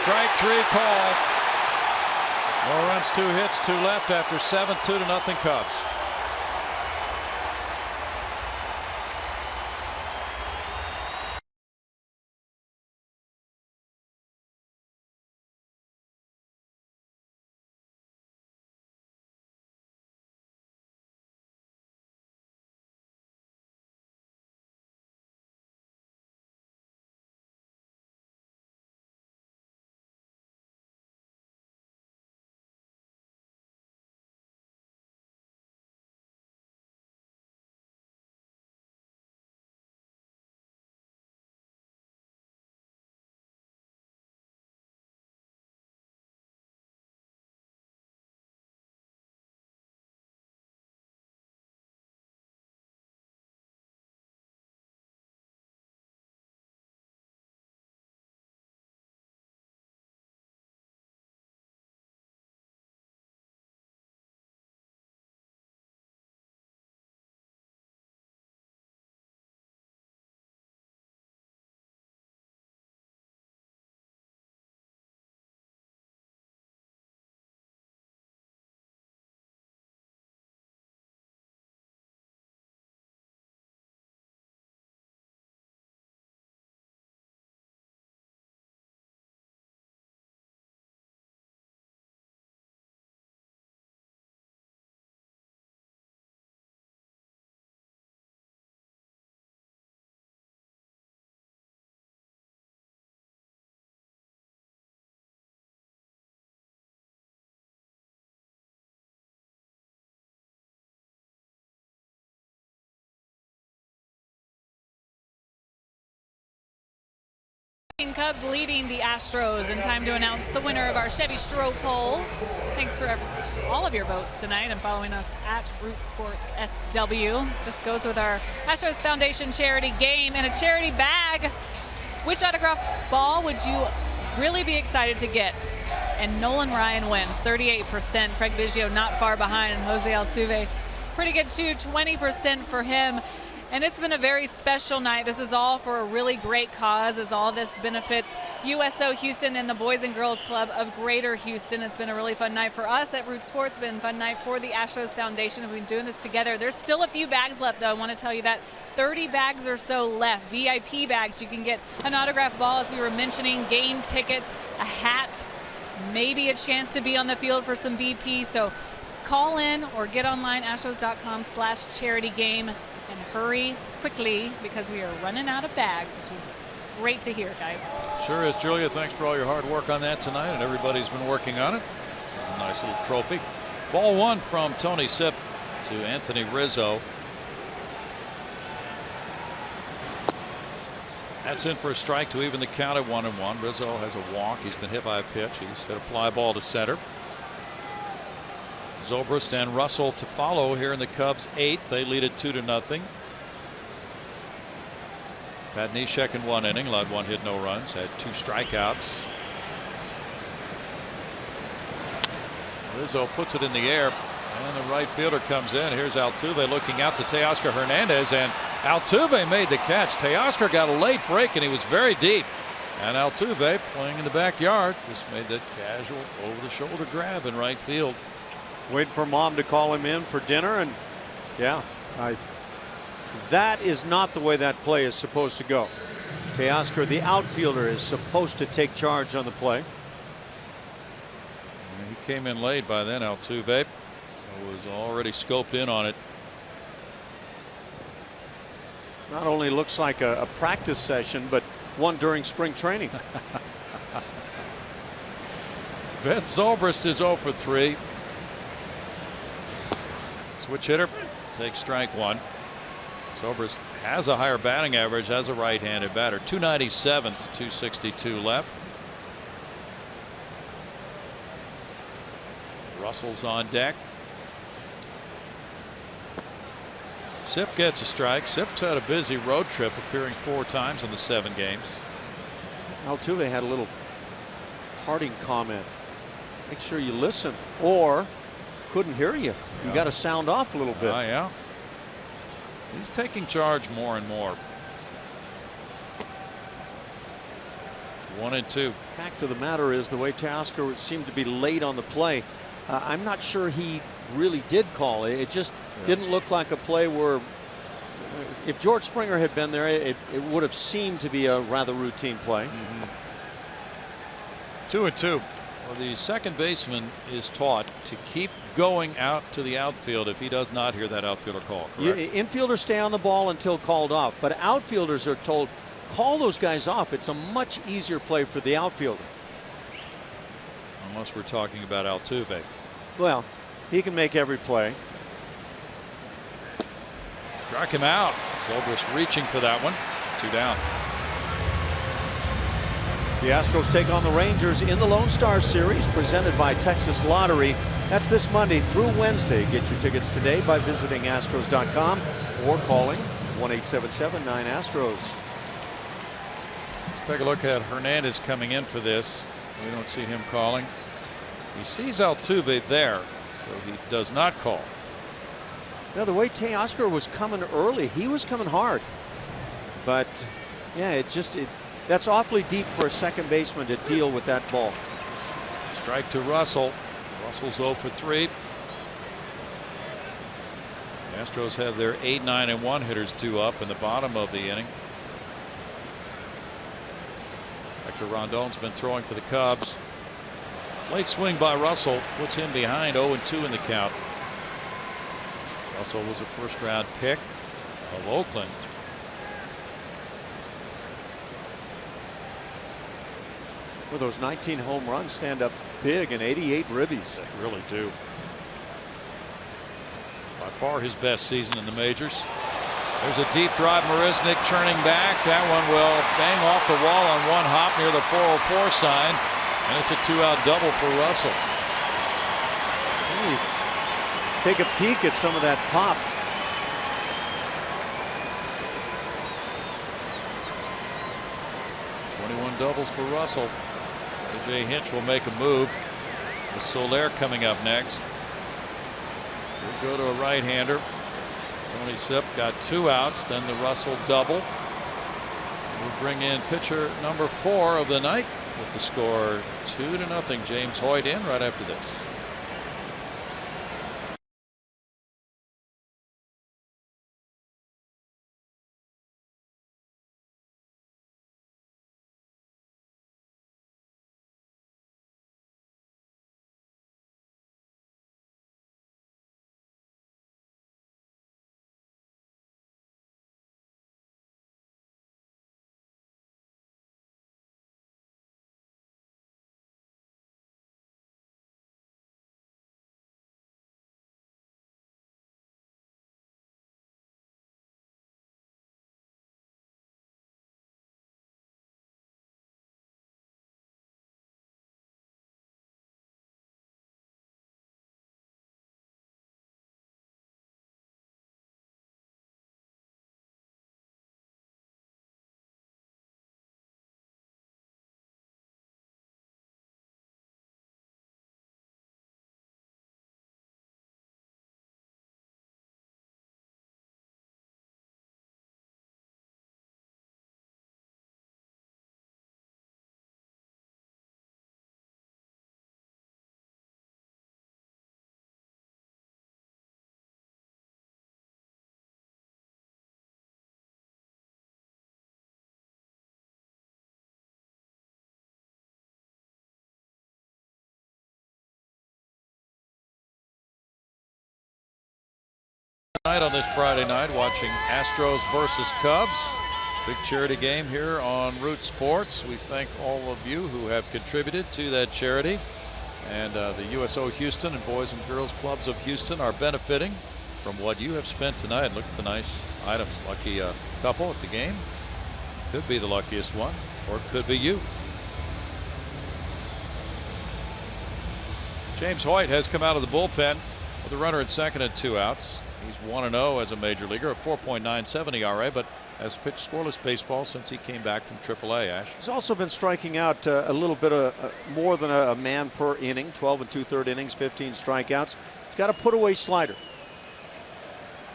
C: Strike 3 call. No runs, 2 hits, 2 left after 7, 2-0 Cubs.
B: Cubs leading the Astros, and time to announce the winner of our Chevy Stro poll. Thanks for all of your votes tonight and following us at Root Sports SW. This goes with our Astros Foundation charity game and a charity bag. Which autograph ball would you really be excited to get? And Nolan Ryan wins, 38%. Craig Biggio not far behind, and Jose Altuve pretty good too, 20% for him. And it's been a very special night. This is all for a really great cause, as all this benefits USO Houston and the Boys and Girls Club of Greater Houston. It's been a really fun night for us at Root Sports. It's been a fun night for the Astros Foundation. We've been doing this together. There's still a few bags left, though. I want to tell you that 30 bags or so left. VIP bags. You can get an autographed ball, as we were mentioning, game tickets, a hat, maybe a chance to be on the field for some BP. So call in or get online, astros.com/charity-game. And hurry quickly, because we are running out of bags, which is great to hear, guys.
C: Sure is, Julia. Thanks for all your hard work on that tonight, and everybody's been working on it. It's a nice little trophy. Ball 1 from Tony Sipp to Anthony Rizzo. That's in for a strike to even the count at 1-1. Rizzo has a walk. He's been hit by a pitch. He's hit a fly ball to center. Zobrist and Russell to follow here in the Cubs' 8th. They lead it 2-0. Pat Neshek in 1 inning, allowed 1 hit, no runs, had 2 strikeouts. Rizzo puts it in the air, And the right fielder comes in. Here's Altuve looking out to Teoscar Hernandez, and Altuve made the catch. Teoscar got a late break, and he was very deep. And Altuve, playing in the backyard, just made that casual over-the-shoulder grab in right field.
D: Waiting for Mom to call him in for dinner, and yeah, that is not the way that play is supposed to go. Teoscar, the outfielder, is supposed to take charge on the play.
C: He came in late by then. Altuve was already scoped in on it.
D: Not only looks like a practice session, but one during spring training.
C: Ben Zobrist is 0 for 3. Switch hitter takes strike one. Zobrist has a higher batting average as a right-handed batter. 297 to 262 left. Russell's on deck. Sip gets a strike. Sip's had a busy road trip, appearing 4 times in the 7 games.
D: Altuve had a little parting comment. Make sure you listen, or couldn't hear you. You got to sound off a little bit.
C: Oh, yeah. He's taking charge more and more. 1-2.
D: Fact of the matter is, the way Teoscar seemed to be late on the play, I'm not sure he really did call it. It just didn't look like a play where, if George Springer had been there, it would have seemed to be a rather routine play.
C: 2-2. Well, the second baseman is taught to keep going out to the outfield if he does not hear that outfielder call.
D: Infielders stay on the ball until called off, but outfielders are told, call those guys off. It's a much easier play for the outfielder.
C: Unless we're talking about Altuve.
D: Well, he can make every play.
C: Struck him out. Zobrist reaching for that one. 2 down.
D: The Astros take on the Rangers in the Lone Star Series, presented by Texas Lottery. That's this Monday through Wednesday. Get your tickets today by visiting Astros.com or calling 1-877-9-ASTROS.
C: Let's take a look at Hernandez coming in for this. We don't see him calling. He sees Altuve there, so he does not call.
D: Now, the way Teoscar was coming early, he was coming hard. But, yeah, that's awfully deep for a second baseman to deal with that ball.
C: Strike to Russell. Russell's 0 for 3. The Astros have their 8, 9, and 1 hitters due up in the bottom of the inning. Hector Rondon's been throwing for the Cubs. Late swing by Russell puts him behind. 0-2 in the count. Russell was a first-round pick of Oakland.
D: Well, those 19 home runs stand up big, and 88 ribbies.
C: They really do. By far his best season in the majors. There's a deep drive. Marisnick churning back. That one will bang off the wall on one hop near the 404 sign. And it's a 2-out double for Russell.
D: Hey, take a peek at some of that pop.
C: Doubles for Russell. A.J. Hinch will make a move with Soler coming up next. We'll go to a right-hander. Tony Sipp got 2 outs, then the Russell double. We'll bring in pitcher number 4 of the night with the score 2-0. James Hoyt in right after this. Tonight on this Friday night, watching Astros versus Cubs. Big charity game here on Root Sports. We thank all of you who have contributed to that charity. And the USO Houston and Boys and Girls Clubs of Houston are benefiting from what you have spent tonight. Look at the nice items. Lucky couple at the game. Could be the luckiest one, or it could be you. James Hoyt has come out of the bullpen with a runner at second and 2 outs. He's 1-0 as a major leaguer, a 4.97 ERA, but has pitched scoreless baseball since he came back from AAA, Ash.
D: He's also been striking out a little bit more than a man per inning, 12 and 2/3 innings, 15 strikeouts. He's got a put-away slider.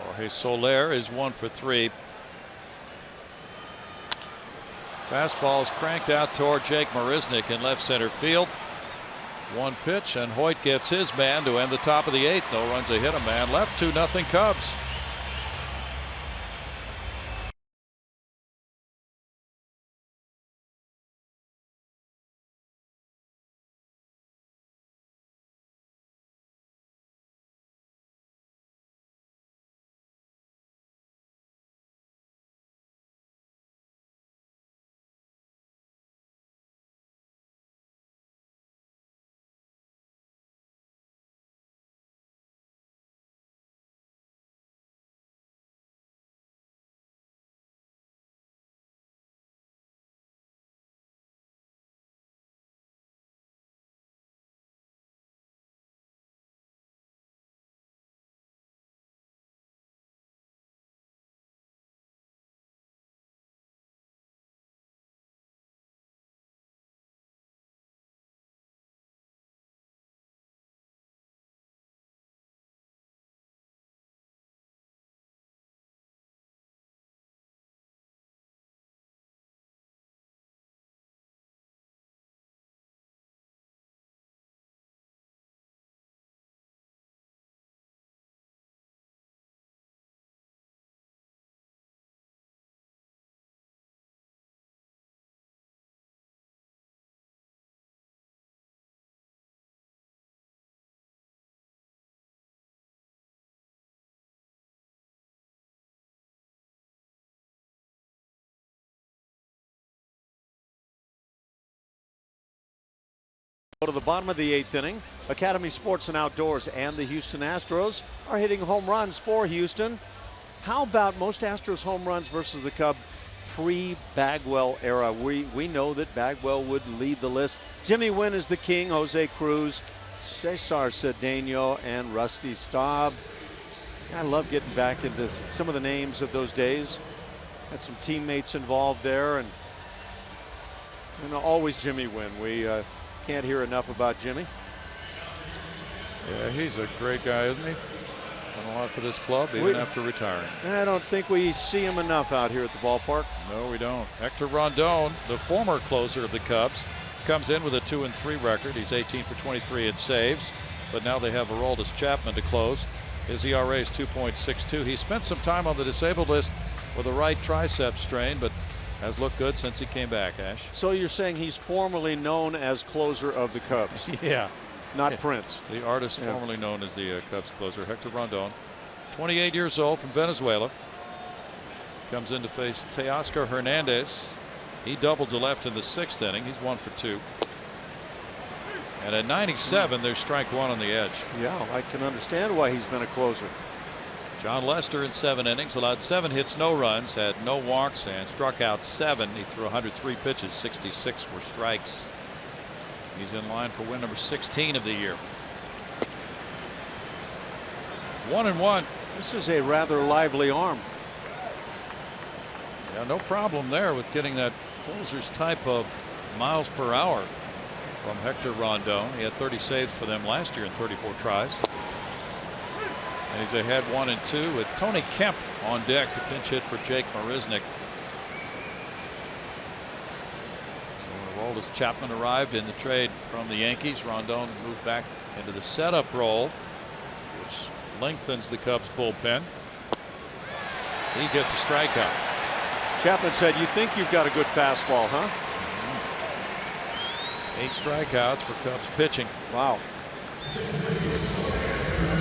C: Jorge Soler is 1 for 3. Fastball is cranked out toward Jake Marisnick in left center field. One pitch, and Hoyt gets his man to end the top of the 8th. No runs, a hit, a man left. 2-0 Cubs.
D: Go to the bottom of the 8th inning. Academy Sports and Outdoors and the Houston Astros are hitting home runs for Houston. How about most Astros home runs versus the Cub pre-Bagwell era? We know that Bagwell would lead the list. Jimmy Wynn is the king. Jose Cruz, Cesar Cedeno, and Rusty Staub. I love getting back into some of the names of those days. Had some teammates involved there, and always Jimmy Wynn. We can't hear enough about Jimmy.
C: Yeah, he's a great guy, isn't he? Done a lot for this club, even after retiring.
D: I don't think we see him enough out here at the ballpark.
C: No, we don't. Hector Rondon, the former closer of the Cubs, comes in with a 2-3 record. He's 18 for 23 in saves, but now they have Aroldis Chapman to close. His ERA is 2.62. He spent some time on the disabled list with a right tricep strain, but has looked good since he came back, Ash.
D: So you're saying he's formerly known as closer of the Cubs?
C: Yeah.
D: Not Prince.
C: The artist formerly known as the Cubs closer, Hector Rondon. 28 years old, from Venezuela. Comes in to face Teoscar Hernandez. He doubled to left in the 6th inning. He's 1 for 2. And at 97, there's strike 1 on the edge.
D: Yeah, I can understand why he's been a closer.
C: John Lester in 7 innings, allowed 7 hits, no runs, had no walks, and struck out 7. He threw 103 pitches, 66 were strikes. He's in line for win number 16 of the year. 1-1.
D: This is a rather lively arm.
C: Yeah, no problem there with getting that closer's type of miles per hour from Hector Rondon. He had 30 saves for them last year in 34 tries. And he's ahead 1-2 with Tony Kemp on deck to pinch hit for Jake Marisnick. So Aroldis Chapman arrived in the trade from the Yankees. Rondon moved back into the setup role, which lengthens the Cubs bullpen. He gets a strikeout.
D: Chapman said, "You think you've got a good fastball, huh?"
C: 8 strikeouts for Cubs pitching.
D: Wow.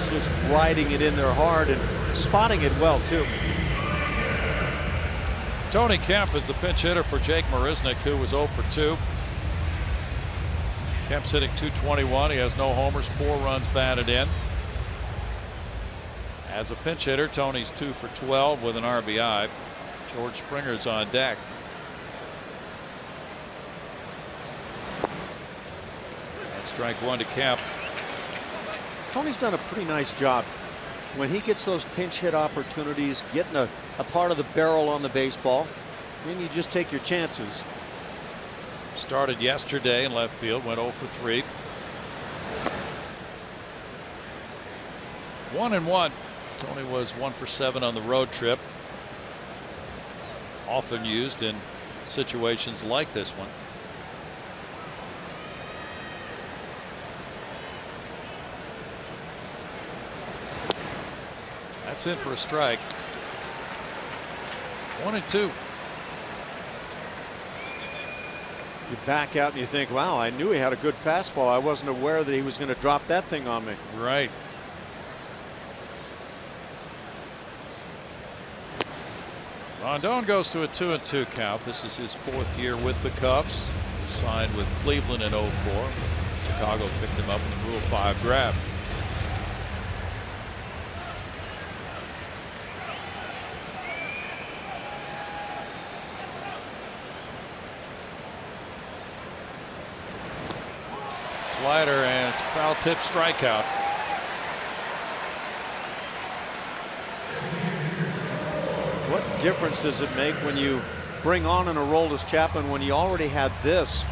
D: He's just riding it in there hard and spotting it well, too.
C: Tony Kemp is the pinch hitter for Jake Marisnick, who was 0 for 2. Kemp's hitting .221. He has no homers, 4 runs batted in. As a pinch hitter, Tony's 2 for 12 with an RBI. George Springer's on deck. And strike 1 to Kemp.
D: Tony's done a pretty nice job when he gets those pinch hit opportunities, getting a part of the barrel on the baseball. Then you just take your chances.
C: Started yesterday in left field, went 0 for 3. 1-1. Tony was 1 for 7 on the road trip. Often used in situations like this one. That's in for a strike. 1-2.
D: You back out and you think, wow, I knew he had a good fastball. I wasn't aware that he was going to drop that thing on me.
C: Right. Rondon goes to a 2-2 count. This is his 4th year with the Cubs. He signed with Cleveland in 04. Chicago picked him up in the Rule 5 draft. Slider and foul tip strikeout.
D: What difference does it make when you bring on an Aroldis Chapman when you already had this?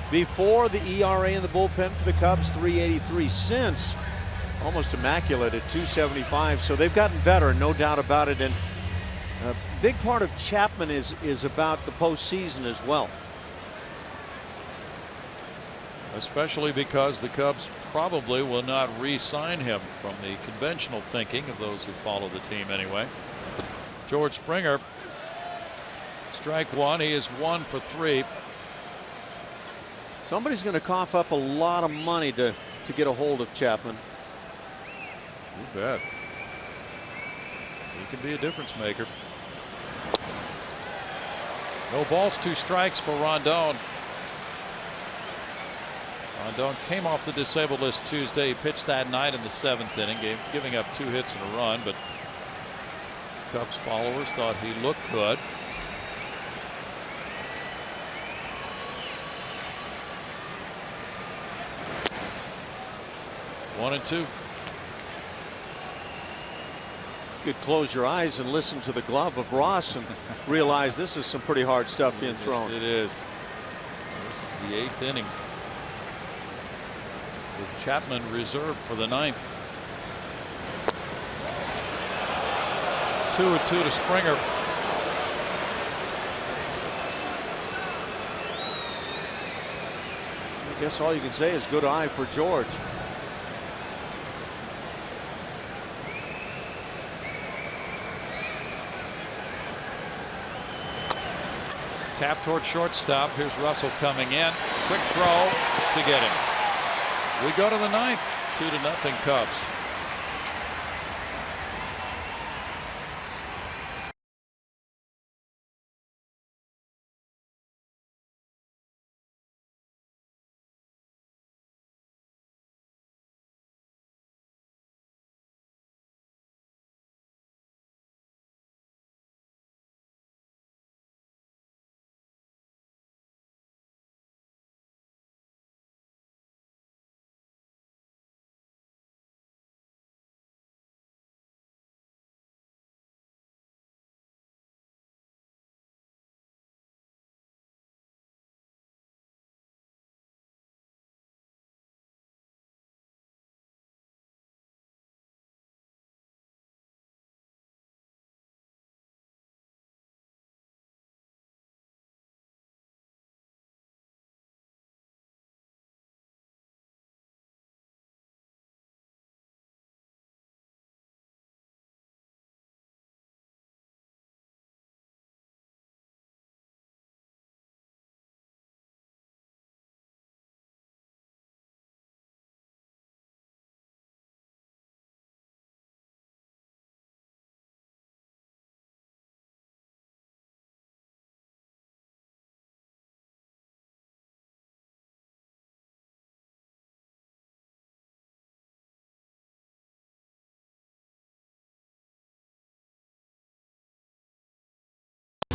D: Before, the ERA in the bullpen for the Cubs, 3.83. Since, almost immaculate at 2.75. So they've gotten better, no doubt about it. And a big part of Chapman is about the postseason as well.
C: Especially because the Cubs probably will not re-sign him, from the conventional thinking of those who follow the team anyway. George Springer, strike 1. He is 1 for 3.
D: Somebody's going to cough up a lot of money to get a hold of Chapman.
C: You bet. He can be a difference maker. No balls, 2 strikes for Rondon. Rondon came off the disabled list Tuesday. He pitched that night in the 7th inning, giving up 2 hits and a run, but Cubs followers thought he looked good. One and 2.
D: You could close your eyes and listen to the glove of Ross and realize this is some pretty hard stuff being thrown.
C: Yes, it is. This is the 8th inning, with Chapman reserved for the 9th. 2-2 to Springer.
D: I guess all you can say is good eye for George.
C: Tap toward shortstop. Here's Russell coming in. Quick throw to get him. We go to the 9th. 2-0 Cubs.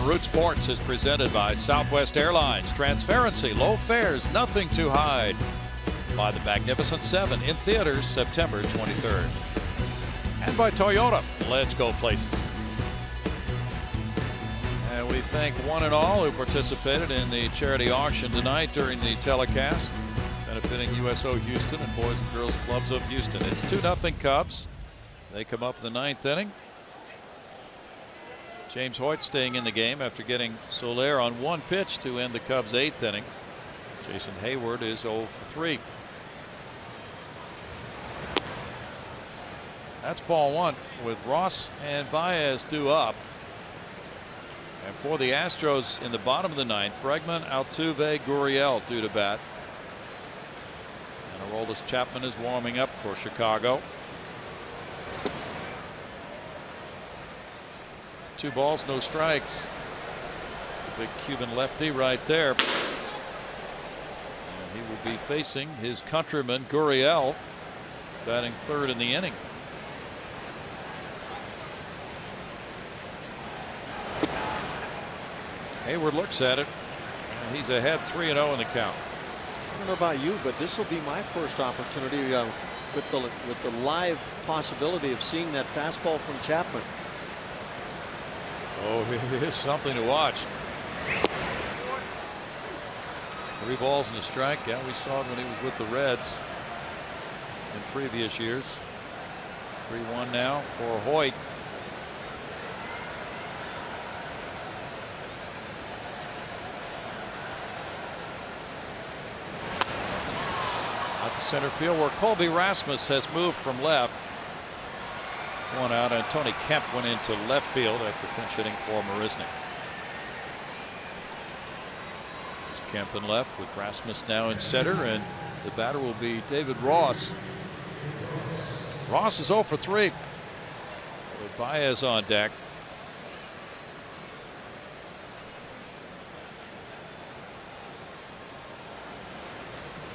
C: Root Sports is presented by Southwest Airlines. Transparency, low fares, nothing to hide. By the Magnificent Seven in theaters September 23rd. And by Toyota. Let's go places. And we thank one and all who participated in the charity auction tonight during the telecast, benefiting USO Houston and Boys and Girls Clubs of Houston. It's 2-0 Cubs. They come up in the ninth inning. James Hoyt staying in the game after getting Soler on one pitch to end the Cubs' eighth inning. Jason Hayward is 0 for 3. That's ball one with Ross and Baez due up. And for the Astros in the bottom of the ninth, Bregman, Altuve, Gurriel due to bat. And Aroldis Chapman is warming up for Chicago. 2 balls, no strikes. The big Cuban lefty right there. And he will be facing his countryman Gurriel, batting third in the inning. Hayward looks at it, and he's ahead 3-0 in the count.
D: I don't know about you, but this will be my first opportunity with the live possibility of seeing that fastball from Chapman.
C: Oh, it is something to watch. 3 balls and a strike. Yeah, we saw it when he was with the Reds in previous years. 3-1 now for Hoyt. Out to center field where Colby Rasmus has moved from left. 1 out, and Tony Kemp went into left field after pinch hitting for Marisnick. There's Kemp in left with Rasmus now in center, and the batter will be David Ross. Ross is 0 for 3 with Baez on deck.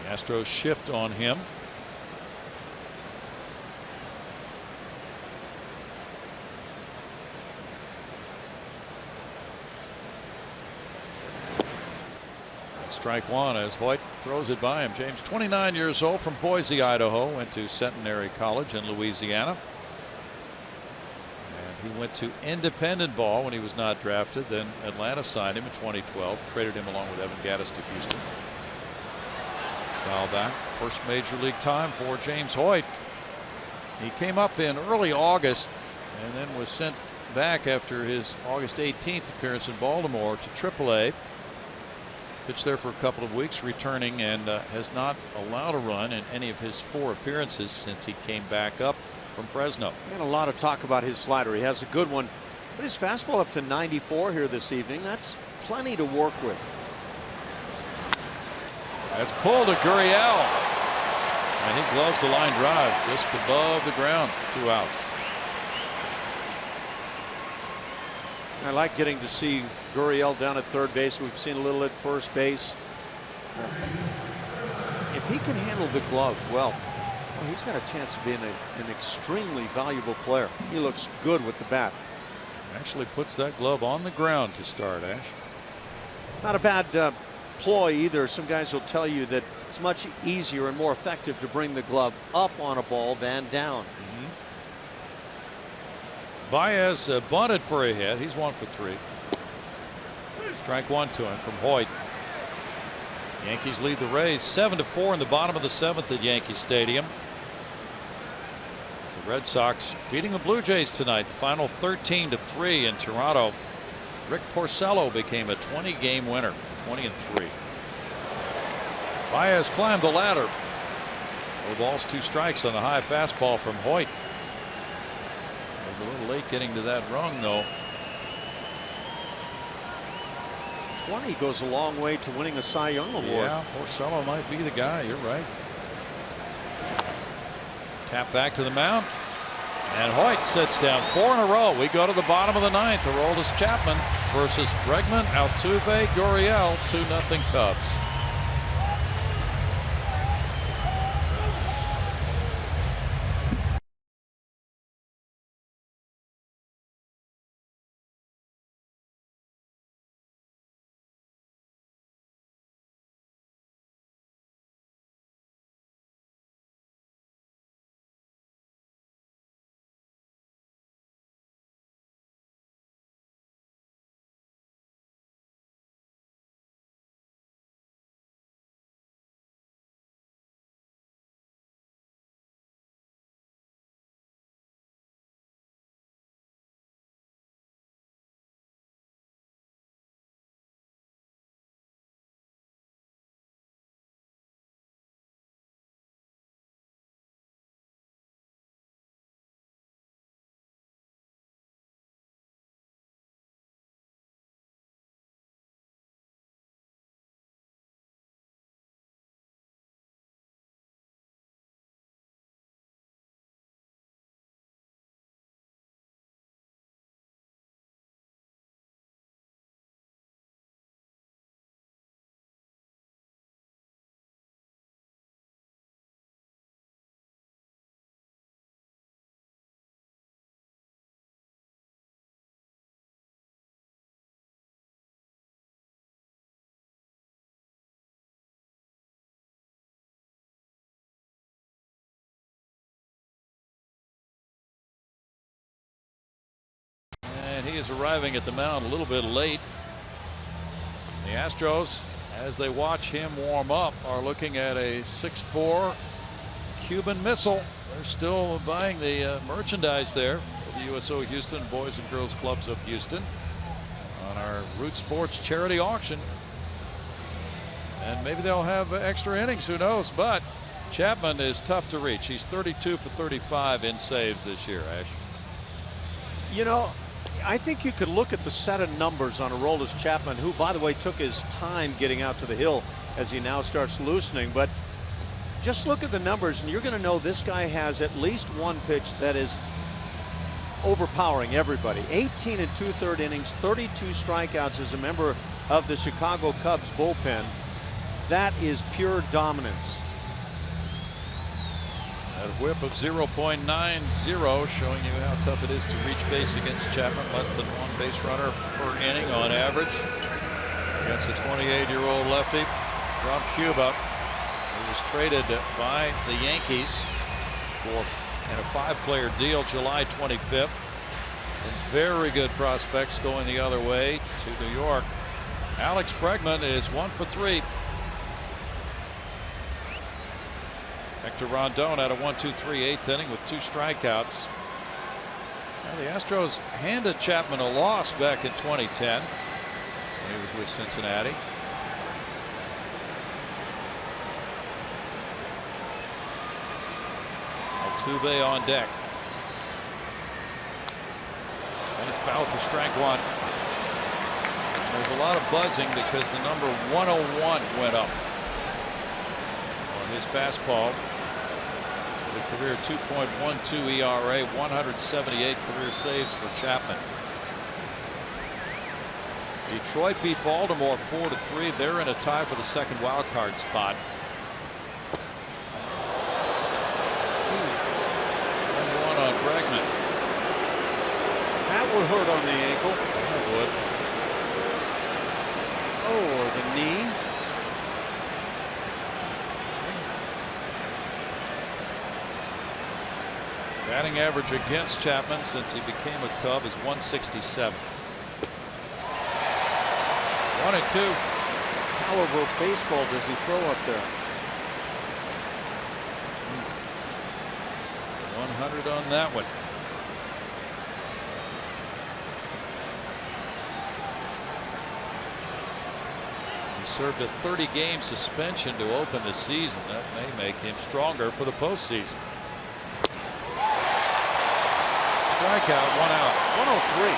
C: The Astros shift on him. Strike one as Hoyt throws it by him. James, 29 years old, from Boise, Idaho, went to Centenary College in Louisiana. And he went to independent ball when he was not drafted. Then Atlanta signed him in 2012, traded him along with Evan Gattis to Houston. Foul back. First major league time for James Hoyt. He came up in early August and then was sent back after his August 18th appearance in Baltimore to AAA. Pitched there for a couple of weeks, returning, and has not allowed a run in any of his 4 appearances since he came back up from Fresno.
D: And a lot of talk about his slider. He has a good one, but his fastball up to 94 here this evening. That's plenty to work with.
C: That's pulled to Gurriel, and he gloves the line drive just above the ground. 2 outs.
D: I like getting to see Gurriel down at third base. We've seen a little at first base. If he can handle the glove well, he's got a chance of being an extremely valuable player. He looks good with the bat.
C: Actually puts that glove on the ground to start, Ash.
D: Not a bad ploy either. Some guys will tell you that it's much easier and more effective to bring the glove up on a ball than down.
C: Baez bunted for a hit. He's 1 for 3. Strike one to him from Hoyt. Yankees lead the Rays 7-4 in the bottom of the 7th at Yankee Stadium. It's the Red Sox beating the Blue Jays tonight. The final 13-3 in Toronto. Rick Porcello became a 20-game winner, 20-3. Baez climbed the ladder. 4 balls, 2 strikes on the high fastball from Hoyt. Was a little late getting to that rung, though.
D: 20 goes a long way to winning a Cy Young award.
C: Yeah, Porcello might be the guy. You're right. Tap back to the mound, and Hoyt sits down 4 in a row. We go to the bottom of the 9th. Aroldis Chapman versus Bregman, Altuve, Gurriel. 2-0 Cubs. he is arriving at the mound a little bit late. The Astros, as they watch him warm up, are looking at a 6'4" Cuban Missile. They're still buying the merchandise there for the USO Houston Boys and Girls Clubs of Houston on our Root Sports charity auction. And maybe they'll have extra innings, who knows, but Chapman is tough to reach. He's 32 for 35 in saves this year, Ash.
D: You know, I think you could look at the set of numbers on Aroldis Chapman, who, by the way, took his time getting out to the hill as he now starts loosening. But just look at the numbers, and you're going to know this guy has at least one pitch that is overpowering everybody. 18 and 2/3 innings, 32 strikeouts as a member of the Chicago Cubs bullpen. That is pure dominance.
C: That whip of 0.90 showing you how tough it is to reach base against Chapman. Less than one base runner per inning on average against a 28-year-old lefty from Cuba. He was traded by the Yankees in a 5-player deal July 25th. Some very good prospects going the other way to New York. Alex Bregman is 1 for 3. Hector Rondon had a 1-2-3 eighth inning with 2 strikeouts. Now the Astros handed Chapman a loss back in 2010 when he was with Cincinnati. Altuve on deck. And it's fouled for strike 1. There's a lot of buzzing because the number 101 went up on his fastball. The career 2.12 ERA, 178 career saves for Chapman. Detroit beat Baltimore 4-3. They're in a tie for the second wild card spot. 1-1 on Bregman.
D: That would hurt on the ankle.
C: That would.
D: Oh, or the knee.
C: Batting average against Chapman since he became a Cub is 167. 1-2.
D: Caliber baseball does he throw up there?
C: 100 on that one. He served a 30-game suspension to open the season. That may make him stronger for the postseason. Strikeout, 1 out.
D: 103.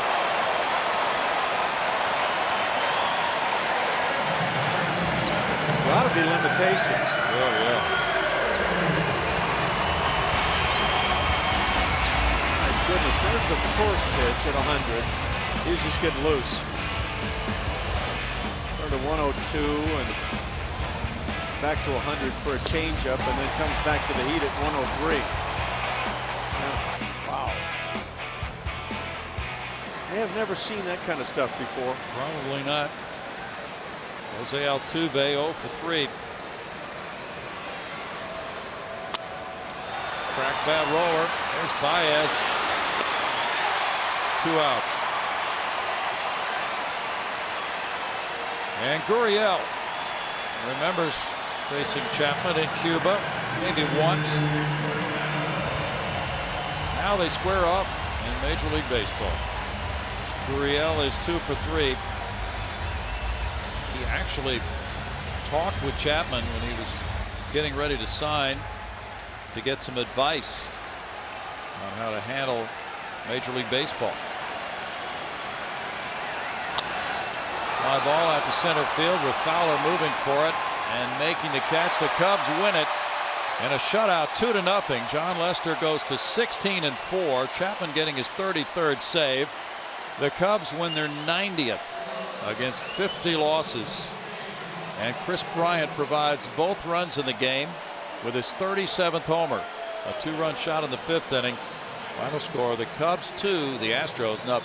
D: Got to be limitations.
C: Oh, yeah.
D: My goodness, there's the first pitch at 100. He's just getting loose. Started at 102 and back to 100 for a changeup, and then comes back to the heat at 103. Wow. I have never seen that kind of stuff before.
C: Probably not. Jose Altuve 0 for 3. Crack bat roller. There's Baez. 2 outs. And Gurriel remembers facing Chapman in Cuba maybe once. Now they square off in Major League Baseball. Gurriel is 2 for 3. He actually talked with Chapman when he was getting ready to sign to get some advice on how to handle Major League Baseball. Fly ball out to center field with Fowler moving for it and making the catch. The Cubs win it in a shutout 2-0. John Lester goes to 16-4. Chapman getting his 33rd save. The Cubs win their 90th against 50 losses. And Chris Bryant provides both runs in the game with his 37th homer. A 2-run shot in the 5th inning. Final score, the Cubs 2, the Astros 0.